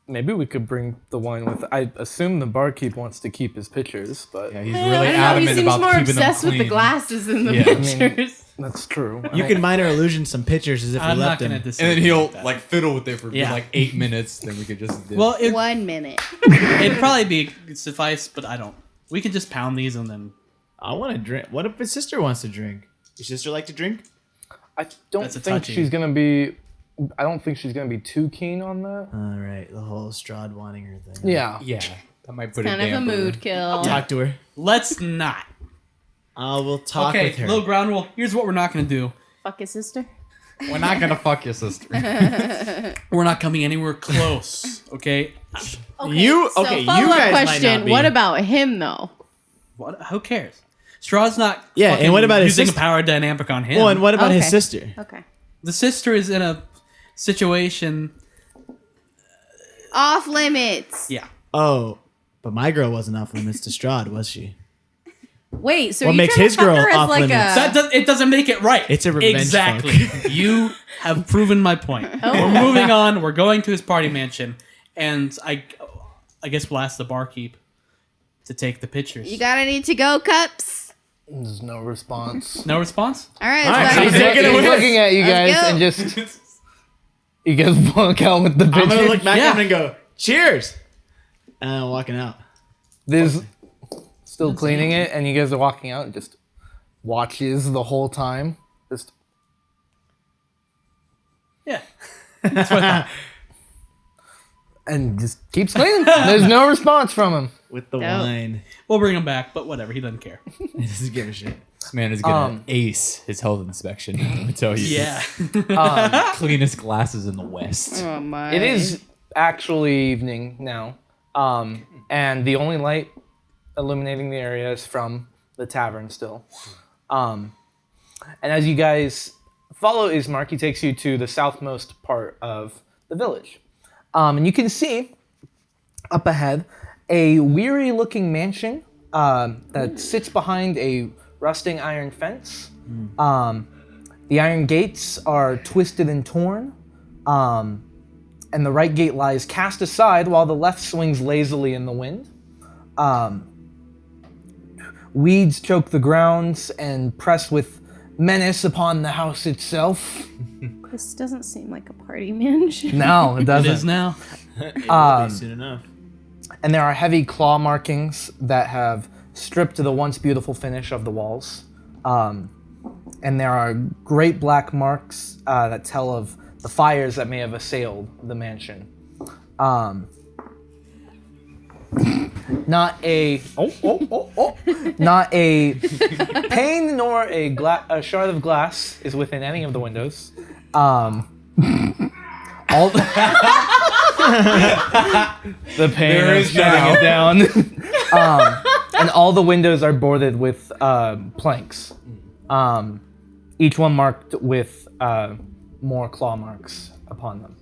maybe we could bring the wine with. I assume the barkeep wants to keep his pictures, but Yeah, he's really I don't know, he adamant seems about more keeping them obsessed with the clean. glasses in the Yeah. I mean, pictures. that's true. You can minor illusion some pictures as if we I'm not left gonna them. disagree. And then he'll with that. like fiddle with it for Yeah. like 8 minutes. Then we could just dip. Well, 1 minute. it'd probably be suffice, but I don't. We could just pound these and then. I want to drink. What if his sister wants to drink? Your sister like to drink? I don't That's a think touchy. she's gonna be. I don't think she's gonna be too keen on that. All right, the whole Strahd wanting her thing. Yeah. yeah, that might put Kind it of a mood kill. Talk to her. Let's not. We'll talk Okay, with her. little ground rule. Here's what we're not gonna do. Fuck his sister. We're not gonna fuck your sister. We're not coming anywhere close. Okay. You- So okay, you follow-up guys might question: not be. what about him though? What? Who cares? Straw's not. Yeah, and fucking what about his using sister? a power dynamic on him? Well, and what about his Okay. sister? Okay. The sister is in a situation. Off limits. Yeah. Oh, but my girl wasn't off limits to Strahd, was she? Wait, so What you makes trying his to fuck girl her as off like limits? It doesn't make it right. It's a revenge Exactly. fuck. You have proven my point. We're moving on. We're going to his party mansion, and I guess we'll ask the barkeep to take the pictures. You gotta need to go, cups. There's no response. No response. All right, All right, let's so go. he's taking it He's away. looking at you Let's guys go. and just. You guys walk out with the I'm picture. gonna look back Yeah. at him and go, "Cheers!" And I'm walking out. There's still cleaning it, and you guys are walking out and just watches the whole time. Just Yeah. That's what I thought. and just keeps cleaning. There's no response from him. With the Dope. wine. We'll bring him back, but whatever. He doesn't care. He doesn't give a shit. This man is gonna ace his health inspection. Let me tell you. Yeah. Cleanest glasses in the West. Oh my. It is actually evening now, and the only light illuminating the area is from the tavern still. And as you guys follow Ismark, he takes you to the southmost part of the village. And you can see up ahead a weary-looking mansion that sits behind a rusting iron fence. The iron gates are twisted and torn, and the right gate lies cast aside while the left swings lazily in the wind. Weeds choke the grounds and press with menace upon the house itself. This doesn't seem like a party mansion. No, it It doesn't. is now. It will be soon enough. And there are heavy claw markings that have stripped the once beautiful finish of the walls. And there are great black marks that tell of the fires that may have assailed the mansion. Not a not a pane nor a shard of glass is within any of the windows. All the pain There of is shutting now. it down. And all the windows are boarded with planks. each one marked with more claw marks upon them.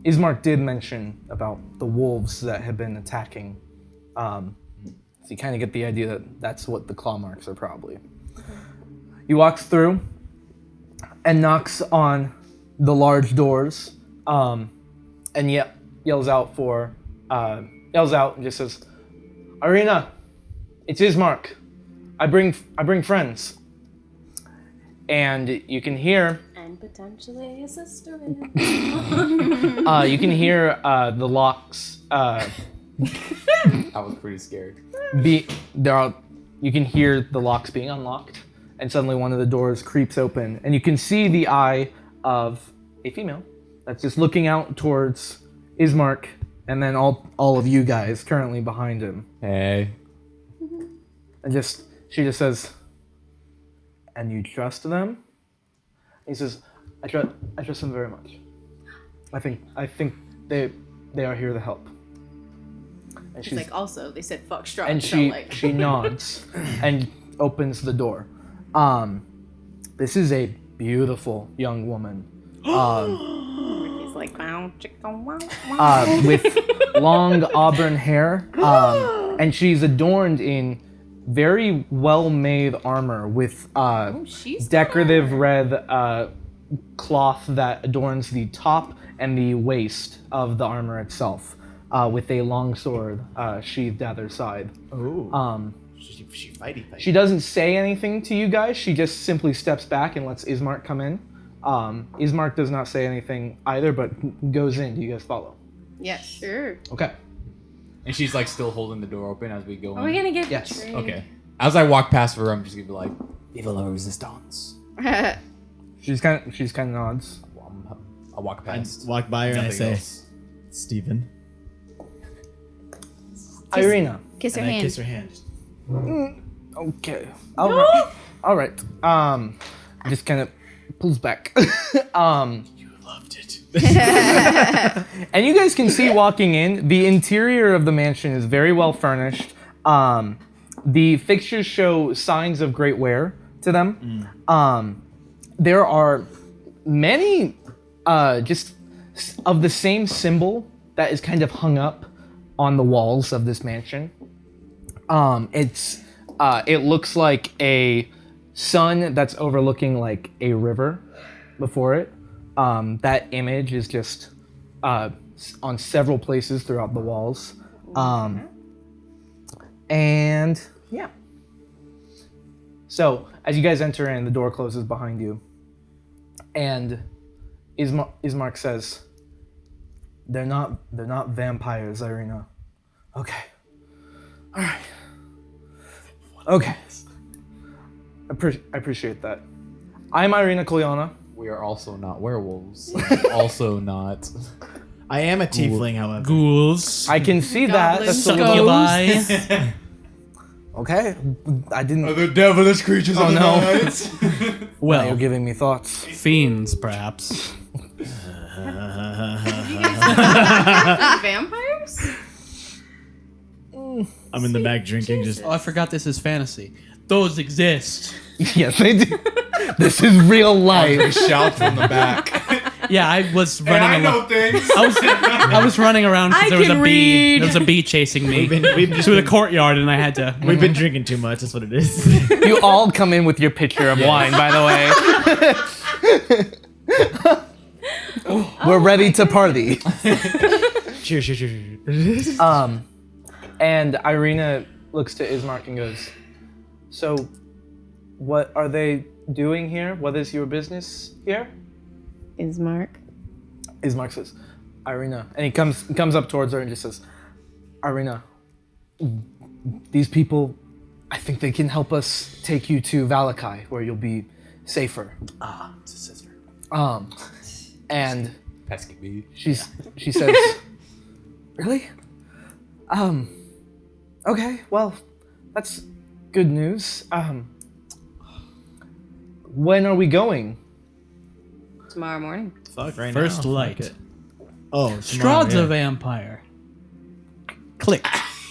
Ismark did mention about the wolves that had been attacking. So you kind of get the idea that that's what the claw marks are probably. He walks through and knocks on the large doors, and yells out and just says, "Irina, it's Ismark. I bring friends." And you can hear. And potentially a sister. You can hear the locks. I was pretty scared. You can hear the locks being unlocked, and suddenly one of the doors creeps open, and you can see the eye of a female that's just looking out towards Ismark, and then all of you guys currently behind him. Hey. And she just says, "And you trust them?" He says, I trust them very much. I think they are here to help." And She's like, also, they said fuck Strahd. and so she like, she nods and opens the door. This is a beautiful young woman. he's like, wow, chicka, wow, wow. With long auburn hair, and she's adorned in very well-made armor with she's decorative red cloth that adorns the top and the waist of the armor itself, with a long sword sheathed at her side. Oh. She fighty. She doesn't say anything to you guys. She just simply steps back and lets Ismark come in. Ismark does not say anything either, but goes in. Do you guys follow? Yes, sure. Okay. And she's like still holding the door open as we go in. Are we gonna get Yes. betrayed? Okay. As I walk past her, I'm just gonna be like, "Vive la resistance." She's kind of nods. I walk I past. walk by her and I Nothing say, else. "Stephen." Irina. Kiss her And I hand. kiss her hand. Okay. All right. Just kind of pulls back. You loved it. And you guys can see walking in, the interior of the mansion is very well furnished. The fixtures show signs of great wear to them. There are many just of the same symbol that is kind of hung up on the walls of this mansion. It looks like a sun that's overlooking like a river before it. That image is just on several places throughout the walls. And yeah. So as you guys enter in, the door closes behind you, and Ismark says, "They're not vampires, Irina." Okay. All right. Okay. I appreciate that. I'm Irina Kolyana. We are also not werewolves. Also not. I am a tiefling, however. Ghouls. I can see that. Goblins. That's a little... Succubi. Okay. I didn't... the devilish creatures Oh, no. Now you're Well, giving me thoughts. fiends, perhaps. Vampires? I'm in the back drinking, just Oh, I forgot this is fantasy. Those exist. Yes, they do. This is real life. Shout from the back. Yeah, I was running around. things. I was running around because I there was a can bee. read. There was a bee chasing me we've just through the courtyard, and I had to. we've been drinking too much. That's what it is. You all come in with your pitcher of wine, by the way. We're ready to party. Cheers, cheers, cheers. And Irina looks to Ismark and goes, "So, what are they doing here? What is your business here?" Ismark. Ismark says, "Irina," and he comes up towards her and just says, "Irina, these people, I think they can help us take you to Valakai, where you'll be safer." It's a sister. And Pesky bee. she says, "Really? Okay, well, that's good news. When are we going?" Tomorrow morning. Fuck right First now. light. Fuck it. Oh, Strahd's tomorrow, a vampire. Click.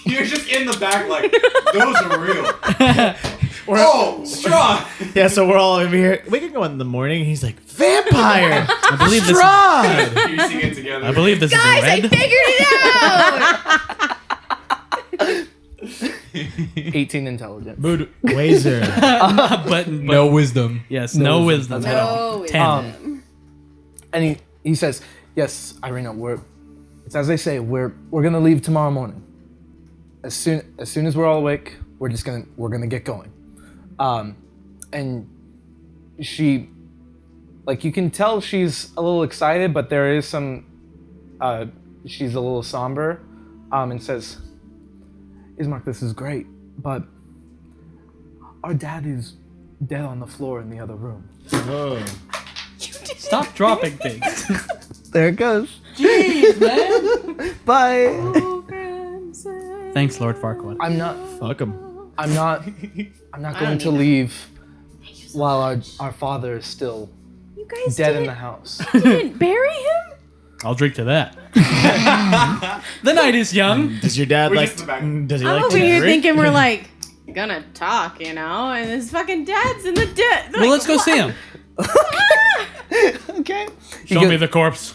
You're just in the back like, those are real. Oh, Strahd! Yeah, so we're all over here. We can go in the morning. And he's like, vampire. I believe this. Strahd. Piecing it together. I believe this Guys, is I red. figured it out. 18 intelligence. Wazer. but No wisdom. yes, no wisdom at all. No, 10. And he says, "Yes, Irina, it's as they say. We're gonna leave tomorrow morning. As soon as we're all awake, we're gonna get going." And she, like, you can tell she's a little excited, but there is some. She's a little somber, and says, "Ismark, this is great, but our dad is dead on the floor in the other room." Whoa. Stop dropping things. There it goes. Jeez, man. Bye. Thanks, Lord Farquaad. I'm not Fuck him. going to leave while our father is still You guys dead in the house. didn't bury him? I'll drink to that. The night is young. Does your dad We're like? just in the back. Does he I'm like over to here drink? thinking we're like gonna talk, and his fucking dad's in the dead. Well, let's go see him. Okay. Show me the corpse.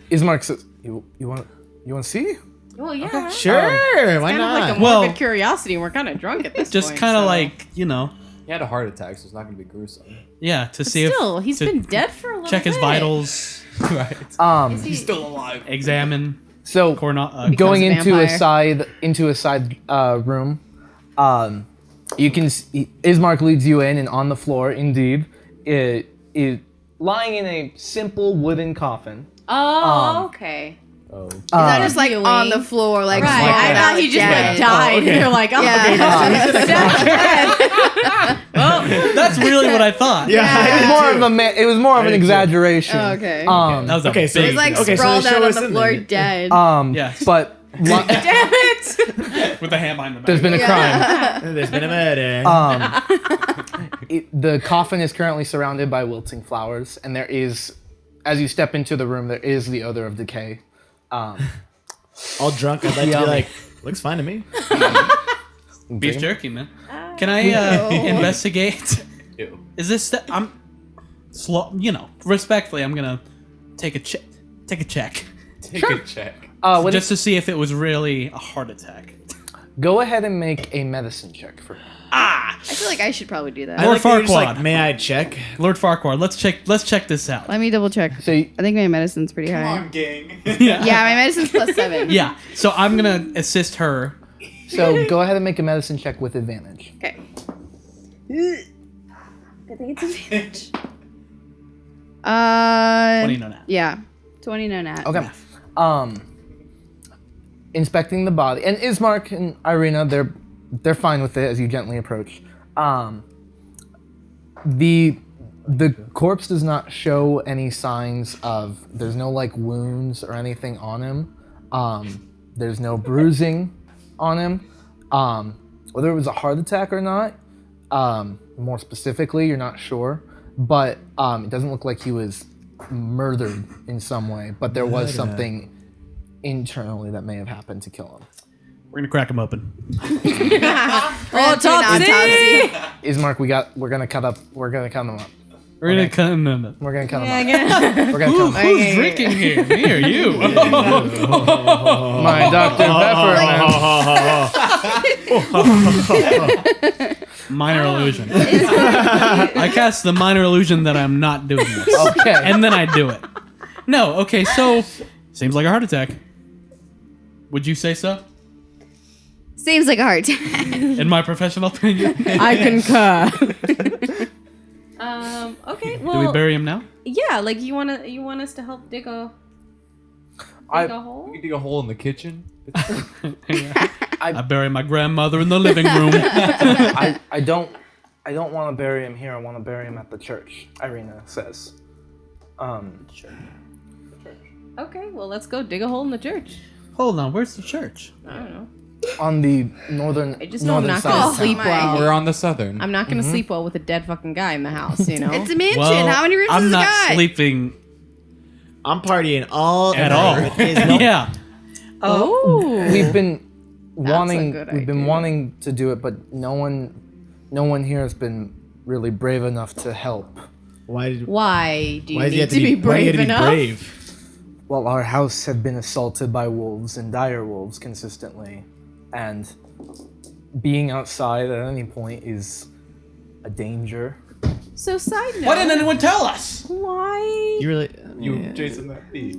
Ismark says, "You want to see?" Well, yeah. Sure. Why Kind of not? like a morbid Well- curiosity, and we're kind of drunk at this Just point. kind of so- like, He had a heart attack, so it's not gonna be gruesome. yeah, to But see still, if he's to been dead for a little check his bit. vitals, Right. He's still alive. examine So going a into a vampire. side room, you can see Ismark leads you in, and on the floor, indeed, it lying in a simple wooden coffin. Oh, okay. Oh. Not just like Viewing. on the floor, like Right. small I thought he just dead. died. okay. And you're like, oh, Yeah. okay, That's really what I thought. Yeah. It was more of an exaggeration. Oh, okay. That was a Okay, so big It's like Okay, so sprawled they show out on us the in floor, there. dead. Yes. But damn it. with the hand behind the back. there's been a crime. There's been a murder. The coffin is currently surrounded by wilting flowers, and there is, as you step into the room, there is the odor of decay. All drunk. I'd like to be Yummy. like, looks fine to me. Beef jerky, man. Can I investigate? Ew. Is this? I'm slow. Respectfully, I'm gonna take a check. Take a check, Take a check. just to see if it was really a heart attack. Go ahead and make a medicine check for me. I feel like I should probably do that. I Lord like that you're just Farquaad. like, may I check? Lord Farquaad, let's check this out. Let me double check. So I think my medicine's pretty Come high. on, gang. Yeah, my medicine's +7. Yeah. So I'm gonna assist her. go ahead and make a medicine check with advantage. Okay. I think it's advantage. 20 no nat. Yeah. 20 no nat. Okay. Inspecting the body, and Ismark and Irina, they're fine with it as you gently approach. The corpse does not show any signs of. There's no like wounds or anything on him. There's no bruising on him. Whether it was a heart attack or not, more specifically, you're not sure. But it doesn't look like he was murdered in some way. But there was something internally that may have happened to kill him. We're gonna crack him open. Autopsy. Ismark, we're gonna cut him up. We're gonna cut him up. We're gonna cut him up. We're gonna cut him up. Who's drinking here? Me or you? My Dr. Pepper. Minor illusion. I cast the minor illusion that I'm not doing this. Okay. And then I do it. No, okay, so seems like a heart attack. Would you say so? Seems like a heart attack. In my professional opinion. I concur. Okay, Do we well, bury him now? yeah, like you want us to help dig a hole? You can dig a hole in the kitchen. I bury my grandmother in the living room. I don't want to bury him here. I want to bury him at the church. Irina says. Okay, well, let's go dig a hole in the church. Hold on, where's the church? I don't know. On the northern. I just know I'm northern not side gonna of sleep town. well. We're on the southern. I'm not gonna sleep well with a dead fucking guy in the house, you know? It's a mansion. Well, How many rooms I'm is the not guy? sleeping I'm partying all at night all. with Ismark. Yeah. Oh. We've been That's a wanting. good We've been idea. wanting to do it, but no one here has been really brave enough to help. Why do you does he need have to be why do you brave have to enough? be brave? Well, our house had been assaulted by wolves and dire wolves consistently, and being outside at any point is a danger. So side note. Why didn't anyone tell us? Why? You really Jason that beat.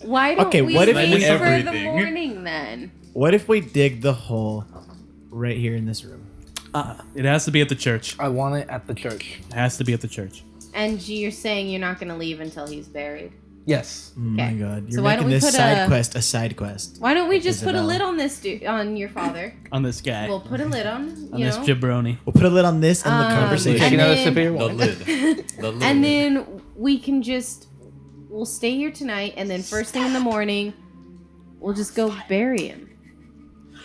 Why don't Okay, we what if wait we- for the Everything. morning then? What if we dig the hole right here in this room? It has to be at the church. I want it at the church. It has to be at the church. And you're saying you're not going to leave until he's buried. Yes. Oh my Okay. god. You're So why don't making we this put side a- quest a side quest. Why don't we just put a Isabella. lid on this dude, on your father? On this guy. We'll put a lid on, on you this know. jabroni. We'll put a lid on this and the And conversation. You know the then- sip of your The wine? lid. The lid. And then we can we'll stay here tonight, and then first thing in the morning, we'll just go bury him.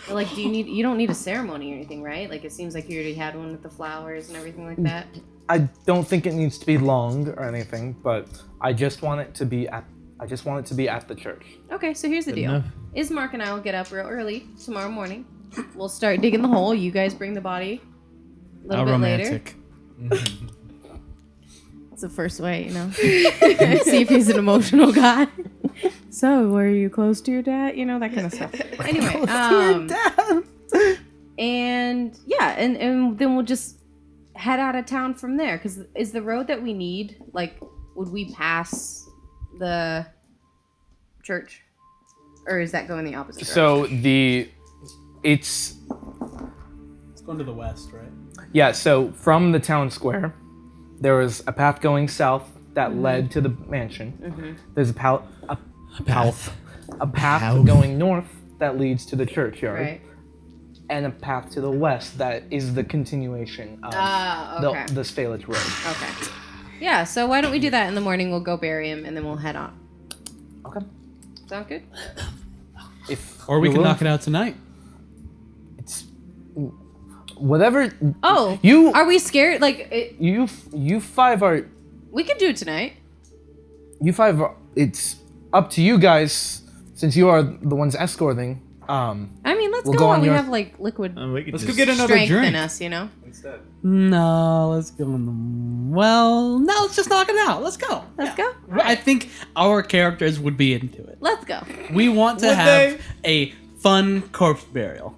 But, like, you don't need a ceremony or anything, right? Like, it seems like you already had one with the flowers and everything like that. I don't think it needs to be long or anything, but I just want it to be at the church. Okay, so here's the deal. enough. Ismark and I will get up real early tomorrow morning. We'll start digging the hole. You guys bring the body a little How bit romantic. later. It's the first way, you know. See if he's an emotional guy. So, were you close to your dad? You know, that kind of stuff. Anyway, and yeah, and then we'll just head out of town from there. Because is the road that we need, like, would we pass the church? Or is that going the opposite direction? So it's It's going to the west, right? yeah. So from the town square, there was a path going south that led to the mansion. There's a path Path. going north that leads to the churchyard, Right. and a path to the west that is the continuation of Okay. the Spalage Road. Okay. Yeah, so why don't we do that in the morning? We'll go bury him and then we'll head on. Okay. Sound good? If Or we you're can willing- knock it out tonight. It's whatever Oh, you are we scared? Like, you five are we could do it tonight. it's up to you guys since you are the ones escorting. I mean, let's We'll go go while on we your- have, like, liquid We could Let's just- go get another strength drink in us, you know? instead. No, let's go. Well, no, let's just knock it out. Let's go. Let's go. I think our characters would be into it. Let's go. We want to Would have a fun corpse burial.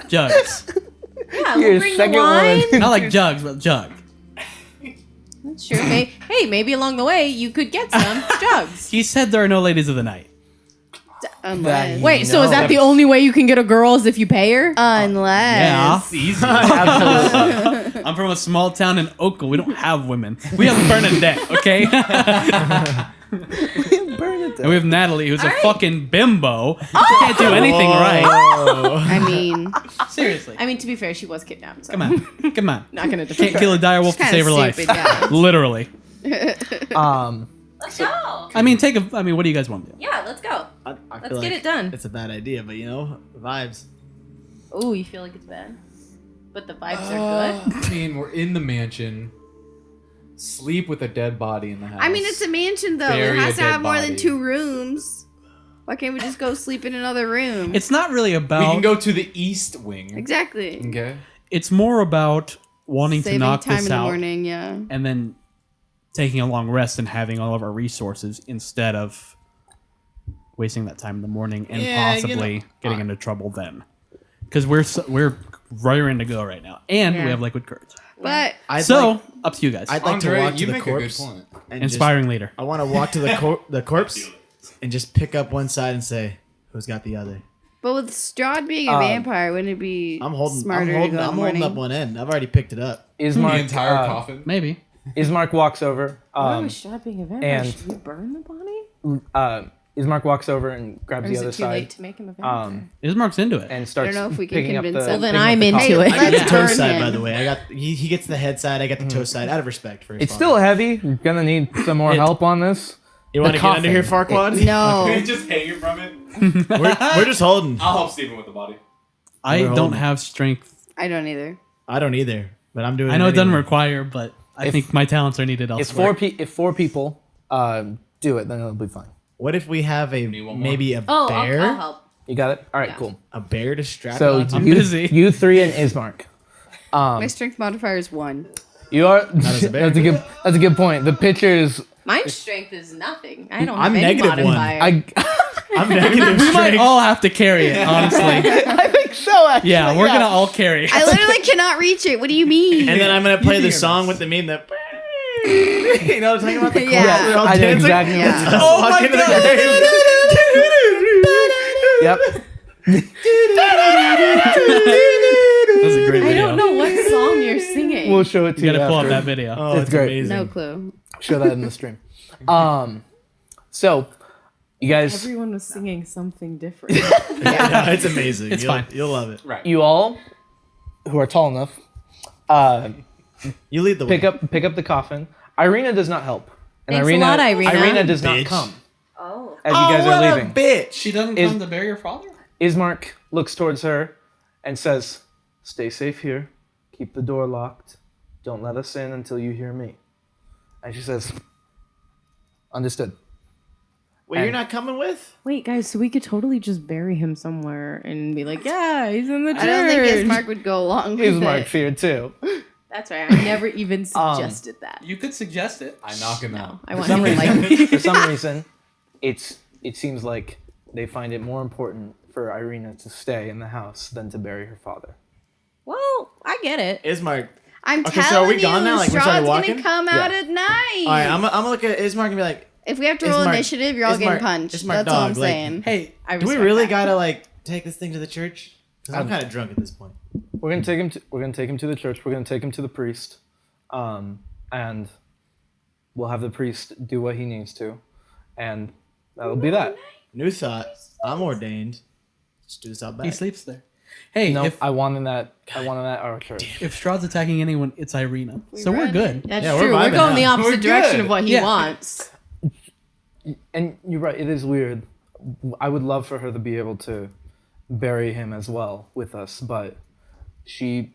Jugs. Yeah, Your we'll bring the second wine. one. Not like jugs, but jug. Sure. Hey, maybe along the way you could get some jugs. He said there are no ladies of the night. Unless. Wait, so is that the only way you can get a girl is if you pay her? Unless. Yeah, easy. Absolutely. I'm from a small town in Oakland. We don't have women. We have Bernadette, okay? And we have Natalie, who's a fucking bimbo. She can't do anything right. I mean, Seriously. I mean, to be fair, she was kidnapped. So Come on. Come on. Not gonna Can't defend her. kill a dire wolf to kinda save her life. stupid, yeah. Literally. Let's go. I mean, what do you guys want to do? Yeah, let's go. I Let's feel get like it done. It's a bad idea, but you know, vibes. Oh, you feel like it's bad, but the vibes are good. I mean, we're in the mansion. Sleep with a dead body in the house. I mean, it's a mansion though. Bury It a has to dead have more than body. 2 rooms. Why can't we just go sleep in another room? It's not really We about. can go to the east wing. Exactly. Okay. It's more about wanting Saving to knock time this in the out morning, yeah. and then taking a long rest and having all of our resources instead of wasting that time in the morning and Yeah, you possibly getting into trouble then. Because we're raring to go right now, and Yeah. we have liquid courage. But So up to you guys. I'd like to Andre, walk to you the make corpse. a good point. And Inspiring leader. I want to walk to the corpse and just pick up one side and say, "Who's got the other?" but with Strahd being a vampire, wouldn't it be I'm holding smarter to go in the I'm morning? holding up one end. I've already picked it up. Ismark, The entire coffin. Maybe. Ismark walks over. Why was Strahd being a vampire? and- Should we burn the body? Ismark walks over and grabs Or the is other it too late side to make him a vampire? Ismark's into it. and starts I don't know if we can picking up convince the. him. Well, then picking up I'm the into coffin. it. I got the Let's toe burn side, him. by the way. He gets the head side. I got the toe side. Out of respect for his It's father. still heavy. You're gonna need some more help on this. You want to get under coffin. here, Farquaad? No. Just hanging from it. We're just holding. I'll help Steven with the body. I We're don't holding. have strength. I don't either. I don't either, but I'm doing. I know it doesn't anyway. require, but I think my talents are needed If elsewhere. if 4 people do it, then it'll be fine. What if we have a one more? maybe a Oh, bear? I'll help. You got it. All right, Yeah. cool. A bear to strap So onto? I'm you, busy. you 3 and Ismark. My strength modifier is 1. You are. as a bear. That's a good point. The pitchers. My strength is nothing. I don't I'm have any -1. modifier. I'm negative We might strength. all have to carry it, honestly. I think so. Actually. Yeah, we're gonna all carry it. I literally cannot reach it. What do you mean? And then I'm gonna play the song with the meme that. You know what I'm talking about? The Yeah. chorus, we're all I know dancing. exactly. Yeah. What Oh my Yep. That's a great I video. don't know what song you're singing. We'll show it to You you. gotta pull up after. that video. Oh, It's great. amazing. No clue. Show that in the stream. So, you guys, Everyone was singing something different. Yeah, it's amazing. It's You'll- fine. You'll love it. Right. you all who are tall enough, You lead the way. pick up the coffin. Irina does not help, and Thanks a lot, Irina. Irina does not Bitch. come Oh. as you guys are leaving. bitch. She doesn't Is- come to bury your father? Ismark looks towards her and says, "Stay safe here. Keep the door locked. Don't let us in until you hear me." And she says, "Understood." Wait, you're not coming with? Wait, guys, so we could totally just bury him somewhere and be like, yeah, he's in the church. I don't think Ismark would go along with Ismark it. feared too. That's right. I never even suggested that. You could suggest it. I knock him out. I want some him to like me. For some reason, it seems like they find it more important for Irina to stay in the house than to bury her father. Well, I get it. Ismark. I'm Okay, so telling are we gone you, now? Like, we started Strahd's walking? gonna come out Yeah. at night. All right, I'm gonna look at Ismark and be like, If we have to roll Ismark- initiative, you're all getting Ismark- punched. Ismark That's all I'm dog, like- saying. Hey, I do we respect really that. gotta like take this thing to the church? Because I'm kind of drunk at this point. We're gonna take him to the church. We're gonna take him to the priest, and we'll have the priest do what he needs to, and that'll be that. New thought. I'm ordained. Let's do this out back. he sleeps there. Hey, No, if I wanted that at our church. Strahd's attacking anyone, it's Irina. So we're ready. good. That's Yeah, we're true. We're vibing going now. the opposite We're direction good. of what he Yeah. wants. And you're right. It is weird. I would love for her to be able to bury him as well with us, but she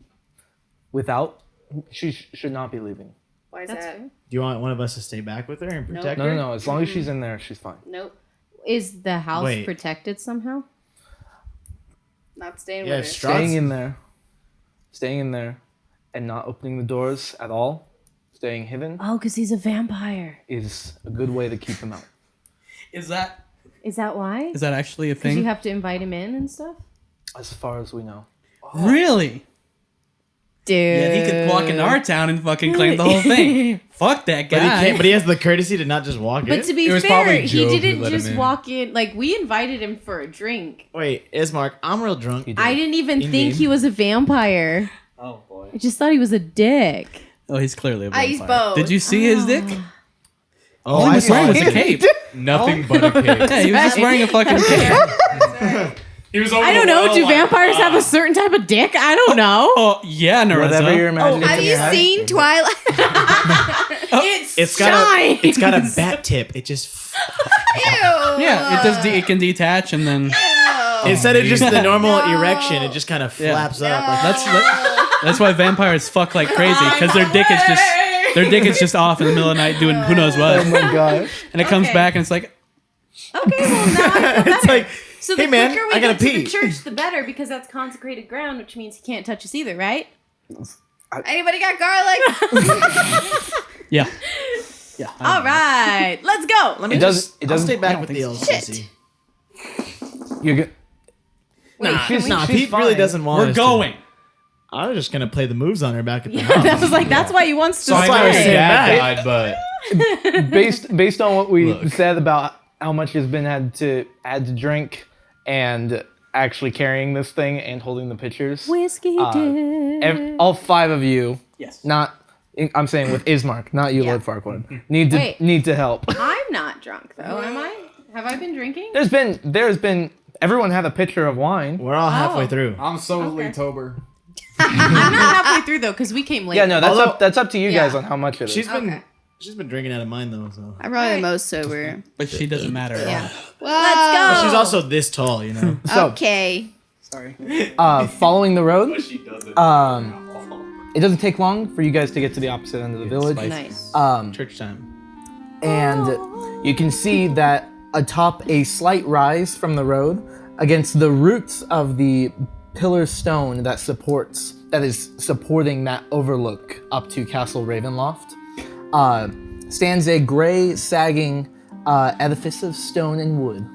should not be leaving. Why is That's that? fair. Do you want one of us to stay back with her and protect No, her? no, no. As long as she's in there, she's fine. Nope. Is the house Wait. protected somehow? Not staying Yeah, with if her. Strahd's- Staying in there, and not opening the doors at all, staying hidden, Oh, because he's a vampire. is a good way to keep him out. Is that Is that why? actually a Because you thing? have to invite him in and stuff? As far as we know. Really? Dude. Yeah, he could walk into our town and fucking claim the whole thing. Fuck that guy. But he can't. But he has the courtesy to not just walk in. But to be It was fair, probably he Job who didn't let him just in. walk in. Like, we invited him for a drink. Wait, Ismark, I'm real drunk. He did. I didn't even In think game. he was a vampire. Oh boy. I just thought he was a dick. Oh, he's clearly a Ice vampire. boat. Did you see his dick? Oh, All he was wearing was a it. cape. Nothing but a cape. Yeah, he was just wearing a fucking cape. He was I don't know. Do vampires have a certain type of dick? I don't know. Oh, yeah, Whatever you're Narissa. imagining. Have in you your head. seen Twilight? It's It's got a bat tip. It just Ew. Yeah, it can detach and then instead of just the normal erection, it just kind of Yeah. flaps up. Like that's why vampires fuck like crazy because their dick is just off in the middle of the night doing who knows what, Oh my gosh. and it comes Okay. back and it's like, Okay, well, now I feel better. it's like, So the hey man, quicker we I gotta get to pee. the church, the better, because that's consecrated ground, which means he can't touch us either, right? Anybody got garlic? yeah, yeah. All right, let's go. Let me It doesn't- it I'll doesn't- stay I back don't with think the so. old Shit. sissy. You're good. Nah, she's Pete really fine. doesn't want We're us to. going. I was just gonna play the moves on her back at the Yeah, house. that was like that's why he wants to So I know why I his said dad that. died, but Based on what we Look. said about how much has been had to drink and actually carrying this thing and holding the pictures, whiskey dick. all 5 of you, Yes. not I'm saying with Ismark, not you, Yeah. Lord Farquaad, need Wait. to help. I'm not drunk though, am I? Have I been drinking? There's been everyone had a pitcher of wine. We're all halfway Oh. through. I'm so Okay. Tober. I'm not halfway through though, because we came late. Yeah, no, Although- that's up to you Yeah. guys on how much it is. She's been drinking out of mine though. So I'm probably the most sober. But she doesn't matter at Yeah. all. Let's go. she's also this tall, you know. So, Okay. Sorry. following the road, She doesn't. it doesn't take long for you guys to get to the opposite end of the village. Nice. Church time. And you can see that atop a slight rise from the road, against the roots of the pillar stone that is supporting that overlook up to Castle Ravenloft, stands a gray, sagging edifice of stone and wood.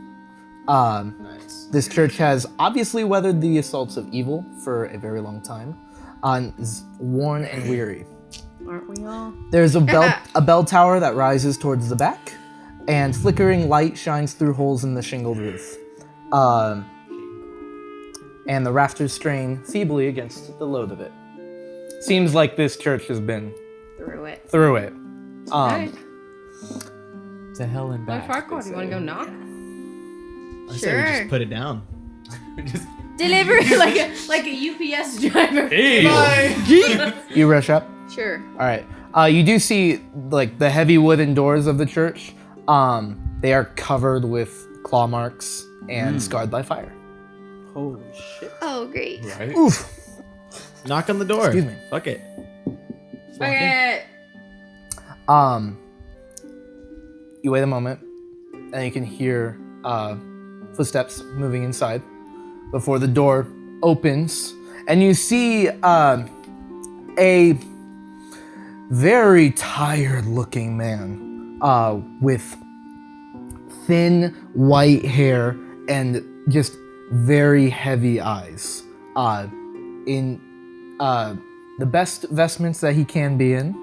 Nice. This church has obviously weathered the assaults of evil for a very long time, and is worn and weary. Aren't we all? There's a bell tower that rises towards the back, and flickering light shines through holes in the shingled roof. And the rafters strain feebly against the load of it. Seems like this church has been Through it. through it. Alright. To hell and Bye, back. Farquaad. You want to go knock? I say we Sure. just put it down. Just Deliver like a UPS driver. You rush up. Sure. All right. You do see like the heavy wooden doors of the church. They are covered with claw marks and scarred by fire. Holy shit. Oh, great. right. Oof. Knock on the door. Excuse me. Fuck it. Okay. You wait a moment, and you can hear footsteps moving inside before the door opens, and you see a very tired-looking man with thin white hair and just very heavy eyes. In the best vestments that he can be in,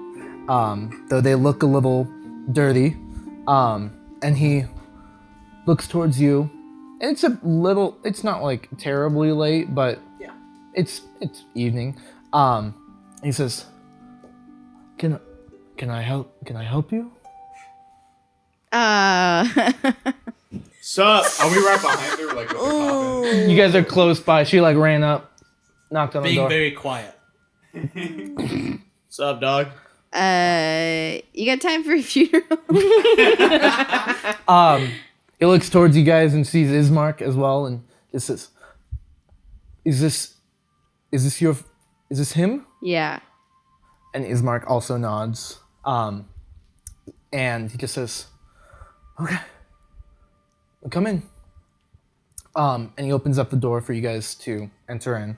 though they look a little dirty. And he looks towards you, and it's not like terribly late, but Yeah. it's evening. He says, Can I help you? Sup? Are we right behind her, like with the coffin? You guys are close by. She like ran up, knocked on the Being door. very quiet. Sup, dog? You got time for a funeral? He looks towards you guys and sees Ismark as well, and just says, Is this him? Yeah. And Ismark also nods. And he just says, Okay, well, come in. And he opens up the door for you guys to enter in.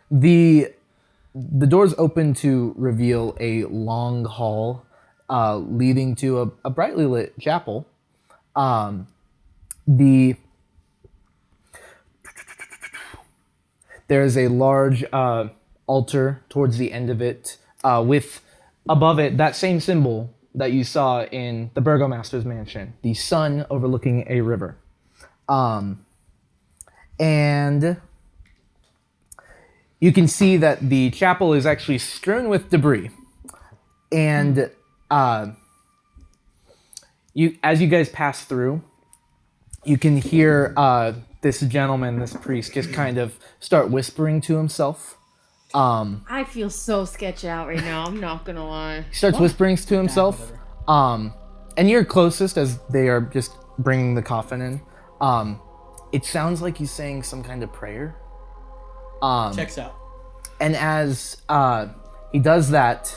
The doors open to reveal a long hall leading to a brightly lit chapel. There's a large altar towards the end of it, with above it that same symbol that you saw in the Burgomaster's mansion, the sun overlooking a river. And you can see that the chapel is actually strewn with debris. And as you guys pass through, you can hear this gentleman, this priest, just kind of start whispering to himself. I feel so sketched out right now. I'm not gonna lie. He starts whispering to himself. And you're closest as they are just bringing the coffin in. It sounds like he's saying some kind of prayer. Checks out. And as he does that,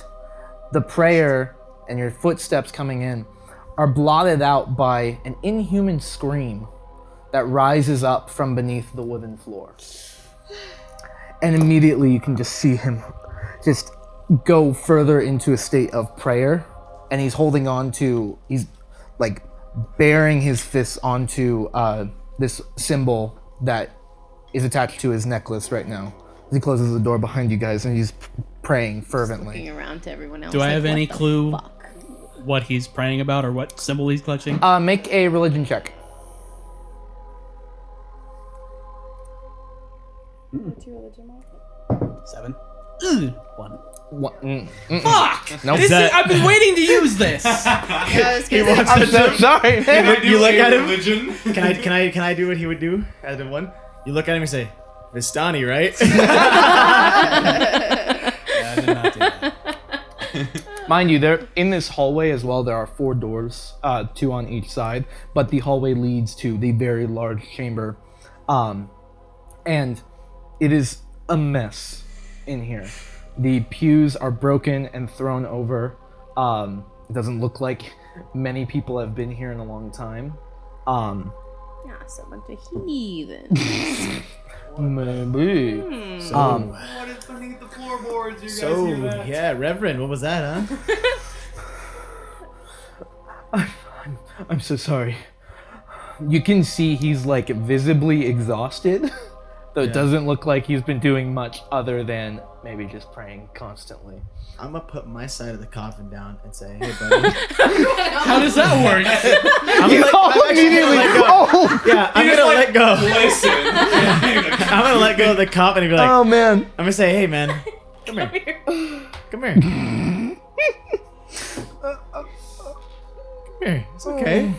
the prayer and your footsteps coming in are blotted out by an inhuman scream that rises up from beneath the wooden floor. And immediately you can just see him just go further into a state of prayer. And he's holding on to, he's like bearing his fists onto this symbol that is attached to his necklace right now. He closes the door behind you guys and he's praying fervently. Looking around to everyone else. Do I like, have what any the clue fuck? what he's praying about or what symbol he's clutching? Make a religion check. What's your religion, Mark? 7. 1. Fuck! Nope. I've been waiting to use this. I'm so sorry, man. You look at him. Religion. Can I do what he would do as in one? You look at him and say, Vistani, right? I did not do that. Mind you, there in this hallway as well, there are 4 doors, 2 on each side, but the hallway leads to the very large chamber. And it is a mess in here. The pews are broken and thrown over. It doesn't look like many people have been here in a long time. Yeah, so bunch of heathens. Maybe. What is beneath the floorboards? You guys hear that? yeah, Reverend, what was that, huh? I'm so sorry. You can see he's like visibly exhausted, though it doesn't look like he's been doing much other than maybe just praying constantly. I'm gonna put my side of the coffin down and say, hey, buddy. How does that work? I'm Immediately. Oh, Yeah, I'm gonna let go. Listen. I'm gonna let go of the coffin and be like, oh man. I'm gonna say, hey, man, come here. Come here. Come here. It's okay.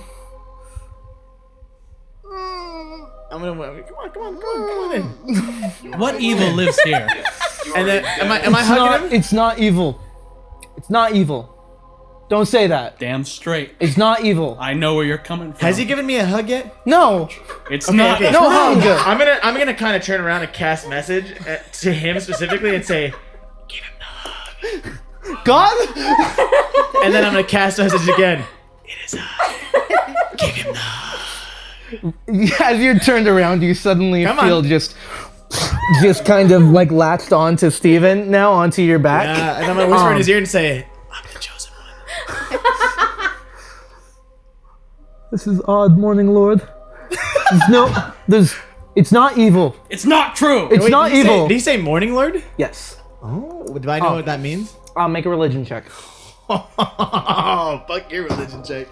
I'm gonna come on in. What evil lives here? And then am I hugging him? It's not evil. It's not evil. Don't say that. Damn straight. It's not evil. I know where you're coming from. Has he given me a hug yet? No. It's not. okay. No hug. I'm gonna kind of turn around and cast message to him specifically and say, give him the hug. God? And then I'm gonna cast message again. It is I. Give him the hug. As you're turned around, you suddenly Come feel on. just kind of like latched onto Steven now, onto your back. Yeah, and I'm gonna whisper in his ear and say, I'm the chosen one. This is odd, Morning Lord. It's not evil. It's not true. It's not did he evil. Did he say morning lord? Yes. Oh, do I know what that means? I'll make a religion check. Oh, fuck your religion check.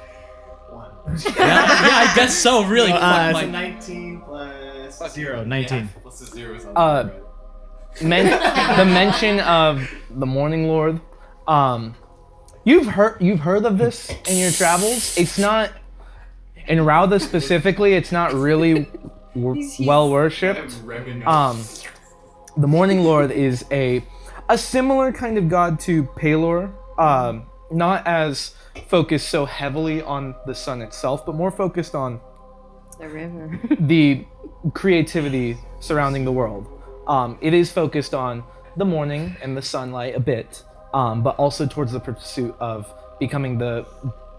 Yeah, I guess so. Really. Fuck It's my- 19 plus 0. 19. Plus the zeros on The mention of the Morning Lord. You've heard of this in your travels. It's not in Rauda specifically. It's not really well worshipped. The Morning Lord is a similar kind of god to Pelor. Not as focused so heavily on the sun itself, but more focused on The river. the creativity surrounding the world. It is focused on the morning and the sunlight a bit, but also towards the pursuit of becoming the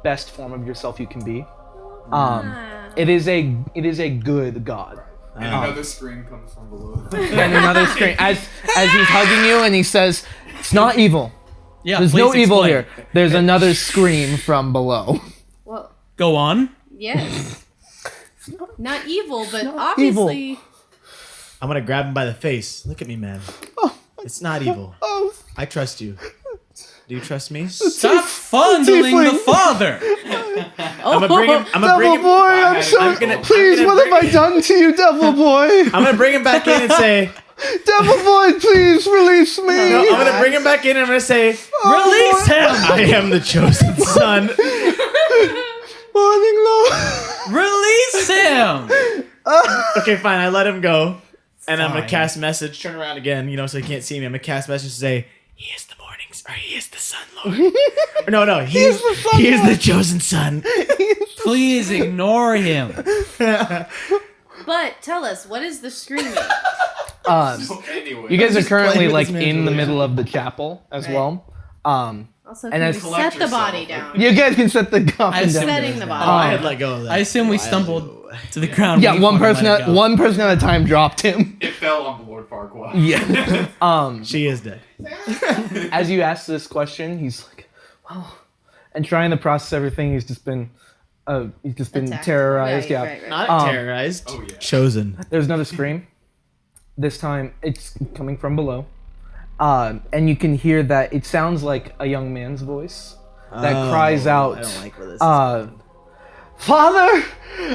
best form of yourself you can be. It is a good god. And another scream comes from below. And another scream as he's hugging you and he says, "It's not evil. Yeah. There's please no evil explain. here." There's another scream from below. Well, Go on. yes. Not evil, but evil. obviously. I'm gonna grab him by the face. Look at me, man. It's not evil. Oh, I trust you. Do you trust me? Stop fondling the tiefling. father. I'm gonna bring him. I'm gonna bring devil him. boy, I'm so. Please, what have I done to you, devil boy? I'm gonna bring him back in and say, Devil boy, please release me. no, I'm gonna bring him back in and I'm gonna say, Release him. I am the chosen son. Morning Lord. Release him. Okay, fine. I let him go, and I'm gonna Fine. cast message. Turn around again, so he can't see me. I'm gonna cast message to say, he is the mornings, or he is the sun lord. Or no, he is the chosen son. Please ignore him. But tell us, what is the screaming? Anyway. You guys are currently playing with like this man, in the Julia. middle of the chapel as Right. well. Also, And can as- we Collect set the yourself. body down? You guys can set the I coffin assume- down. Setting the Oh, body. I had let go of that. I assume we stumbled to the ground. Yeah, waiting one for him to person let it go. one person at a time dropped him. It fell on Lord Farquaad. Yeah. She is dead. As you ask this question, he's like, "Well," and trying to process everything. He's just been Attacked. terrorized. Right, Yeah. right, right. Not terrorized. Oh yeah. Chosen. There's another scream. This time it's coming from below. And you can hear that it sounds like a young man's voice that cries out, I don't like where this is "Father,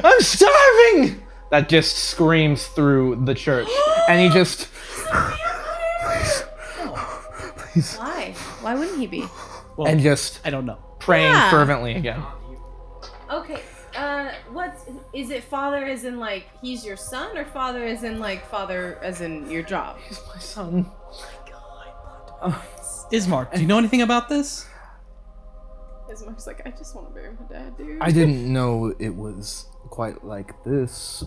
I'm starving!" That just screams through the church. And he just, please, Why? Why wouldn't he be? Well, and just I don't know. praying Yeah. fervently again. Okay. What is it? Father as in like he's your son, or father as in like father as in your job? He's my son. Ismark, do you know anything about this? Ismark's like, I just want to bury my dad, dude. I didn't know it was quite like this.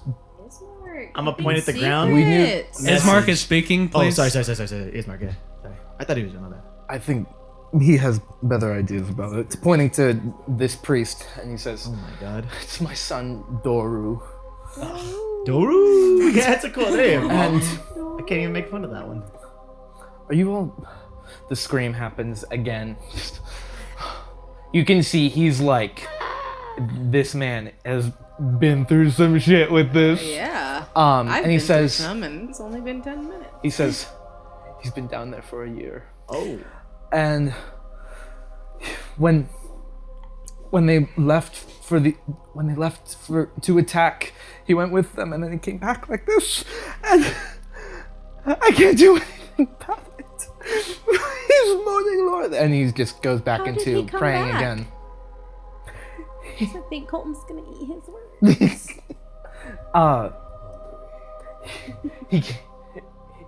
Ismark, I'm gonna keeping point at the ground. We knew- secrets. Message. Ismark is speaking, Oh, please. sorry. Ismark, yeah. Sorry. I thought he was doing that. I think he has better ideas about it. It's pointing to this priest, and he says, Oh my god. "It's my son, Doru. Doru. Yeah, that's a cool name. And I can't even make fun of that one. are you all? The scream happens again. You can see he's like, this man has been through some shit with this. Yeah. I've I've and he been through says, some, and it's only been 10 minutes. he says, he's been down there for a year. Oh. And when they left to attack, he went with them, and then he came back like this, and I can't do anything about it. He's moaning, Lord, and he just goes back How did into he come praying back? again. I think Colton's gonna eat his words.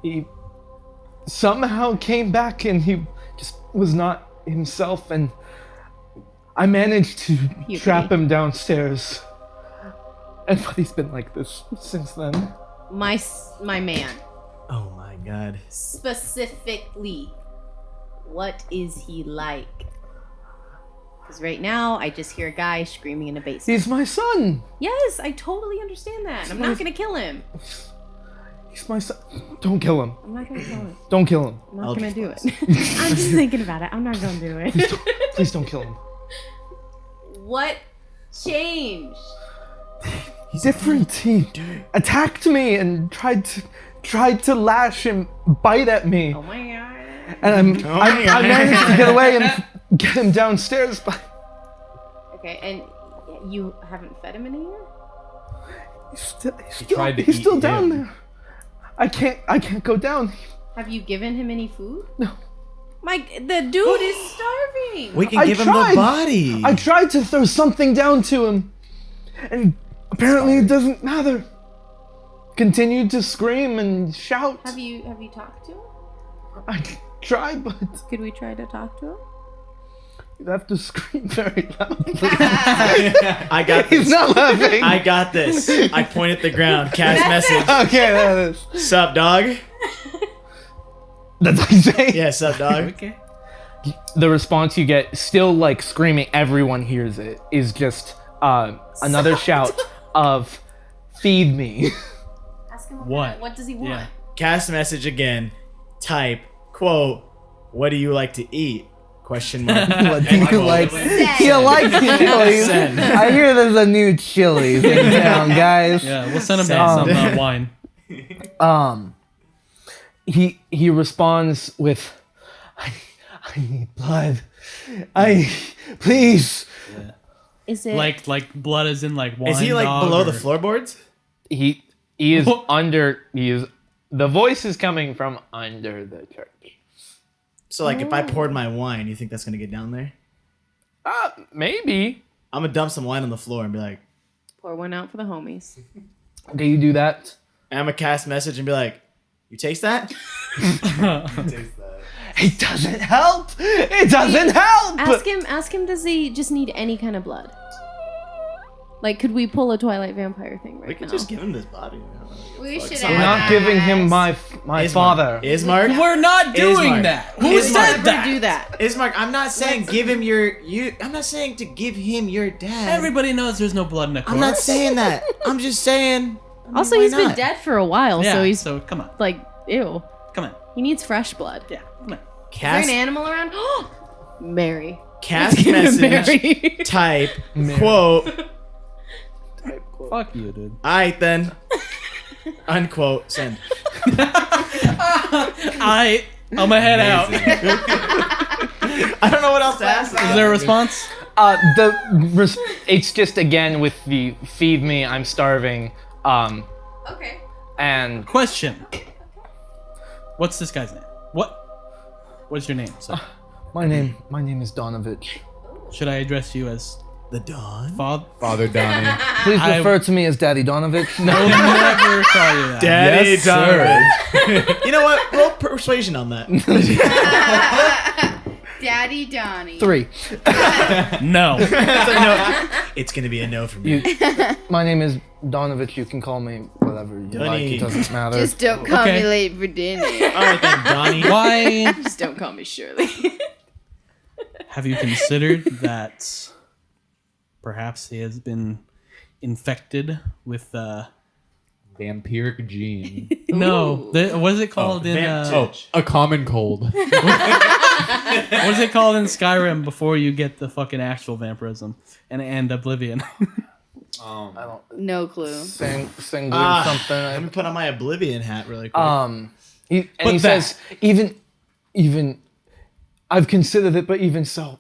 He somehow came back, and he just was not himself, and I managed to trap him downstairs. And but he's been like this since then. My man. Oh my god. Specifically, what is he like? Because right now, I just hear a guy screaming in a basement. He's my son. Yes, I totally understand that. I'm not gonna kill him. He's my son. Don't kill him. I'm not gonna kill him. Don't kill him. I'm not gonna do it. I'm just thinking about it. I'm not gonna do it. Please don't kill him. What changed? He's different. He attacked me and tried to lash and bite at me. Oh my god. And I managed to get away and get him downstairs, but Okay, and you haven't fed him in a year? he's still down there. I can't go down. Have you given him any food? No. The dude is starving. We can I give him tried. the body. I tried to throw something down to him, and apparently it doesn't matter. Continued to scream and shout. Have you talked to him? I tried, but Could we try to talk to him? you'd have to scream very loudly. I got this. He's not laughing. I got this. I point at the ground. Cast message. Okay, that is. Sup, dog? That's what you say. Yeah, sup, dog? Okay. The response you get, still like screaming, everyone hears it, is just another shout of "Feed me." Ask him What? What does he want? Yeah. Cast message again. Type, quote, what do you like to eat? Question mark. What do you like? Send. You like chilies? Send. I hear there's a new Chili's in town, guys. Yeah, we'll send him down some wine. He responds with, I need blood. Please. Is it Like blood is in like wine. Is he like dog, below or- the floorboards? He is the voice is coming from under the church. So like if I poured my wine, you think that's gonna get down there? Maybe. I'm gonna dump some wine on the floor and be like, pour one out for the homies? Okay, you do that. and I'm gonna cast message and be like, you taste that? It doesn't help. It doesn't help. Ask him does he just need any kind of blood? Like, could we pull a Twilight vampire thing right We could now? just give him this body. We should We're not giving him my father. Ismark? We're not doing Ismark. that. Who Ismark. said Never that? do that. Ismark, I'm not saying give him I'm not saying to give him your dad. Everybody knows there's no blood in the corpse. I'm not saying that. I'm just saying. Also, why he's been not? dead for a while, Yeah, so he's so come on, like, ew. come on. He needs fresh blood. Yeah, come on. Is there Cast, an animal around? Mary. cast message. Mary. Type quote. Fuck you, dude. Alright then. Unquote. Send. I'm gonna head out. I don't know what else to ask. Is there a response? It's just again with the feed me, I'm starving. Okay. And Question. What's this guy's name? What's your name? So, my name is Donovich. should I address you as The Dawn? Father Donnie. Please I- refer to me as Daddy Donovich. I will never call you that. Daddy Yes, sir. Donovan. You know what? Roll persuasion on that. Daddy Donnie. 3. No. It's gonna be a no from you. My name is Donovich. You can call me whatever you like. Donnie. It doesn't matter. Just don't call Okay. me late for dinner. Alright then, Donnie. Why Just don't call me Shirley. have you considered that perhaps he has been infected with Vampiric gene. No, what is it called in? A common cold. What is it called in Skyrim before you get the fucking actual vampirism and Oblivion? No clue. Sanguine Let something. me put on my Oblivion hat really quick. He says, even I've considered it, but even so,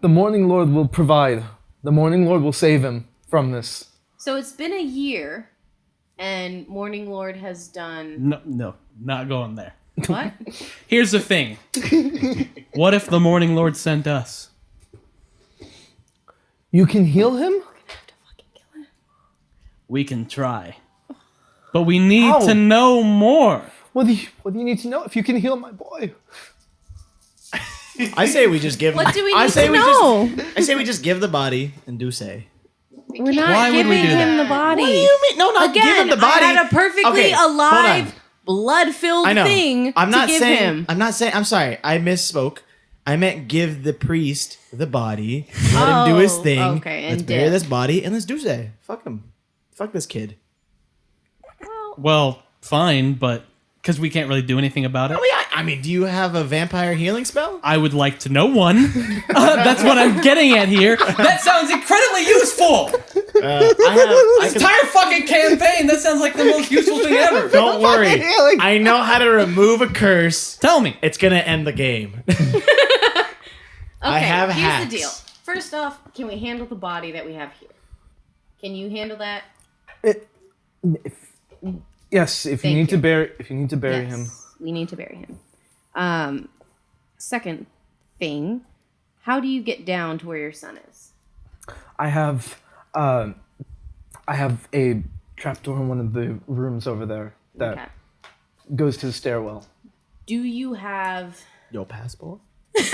the Morning Lord will provide. The Morning Lord will save him from this. So it's been a year, and Morning Lord has done No, not going there. what? Here's the thing. What if the Morning Lord sent us? You can heal him? We can try. But we need How? to know more. What do you need to know if you can heal my boy? I say we just give him. What do we I need say to we know? I say we just give the body and do say. We're not Why would we giving do him that? the body. What do you mean? No, not Again, give him the body. I had a perfectly Okay, hold alive, on. blood-filled I know. thing I'm not to give saying. him. I'm not saying. I'm sorry. I misspoke. I meant give the priest the body, let him do his thing. okay, and let's bury dip. this body and let's do say. Fuck him. Fuck this kid. Well, fine, but because we can't really do anything about it. I mean, do you have a vampire healing spell? I would like to know one. That's what I'm getting at here. That sounds incredibly useful. I Entire fucking campaign. That sounds like the most useful thing ever. Don't worry. I know how to remove a curse. Tell me. It's gonna end the game. I have here's hacks. the deal. First off, can we handle the body that we have here? Can you handle that? Yes, if you Thank need you. to bury Yes, him. we need to bury him. Second thing, how do you get down to where your son is? I have a trapdoor in one of the rooms over there that Okay. goes to the stairwell. Do you have? Your passport? Did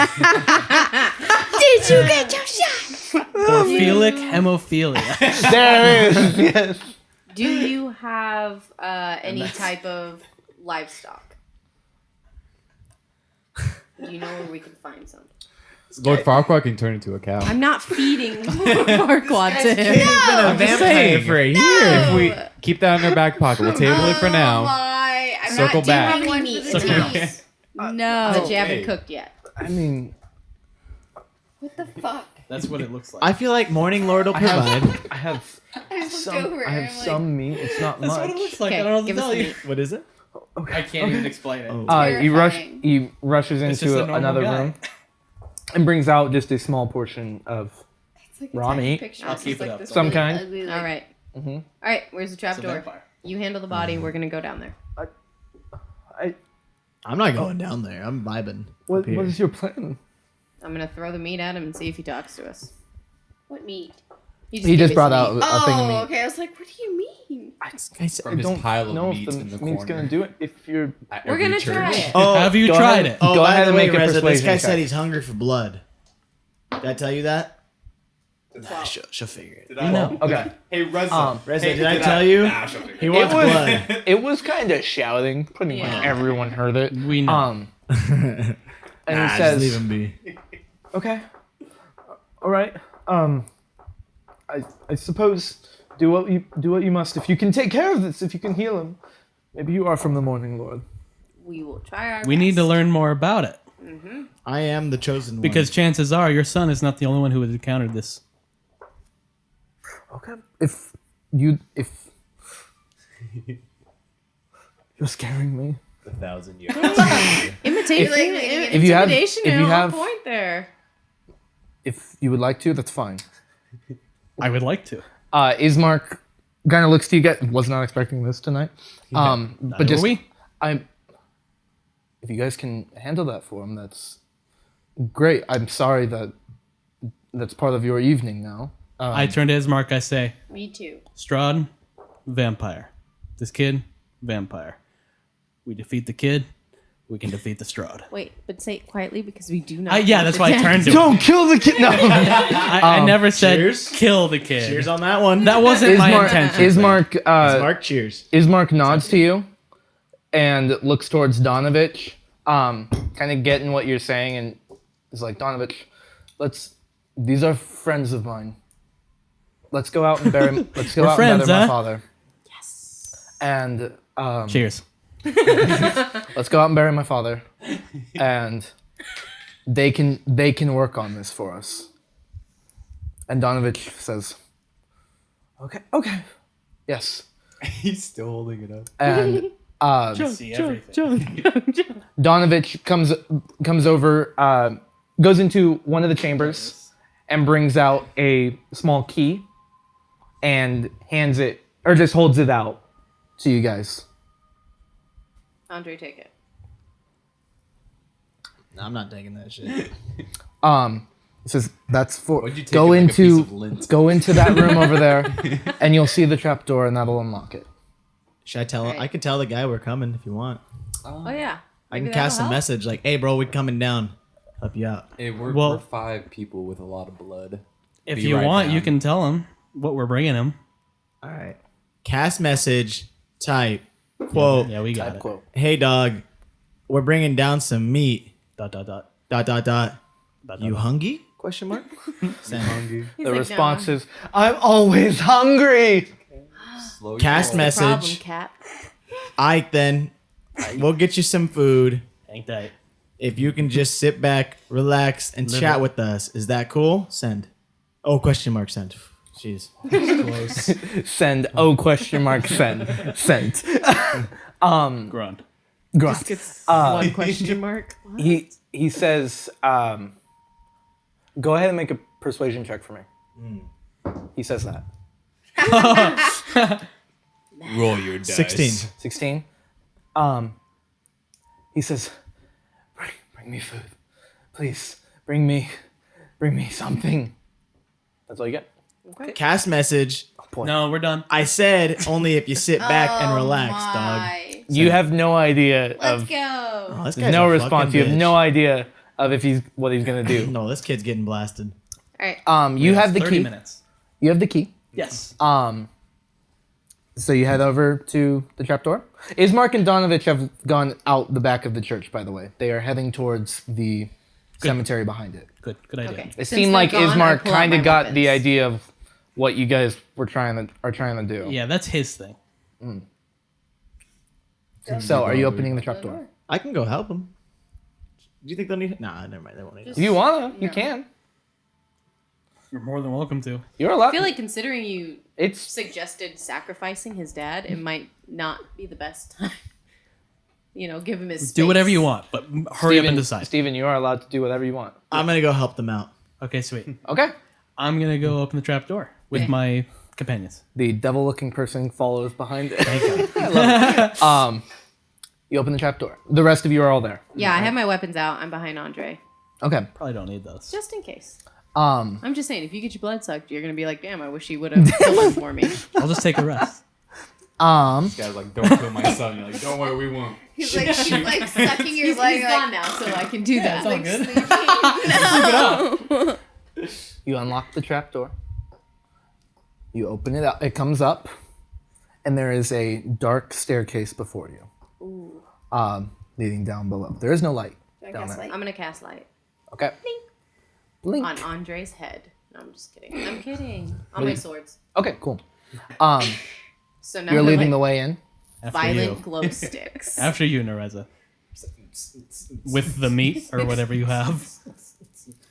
you get your shot? Porphilic hemophilia. There it is. Yes. Do you have any type of livestock? Do you know where we can find some? Lord Farquaad can turn into a cow. I'm not feeding Farquaad to him. Been a vampire saying. for a year. If we keep that in our back pocket, we'll table it for now. My, I'm Circle not back. doing one Meat for the in the team. house No. that you haven't cooked yet. I mean, What the fuck? That's what it looks like. I feel like Morning Lord will provide. I have I just looked over I and have I'm like, some meat. It's not That's much. what it looks like. Okay, I don't know what give to us tell the you. meat. What is it? I can't even explain it. Terrifying. He rushes It's just a into normal another guy. room and brings out just a small portion of It's like a raw tiny meat. picture. I'll It's keep just it like up. this Some really kind. ugly, All like- right. Mhm. All right. Where's the It's a trapdoor? vampire. You handle the body. We're gonna go down there. I'm not going down there. I'm vibing. What up here. is your plan? I'm gonna throw the meat at him and see if he talks to us. What meat? He gave just us brought meat. out a thing of meat. Oh, okay. I was like, what do you mean? I said, From his don't pile of know meat if in the meat's corner. gonna do it. If you're At We're every gonna church. try it. Oh, Have you go tried ahead. it? Oh, Go by ahead the and way, make a Reza, this persuasion guy check. said he's hungry for blood. Did I tell you that? Nah, she'll figure it. Did I know. Okay. Hey, Reza. Reza, Hey, did I tell you? Nah, she'll figure He it wants was- blood. It was kind of shouting. Pretty much Yeah. everyone heard it. We know. And Nah, he just leave says, him be. "Okay, all right. I suppose do what you must. If you can take care of this, if you can heal him, maybe you are from the Morning Lord. We will try our. We need to best. learn more about it. I am the chosen one. Because chances are your son is not the only one who has encountered this. Okay. If you're scaring me. 1,000 years. Imitation. If you have- Intimidation if and you on have- point there. If you would like to, that's fine. I would like to. Ismark kind of looks to you guys. Was not expecting this tonight. But just were we? if you guys can handle that for him, that's great. I'm sorry that that's part of your evening now. I turn to Ismark. I say, Me too. Strahd, vampire. This kid, vampire. We defeat the kid, we can defeat the Strahd. Wait, but say it quietly because we do not. Yeah, want that's to why I death. turned to him. Don't kill the kid. No. I never said cheers. kill the kid. cheers on that one. That wasn't my intention. Ismark. Mark, cheers. Ismark nods to you and looks towards Donovich, kind of getting what you're saying, and is like, Donovich, these are friends of mine. Let's go out and bury. Let's go We're out friends, and bury my huh? father. Yes. And Cheers. let's go out and bury my father, and they can work on this for us. And Donovich says, okay, yes. He's still holding it up. And See everything. Donovich comes over, goes into one of the chambers, and brings out a small key, and hands it, or just holds it out to you guys. Andre, take it. No, I'm not taking that shit. It says that's for Why'd you take go it like a piece into of lint? go into that room over there, and you'll see the trapdoor, and that'll unlock it. Should I tell? Right. I can tell the guy we're coming if you want. Oh yeah. I can Maybe cast a that'll help. message like, "Hey, bro, we're coming down. Help you out." Hey, we're Well- 5 people with a lot of blood. If Be you right want, down. you can tell him what we're bringing him. All right. Cast message. Type. Quote. Yeah, we got Type it. quote. Hey, dog. We're bringing down some meat. ... Dot. You hungry? Question mark. Send. He's The like, response no. is, "I'm always hungry." Slow Cast your roll. Problem, message. cat. Aight then. We'll get you some food. Ain't that? If you can just sit back, relax, and Live chat it. with us. Is that cool? Send. Oh, question mark. Send. Jeez. Close. Send. Oh, question mark. Send. Sent. Grunt. Grunt. One question mark. What? He says, "Go ahead and make a persuasion check for me." He says that. Roll your dice. 16. 16. He says, bring me food, please. Bring me something. That's all you get. Cast message. Point. No, we're done. I said only if you sit back and Oh relax, dog. my. You have no idea Let's of. go. Oh, this There's guy's no a response. fucking You have bitch. no idea of what he's gonna do. No, this kid's getting blasted. All right. You have the 30 key. minutes. You have the key. Yes. So you head over to the trapdoor. Ismark and Donovich have gone out the back of the church, by the way. They are heading towards the cemetery behind it. Good idea. Okay. It Since seemed they're like gone, I Ismark pull out kind my of got the weapons. idea of what you guys are trying to do. Yeah, that's his thing. So are you opening the trapdoor? I can go help him. Do you think they'll need? Nah, never mind. They won't need If it. you wanna, you can. You're more than welcome to. You're allowed. I feel like considering you It's suggested sacrificing his dad, it might not be the best time. Give him his. Do whatever space. you want, but hurry up and decide. Steven, you are allowed to do whatever you want. I'm gonna go help them out. Okay, sweet. Okay. I'm gonna go open the trap door with my companions. The devil-looking person follows behind it. I love it. You open the trapdoor. The rest of you are all there. Yeah, I have my weapons out. I'm behind Andre, Okay. Probably don't need those. just in case. Um. I'm just saying, if you get your blood sucked, you're gonna be like, "Damn, I wish he would have killed him for me." I'll just take a rest. This guy's like, don't kill my son. You're like, don't worry, we won't. He's like sucking your He's leg. gone now, so I can do that. It's all good. You unlock the trapdoor. You open it up. It comes up, and there is a dark staircase before you. Leading down below. There is no light down there. I'm gonna cast light Okay. Blink. on Andre's head. No, I'm just kidding. I'm kidding. On my swords. Okay. Cool. So now You're they're leading like the way in. After violent you. glow sticks. After you, Nereza. With the meat or whatever you have.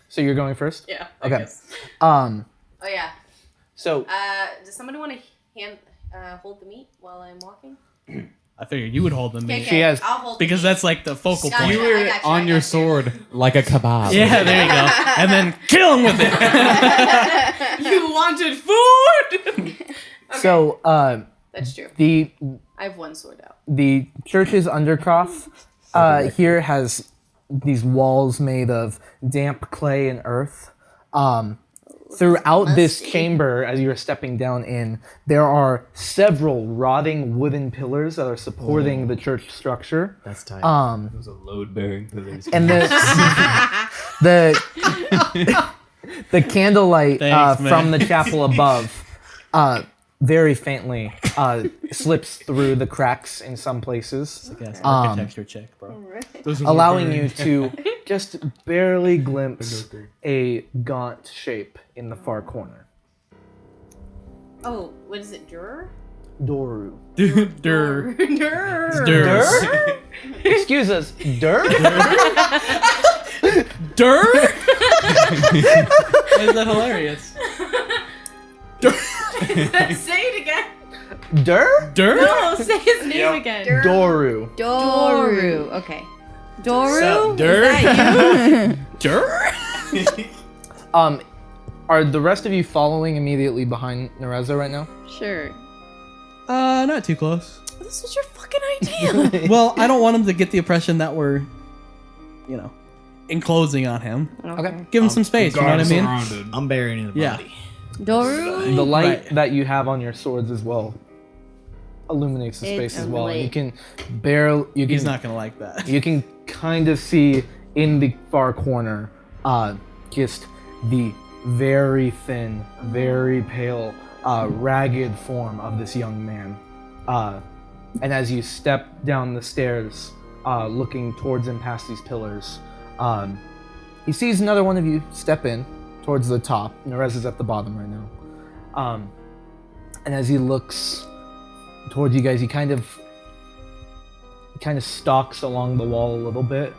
So you're going first. Yeah. I Okay. guess. Um. Oh yeah. So Does somebody want to hold the meat while I'm walking? I figured you would hold the meat. She has- I'll hold Because the meat. that's like the focal Gotcha. point. You were I got you, on I your got you. sword like a kebab. Yeah, there you go. And then kill him with it. You wanted food. so That's true. the I have one sword out. the church's undercroft here has these walls made of damp clay and earth. Throughout this chamber, as you're stepping down in, there are several rotting wooden pillars that are supporting the church structure. That's tight. Those are load-bearing pillars. And the candlelight Thanks, man. from the chapel above very faintly slips through the cracks in some places, Yes, architecture check, bro. allowing you to just barely glimpse a gaunt shape in the far corner. Oh, what is it, juror? Doru. Dur. Dur? Excuse us, Dur? Dur? Is that hilarious? Say it again. Dur? Dur? No, say his name again. Doru. Doru. Okay. Doru? Dur? Is that you? Dur? Are the rest of you following immediately behind Nereza right now? Sure. Not too close. This was your fucking idea. Well, I don't want him to get the impression that we're, enclosing on him. Okay. Give him some space, you know what I mean? Surrounded. I'm burying the Yeah. body. Doru? The light Right. that you have on your swords as well illuminates the space It's as well. lit. You can barely. He's not gonna like that. You can kind of see in the far corner, just the very thin, very pale, ragged form of this young man. And as you step down the stairs, looking towards him past these pillars, he sees another one of you step in towards the top. Nereza's at the bottom right now. And as he looks towards you guys, he kind of stalks along the wall a little bit,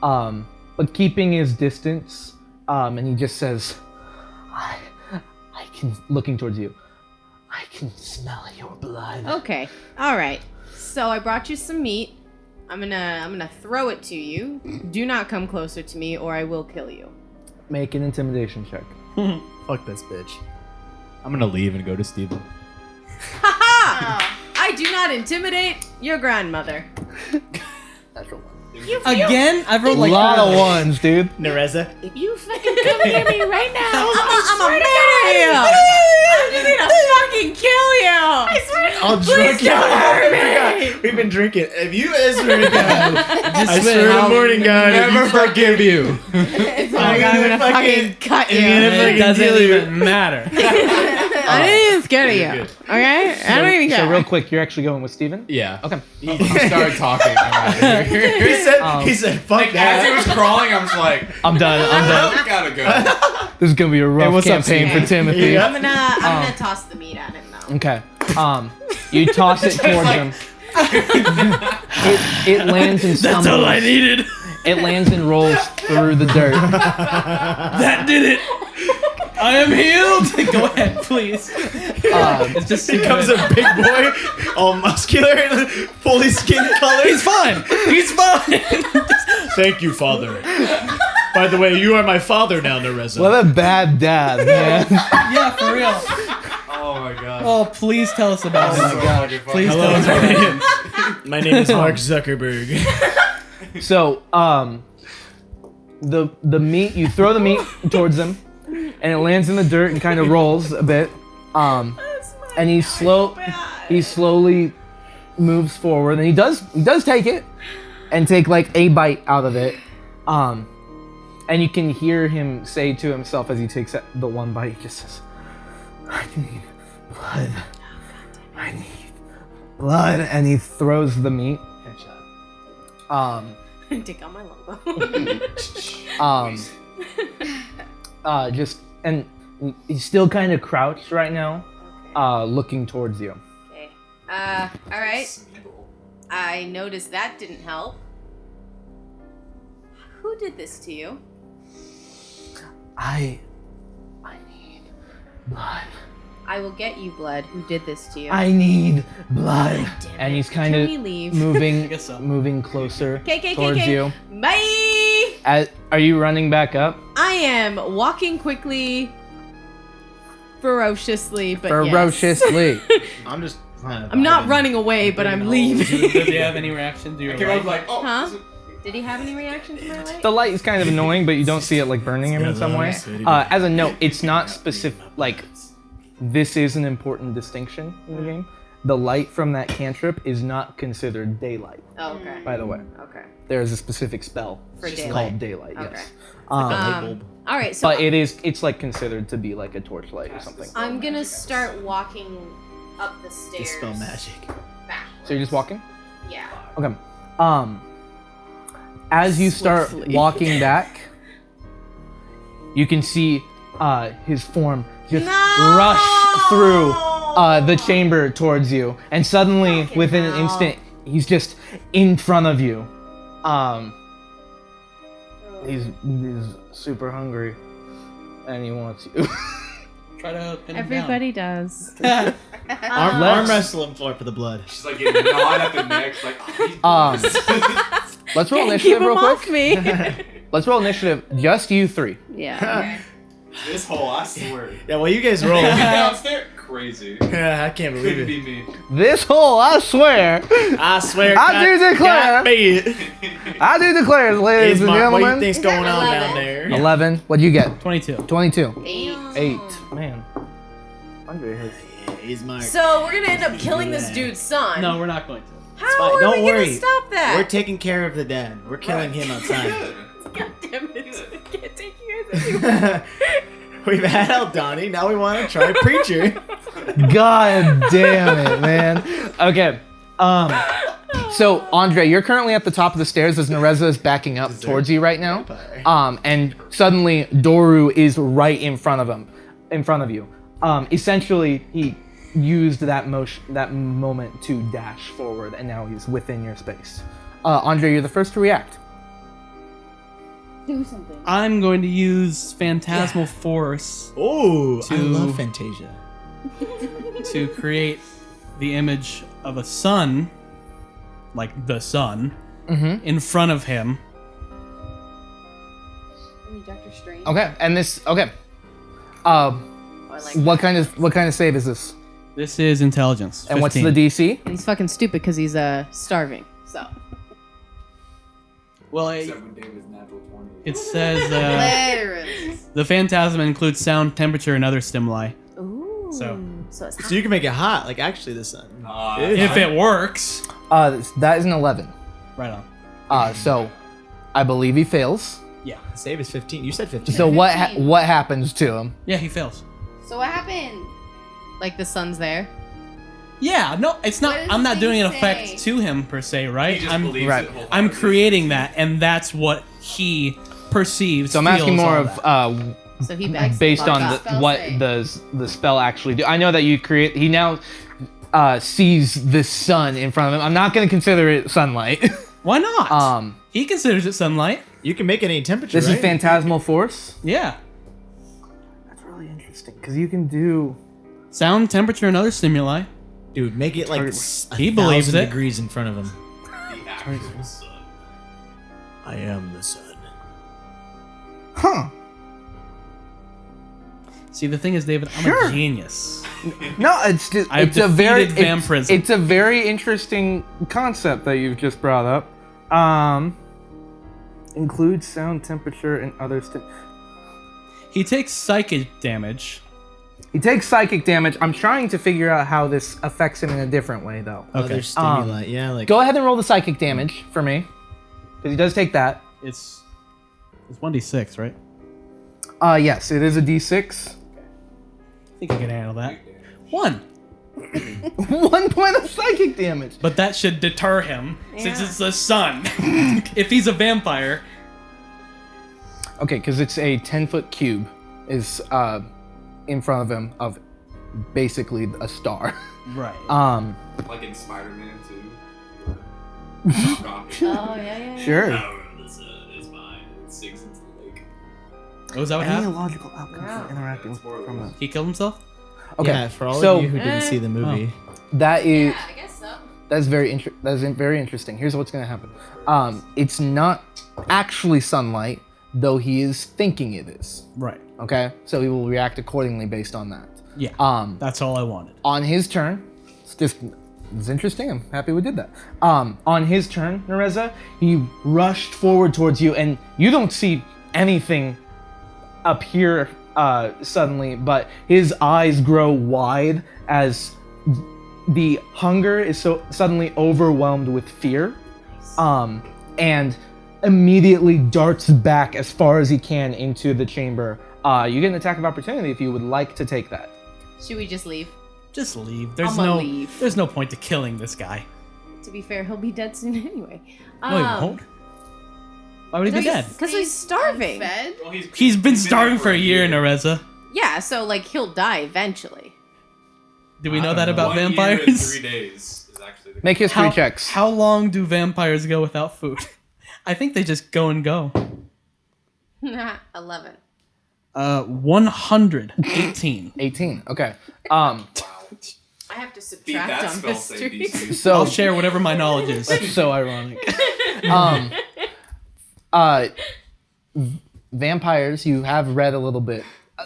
but keeping his distance. And he just says, I can, looking towards you, I can smell your blood. Okay. All right. So I brought you some meat. I'm gonna throw it to you. Do not come closer to me, or I will kill you. Make an intimidation check. Fuck this bitch. I'm gonna leave and go to Steven. Ha! I do not intimidate your grandmother. Natural one. Again? I've rolled A like lot of ones, dude. Nereza. If you fucking come near me right now, I'm gonna murder you. I'm just gonna fucking kill you. I swear. All drunk. We've been drinking. If you swear to God, I swear to morning, God. Never forgive you. I'm gonna fucking cut you. It doesn't even matter. I didn't even scare you. Okay? I don't even care. So real quick, you're actually going with Steven? Yeah. Okay. He started talking. I'm outta here. He said, fuck As he that. was crawling, I was like, I'm done. I gotta go. This is gonna be a rough what's up, campaign Steven? for Timothy. Yeah. I'm gonna toss the meat at him though. Okay. You toss it towards him. It lands and stumbles. That's all I needed. It lands and rolls through the dirt. That did it! I am healed! Go ahead, please. It's just Becomes a big boy, all muscular, and fully skin color. He's fine! He's fine! Thank you, Father. By the way, you are my father now, Nereza. What a bad dad, man. Yeah, for real. Oh my god. Oh, please tell us about So it. fucking funny. Please Hello, tell us about it. my name is Mark Zuckerberg. So, the meat, you throw the meat towards him, and it lands in the dirt and kind of rolls a bit. And he slowly moves forward, and he does take it and take like a bite out of it. And you can hear him say to himself as he takes the one bite, he just says, I need blood. I need blood. And he throws the meat. Take out my longbow. And he's still kind of crouched right now, looking towards you. Okay. All right. I noticed that didn't help. Who did this to you? I need blood. I will get you blood. Who did this to you? I need blood. Damn And it. he's kind Can we of leave? moving, guess so. moving closer Okay, towards you. Bye. Are you running back up? I am walking quickly, ferociously, but Ferociously. I'm just. I'm not running away, but I'm leaving. Does he have any reaction to your I was life? like, oh. Huh? Did he have any reaction to my light? The light is kind of annoying, but you don't see it like burning him in some way. As a note, it's not specific. Like, this is an important distinction in the game. The light from that cantrip is not considered daylight. Oh, okay. By the way, Okay. there is a specific spell For daylight. called daylight. Okay. Yes. All right. So But it's like considered to be like a torchlight or something. I'm gonna start walking up the stairs. Dispel magic. Backwards. So you're just walking? Yeah. Okay. As you start Swiftly. walking back, you can see his form just rush through the chamber towards you, and suddenly, within an instant, he's just in front of you. He's super hungry, and he wants you. Try to pin him Everybody does. Arm wrestle him for the blood. She's like getting gnawed at the neck. Like, Let's roll Keep initiative him real off quick. me. Let's roll initiative. Just you three. Yeah. this hole, I swear. Yeah, well, you guys roll. Downstairs, crazy. I can't believe Couldn't it. be me. This hole, I swear. I swear. I do declare. God be it. I do declare, ladies and What do you gentlemen. think's going on down there? 11. What'd you get? 22. 22. 8. 8. Man. Andre has. He's Mark. So we're gonna end up killing this dude's son. No, we're not going to. How fine. are Don't we worry. gonna stop that? We're taking care of the dad. We're killing him outside. God damn it! I can't take you guys anymore. We've had Eldani, now we want to try Preacher. God damn it, man. Okay. So Andre, you're currently at the top of the stairs as Nereza is backing up towards you right now. And suddenly Doru is right in front of you. Essentially, he used that moment to dash forward, and now he's within your space. Andre, you're the first to react. Do something. I'm going to use Phantasmal Force Oh, I To- love Fantasia. to create the image of a sun, like the sun, in front of him. I mean, Dr. Strange. Okay, and this. Okay. What kind of save is this? This is intelligence. And what's 15. the DC? And he's fucking stupid because he's starving. So. Well, Except when David's natural 20. it says Hilarious. the phantasm includes sound, temperature, and other stimuli. Ooh. So- So it's So you can make it hot, like actually the sun. If it works, That is an 11. right on. So, I believe he fails. Yeah, Save is 15. You said 15. So what happens to him? yeah, he fails. So what happened? like the sun's there. Yeah, no, it's not. What does I'm not the doing an thing effect say? to him per se, He right? just I'm believes right. it wholeheartedly. I'm creating that, and that's what he perceives. So I'm asking feels, more all of that. So he begs. based to on fuck Spell up. what save. the spell actually do. I know that you create. He now sees the sun in front of him. I'm not going to consider it sunlight. Why not? um, He considers it sunlight. You can make it any temperature, this right? is phantasmal force. Yeah. That's really interesting because you can do. Sound, temperature, and other stimuli. Dude, make it like He believes it. degrees in front of him. The actual sun. I am the sun. Huh? See, the thing is, David, I'm Sure. a genius. No, it's just I've it's a very defeated vampirism. it's a very interesting concept that you've just brought up. Includes sound, temperature, and other He takes psychic damage. He takes psychic damage. I'm trying to figure out how this affects him in a different way, though. Other stimuli, yeah, like Go ahead and roll the psychic damage for me, because he does take that. It's 1d6, right? Yes, it is a D6. I think I can handle that. 1. 1 point of psychic damage. But that should deter him, since it's the sun. If he's a vampire. Okay, because it's a 10-foot cube is in front of him of basically a star. Right. Like in Spider-Man 2. Oh yeah, yeah. Sure. Power of the sun is mine. It sinks into the lake. Oh, is that what Any happened? illogical outcome for interacting with from the. He killed himself? Okay, yeah, for all so of you who didn't see the movie. that is. I guess so. That's very interesting. Here's what's gonna happen. It's not actually sunlight, though he is thinking it is. Right. Okay, so he will react accordingly based on that. Yeah. That's all I wanted. On his turn, it's interesting. I'm happy we did that. On his turn, Nereza, he rushed forward towards you, and you don't see anything appear suddenly, but his eyes grow wide as the hunger is so suddenly overwhelmed with fear, and immediately darts back as far as he can into the chamber. You get an attack of opportunity if you would like to take that. Should we just leave? Just leave. There's I'ma no leave. There's no point to killing this guy. To be fair, he'll be dead soon anyway. No, he won't. Why would he be dead? Because he's starving. Fed? Well, He's been starving for a year, Nereza. Yeah, so like he'll die eventually. Do we know that about 1 year and vampires? 3 days is actually the Make history checks. How long do vampires go without food? I think they just go and go. 11. 118. 18. Okay. I have to Beat that subtract on spell save history. DC. So I'll share whatever my knowledge is. That's so ironic. Vampires, you have read a little bit.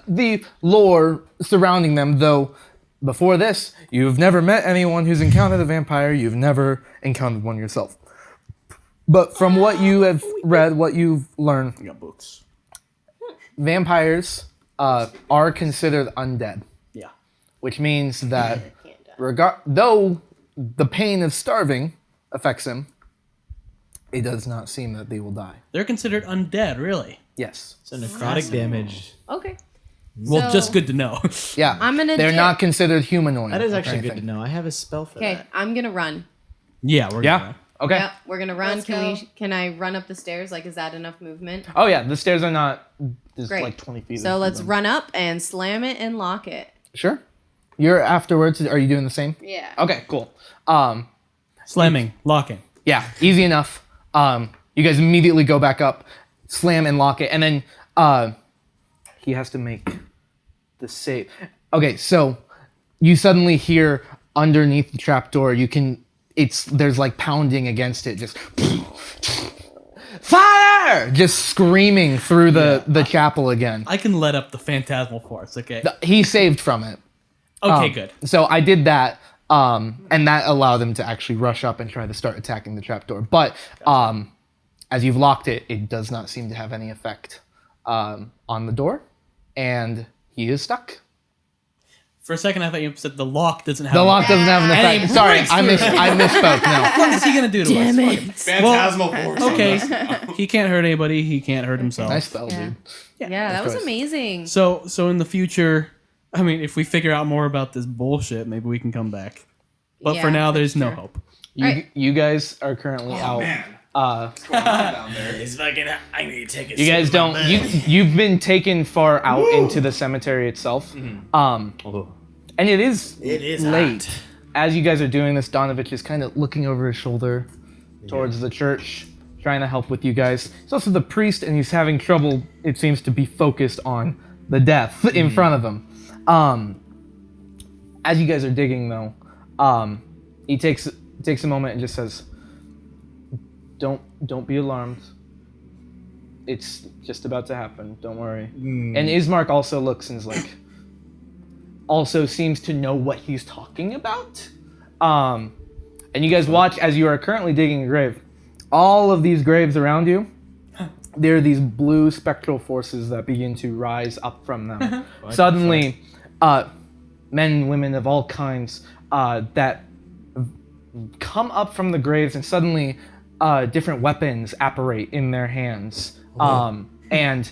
The lore surrounding them, though, before this, you've never met anyone who's encountered a vampire. You've never encountered one yourself. But from what you have read, what you've learned, I got books. vampires are considered undead, Yeah. which means that though the pain of starving affects him, it does not seem that they will die. They're considered undead, really. Yes. So necrotic damage. Okay. Well, So- just good to know. Yeah. I'm gonna They're do- not considered humanoid. That is or actually good to anything. know. I have a spell for Okay, that. I'm gonna run. Yeah, we're Yeah. gonna. Okay. Yep, we're gonna run. Let's Can go. we? Can I run up the stairs? Like, is that enough movement? Oh yeah, the stairs are not. There's Great. like 20 feet. So of let's them. run up and slam it and lock it. Sure. You're afterwards. Are you doing the same? Yeah. Okay. Cool. Slamming, locking. Yeah. Easy enough. You guys immediately go back up, slam and lock it, and then he has to make the save. Okay. So you suddenly hear underneath the trapdoor. There's like pounding against it. Just fire! Just screaming through the chapel again. I can let up the phantasmal force, okay? He saved from it. Okay, good. So I did that, and that allowed him to actually rush up and try to start attacking the trapdoor. But as you've locked it, it does not seem to have any effect on the door, and he is stuck. For a second, I thought you said the lock doesn't have The lock doesn't have an And effect. he Sorry, breaks I misspoke. No. What is he going to do to us? Fuck him. Phantasmal force. Okay, he can't hurt anybody. He can't hurt himself. Nice spell, Yeah. dude. Yeah, that was choice. amazing. So in the future, I mean, if we figure out more about this bullshit, maybe we can come back. But for Yeah, now, there's no sure. hope. You guys are currently out. Man. What's going on down there? It's fucking. I need to take a You guys don't. You've been taken far out into the cemetery itself. And it is late. hot. As you guys are doing this, Donovich is kind of looking over his shoulder towards the church, trying to help with you guys. He's also the priest, and he's having trouble, it seems, to be focused on the death in front of him. As you guys are digging, though, he takes a moment and just says, "Don't be alarmed. It's just about to happen. Don't worry." And Ismark also looks and is like, also seems to know what he's talking about. And you guys watch as you are currently digging a grave. All of these graves around you, there are these blue spectral forces that begin to rise up from them. Suddenly, men and women of all kinds that come up from the graves, and suddenly different weapons apparate in their hands. And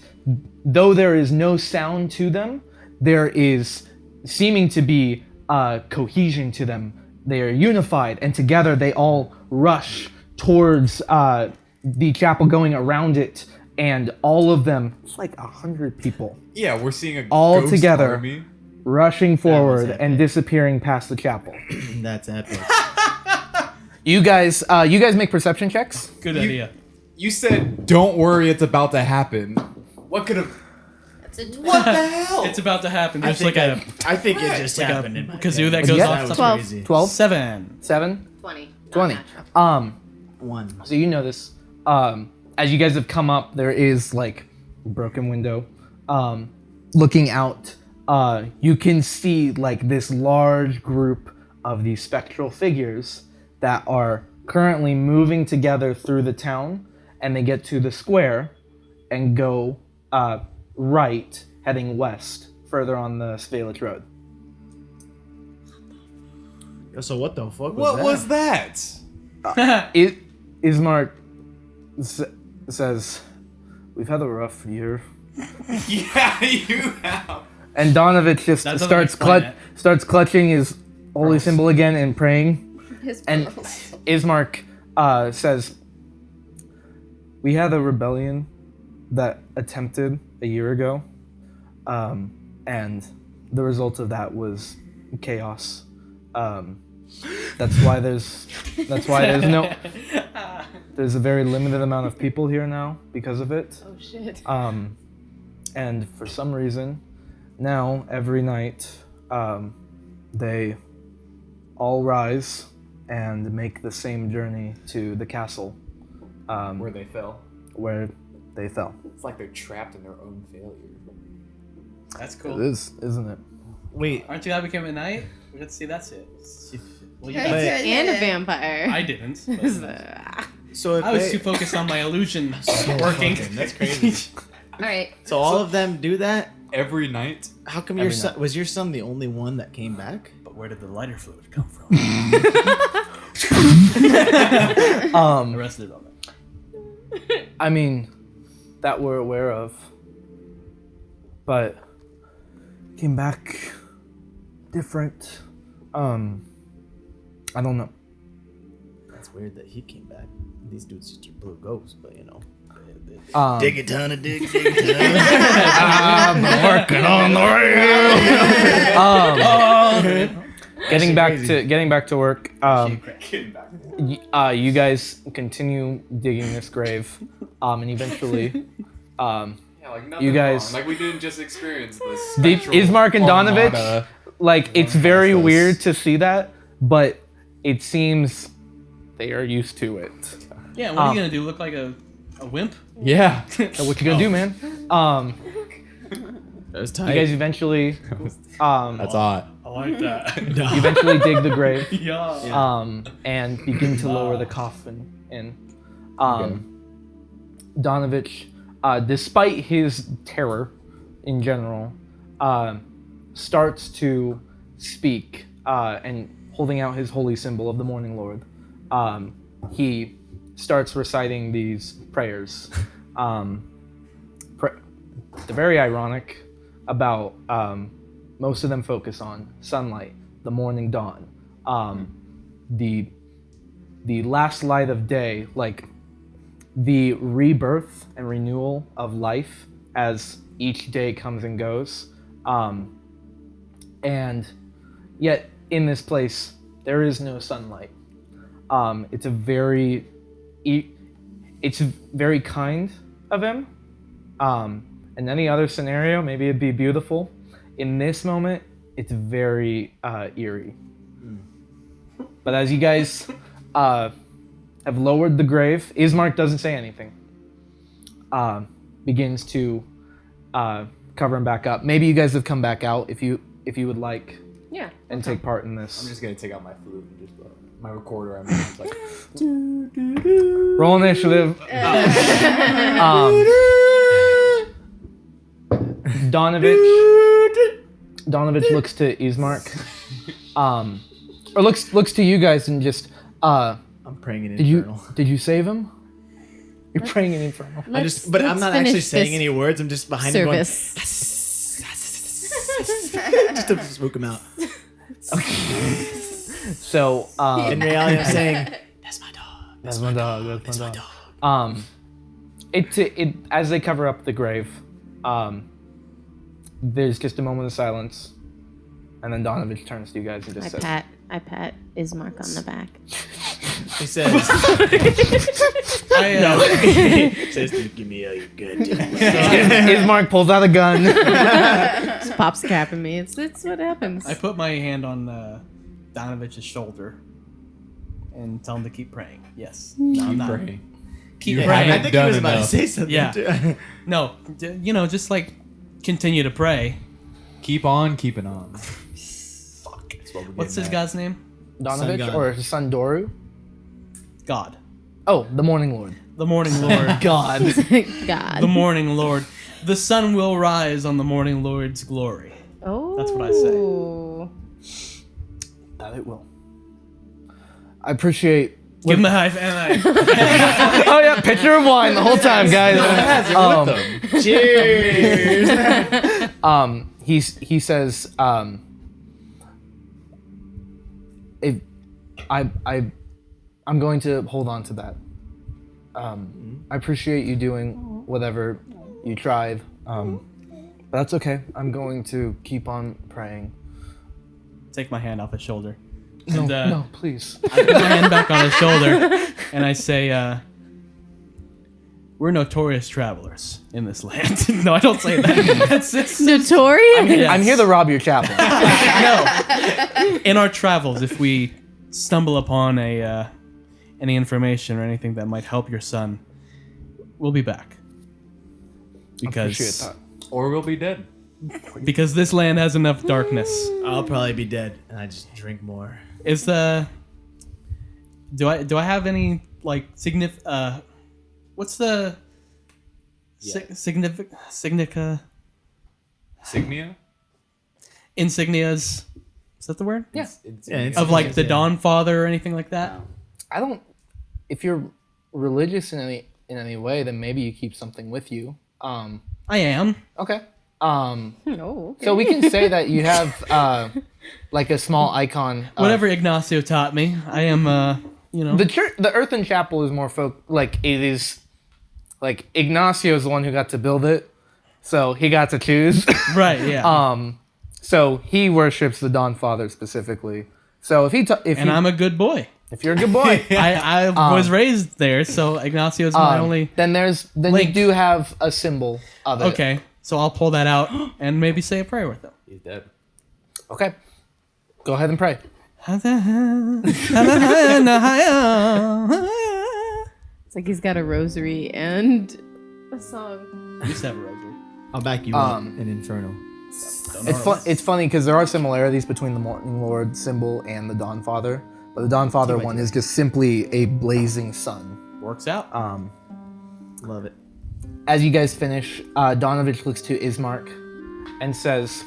though there is no sound to them, there is seeming to be cohesion to them. They are unified, and together they all rush towards the chapel, going around it, and all of them, it's like 100 people, Yeah, we're seeing a All ghost together. army. rushing forward epic. and disappearing past the chapel. That's epic. You guys make perception checks. Good idea. You said, "Don't worry, it's about to happen." What could have? That's a 12. What the hell? It's about to happen. I There's think, like I think it just like a happened in my kazoo head. that goes Yeah. off. was 12. crazy. 12, 7. 7, 20. Not 20. natural. One. So you know this. As you guys have come up, there is like a broken window. Looking out, you can see like this large group of these spectral figures that are currently moving together through the town, and they get to the square and go right, heading west, further on the Svalich Road. So what the fuck was What that? was that? Ismark says, "We've had a rough year." Yeah, you have. And Donovich just That doesn't starts explain it. starts clutching his holy symbol again and praying. His And pearls. Ismark says, "We had a rebellion that attempted a year ago, and the result of that was chaos. That's why there's there's a very limited amount of people here now because of it. Oh shit. And for some reason, now every night, they all rise and make the same journey to the castle, Where they fell. where they fell. It's like they're trapped in their own failure. That's It cool. is, isn't it? Wait, Aren't you glad we came at night? Let's see, that's it. Well, you Okay. guys, And a vampire. I didn't. but- so if I was they- too focused on my illusion working. That's crazy. All right. So all of them do that? Every night. How come Every your son night. was your son the only one that came back? But where did the lighter fluid come from? The rest of it all that. I mean, that we're aware of, but came back different. I don't know. That's weird that he came back. These dudes just are blue ghosts, but you know. Dig a ton of dig a ton. I'm working on the radio. Getting back to work. You guys continue digging this grave, and eventually, Yeah, like nothing You guys- wrong. Like we didn't just experience this. Ismark and Donovich, like it's very weird to see that, but it seems they are used to it. Yeah, what are you gonna do? Look like a wimp? Yeah. So what you gonna do, man? That's You tight. guys eventually, That's odd. I like that. you eventually dig the grave. Yeah. And begin to lower the coffin in. Donovich, despite his terror in general, starts to speak and holding out his holy symbol of the Morning Lord. He starts reciting these prayers. They're very ironic about most of them focus on sunlight, the morning dawn, the last light of day, like the rebirth and renewal of life as each day comes and goes. And yet in this place, there is no sunlight. It's very kind of him. In any other scenario, maybe it'd be beautiful. In this moment, it's very eerie. But as you guys have lowered the grave, Ismark doesn't say anything. Begins to cover him back up. Maybe you guys have come back out if you would like Yeah. and take part in I'm this. just gonna take out my flute and just my recorder. I'm just like. Roll initiative. Donovich looks to Ismark, or looks to you guys and just, I'm praying in infernal. did you save him? You're praying in infernal. I'm not actually saying any words. I'm just behind him going service. just to spook him out. So, In reality, I'm saying that's my dog. That's my dog. It as they cover up the grave, there's just a moment of silence, and then Donovich turns to you guys and just says, I pat Ismark on the back. he says, says, "Dude, give me all your good." Ismark pulls out a gun. Just pops the cap in me. It's what happens. I put my hand on Donovich's shoulder and tell him to keep praying. Yes. No, I'm not. Praying. Keep You praying. I think he was about to enough. say something. Yeah. Too. No, just like continue to pray. Keep on keeping on. Fuck. That's what we're What's getting his at. guy's name? Donovich God. or his son Doru? God. Oh, the Morning Lord. The morning Lord. God. God. The morning Lord. The sun will rise on the morning Lord's glory. Oh. That's what I say. That it will. I appreciate. Give him a high five. Oh yeah, pitcher of wine the whole time, guys. Cheers. He says, if I'm going to hold on to that. I appreciate you doing whatever you tried, but that's okay. I'm going to keep on praying. Take my hand off his shoulder. No, And, no, please. I put my hand back on his shoulder, and I say, we're notorious travelers in this land. No, I don't say that. That's Notorious? Yes. I'm here to rob your chapel. No. In our travels, if we stumble upon any information or anything that might help your son, we'll be back. Appreciate Because that. Or we'll be dead. this land has enough darkness. I'll probably be dead, and I just drink more. Is the do I have any like what's the significant Signia? insignias? Is that the word? Yeah. Of like the Dawn Father or anything like that? I don't. If you're religious in any way, then maybe you keep something with you. I am. Okay. Oh, okay. So we can say that you have like a small icon. Whatever Ignacio taught me, I am. The church, the Earthen Chapel is more like it is. Like Ignacio is the one who got to build it, so he got to choose. Right. Yeah. So he worships the Dawn Father specifically. So I'm a good boy. if you're a good boy, I was raised there, so Ignacio is my only. then you link. do have a symbol of it. Okay, so I'll pull that out and maybe say a prayer with them. He's dead. Okay. Go ahead and pray. It's like he's got a rosary and a song. I used to have a rosary. I'll back you up in Inferno. It's funny because there are similarities between the Morning Lord symbol and the Dawn Father, but the Dawn Father one is just simply a blazing sun. Works out. Love it. As you guys finish, Donovich looks to Ismark and says,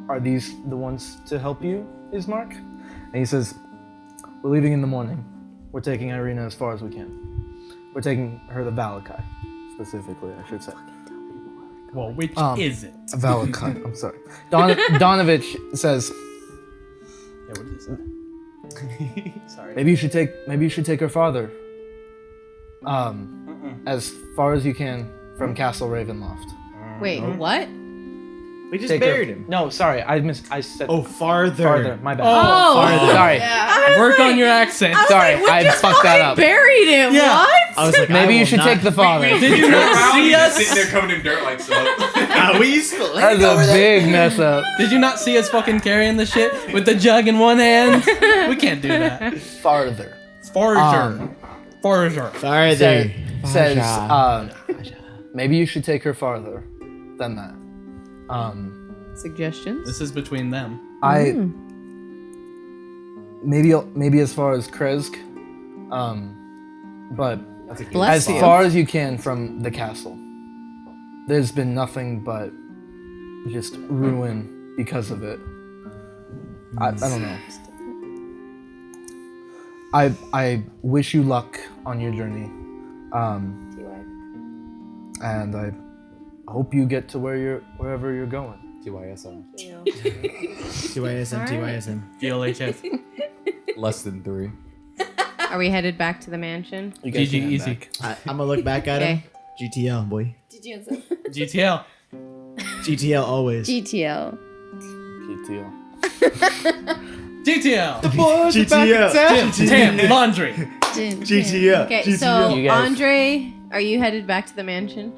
Are these the ones to help you, Ismark?" And he says, "We're leaving in the morning. We're taking Irina as far as we can. We're taking her to Valakai, specifically, I should say." Well, which is it? Valakai, I'm sorry. Donovich says, Yeah, what did he say? Sorry. maybe you should take her farther. As far as you can from Castle Ravenloft. Wait, what? We just Take buried her- him. No, sorry, I said Oh, farther. farther. My bad. Oh, Farther. Sorry, Work on your accent. sorry, I fucked that up. buried him. Yeah. What? I was like, Maybe I you will should not- take the father. Did you not see us? Sitting there covered in dirt like so. We used to That's a big mess up. Did you not see us fucking carrying the shit with the jug in one hand? We can't do that. Farther. Farther. Farther. farther. Says, maybe you should take her farther than that. Suggestions? This is between them. Maybe as far as Kresk, but Bless as you. far as you can from the castle. There's been nothing but just ruin because of it. I don't know. I wish you luck on your journey, and I hope you get to wherever you're going. TYSM. TYSM, TYSM. GLHF. Less than 3. Are we headed back to the mansion? You guys GG can head easy. back. I'm gonna look back at him. GTL, boy. GTL. GTL always. GTL. GTO. GTL. GTL. Tam. Laundry. GTL. Okay, GTL. so You guys- Andre, are you headed back to the mansion?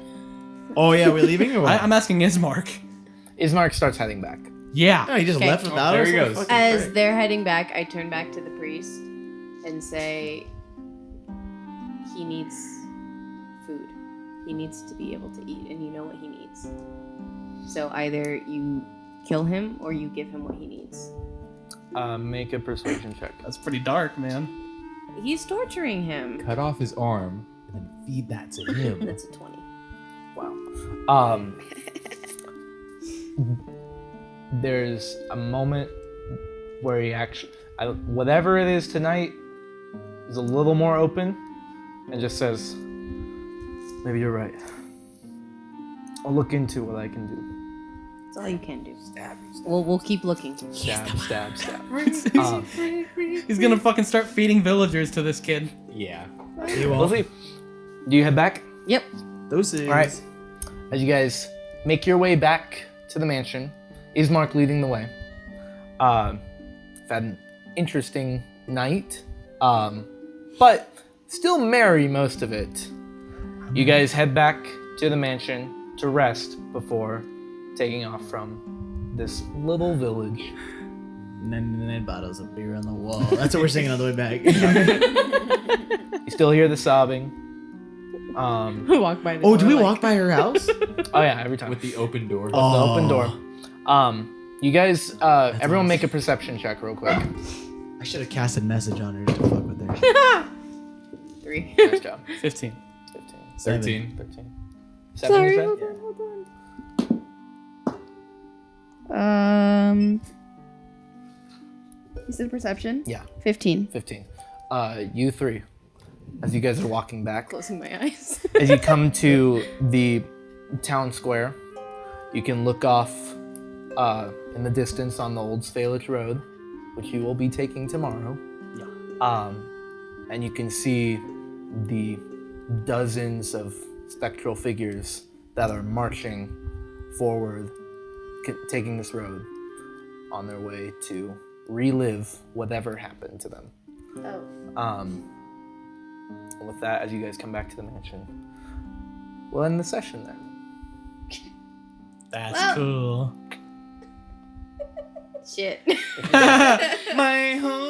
Oh yeah, we're leaving or what? I'm asking Ismark. Mark starts heading back. Yeah. Oh, he just Okay. left without there us? he What a goes. fucking As prick. they're heading back, I turn back to the priest and say, he needs food. He needs to be able to eat, and you know what he needs. So either you kill him or you give him what he needs. Make a persuasion check. That's pretty dark, man. He's torturing him. Cut off his arm and then feed that to him. That's a 20. Wow. There's a moment where he actually, whatever it is tonight, is a little more open and just says, "Maybe you're right. I'll look into what I can do." That's all you can do. We'll keep looking. Stab, stab, stab. He's gonna fucking start feeding villagers to this kid. Yeah. You We'll won't. see. Do you head back? Yep. Those is. All right. As you guys make your way back to the mansion. Ismark leading the way. I've had an interesting night, but still merry most of it. You guys head back to the mansion to rest before taking off from this little village. And then bottles of beer on the wall. That's what we're singing on the way back. You still hear the sobbing. Walk by the Oh, do we door, walk by her house? Oh yeah, every time. With the open door. The open door. You guys, everyone make a perception check real quick. I should have casted message on her to fuck with her. 3. Nice job. 15. 15. 13. 13. 7, Sorry, you said? hold on. You said perception? Yeah, 15. 15. You three, as you guys are walking back, Closing my eyes. as you come to the town square, you can look off in the distance on the old Svalich Road, which you will be taking tomorrow. Yeah. And you can see the dozens of spectral figures that are marching forward, taking this road on their way to relive whatever happened to them. Oh. And with that, as you guys come back to the mansion, we'll end the session there. That's cool. Shit. My home.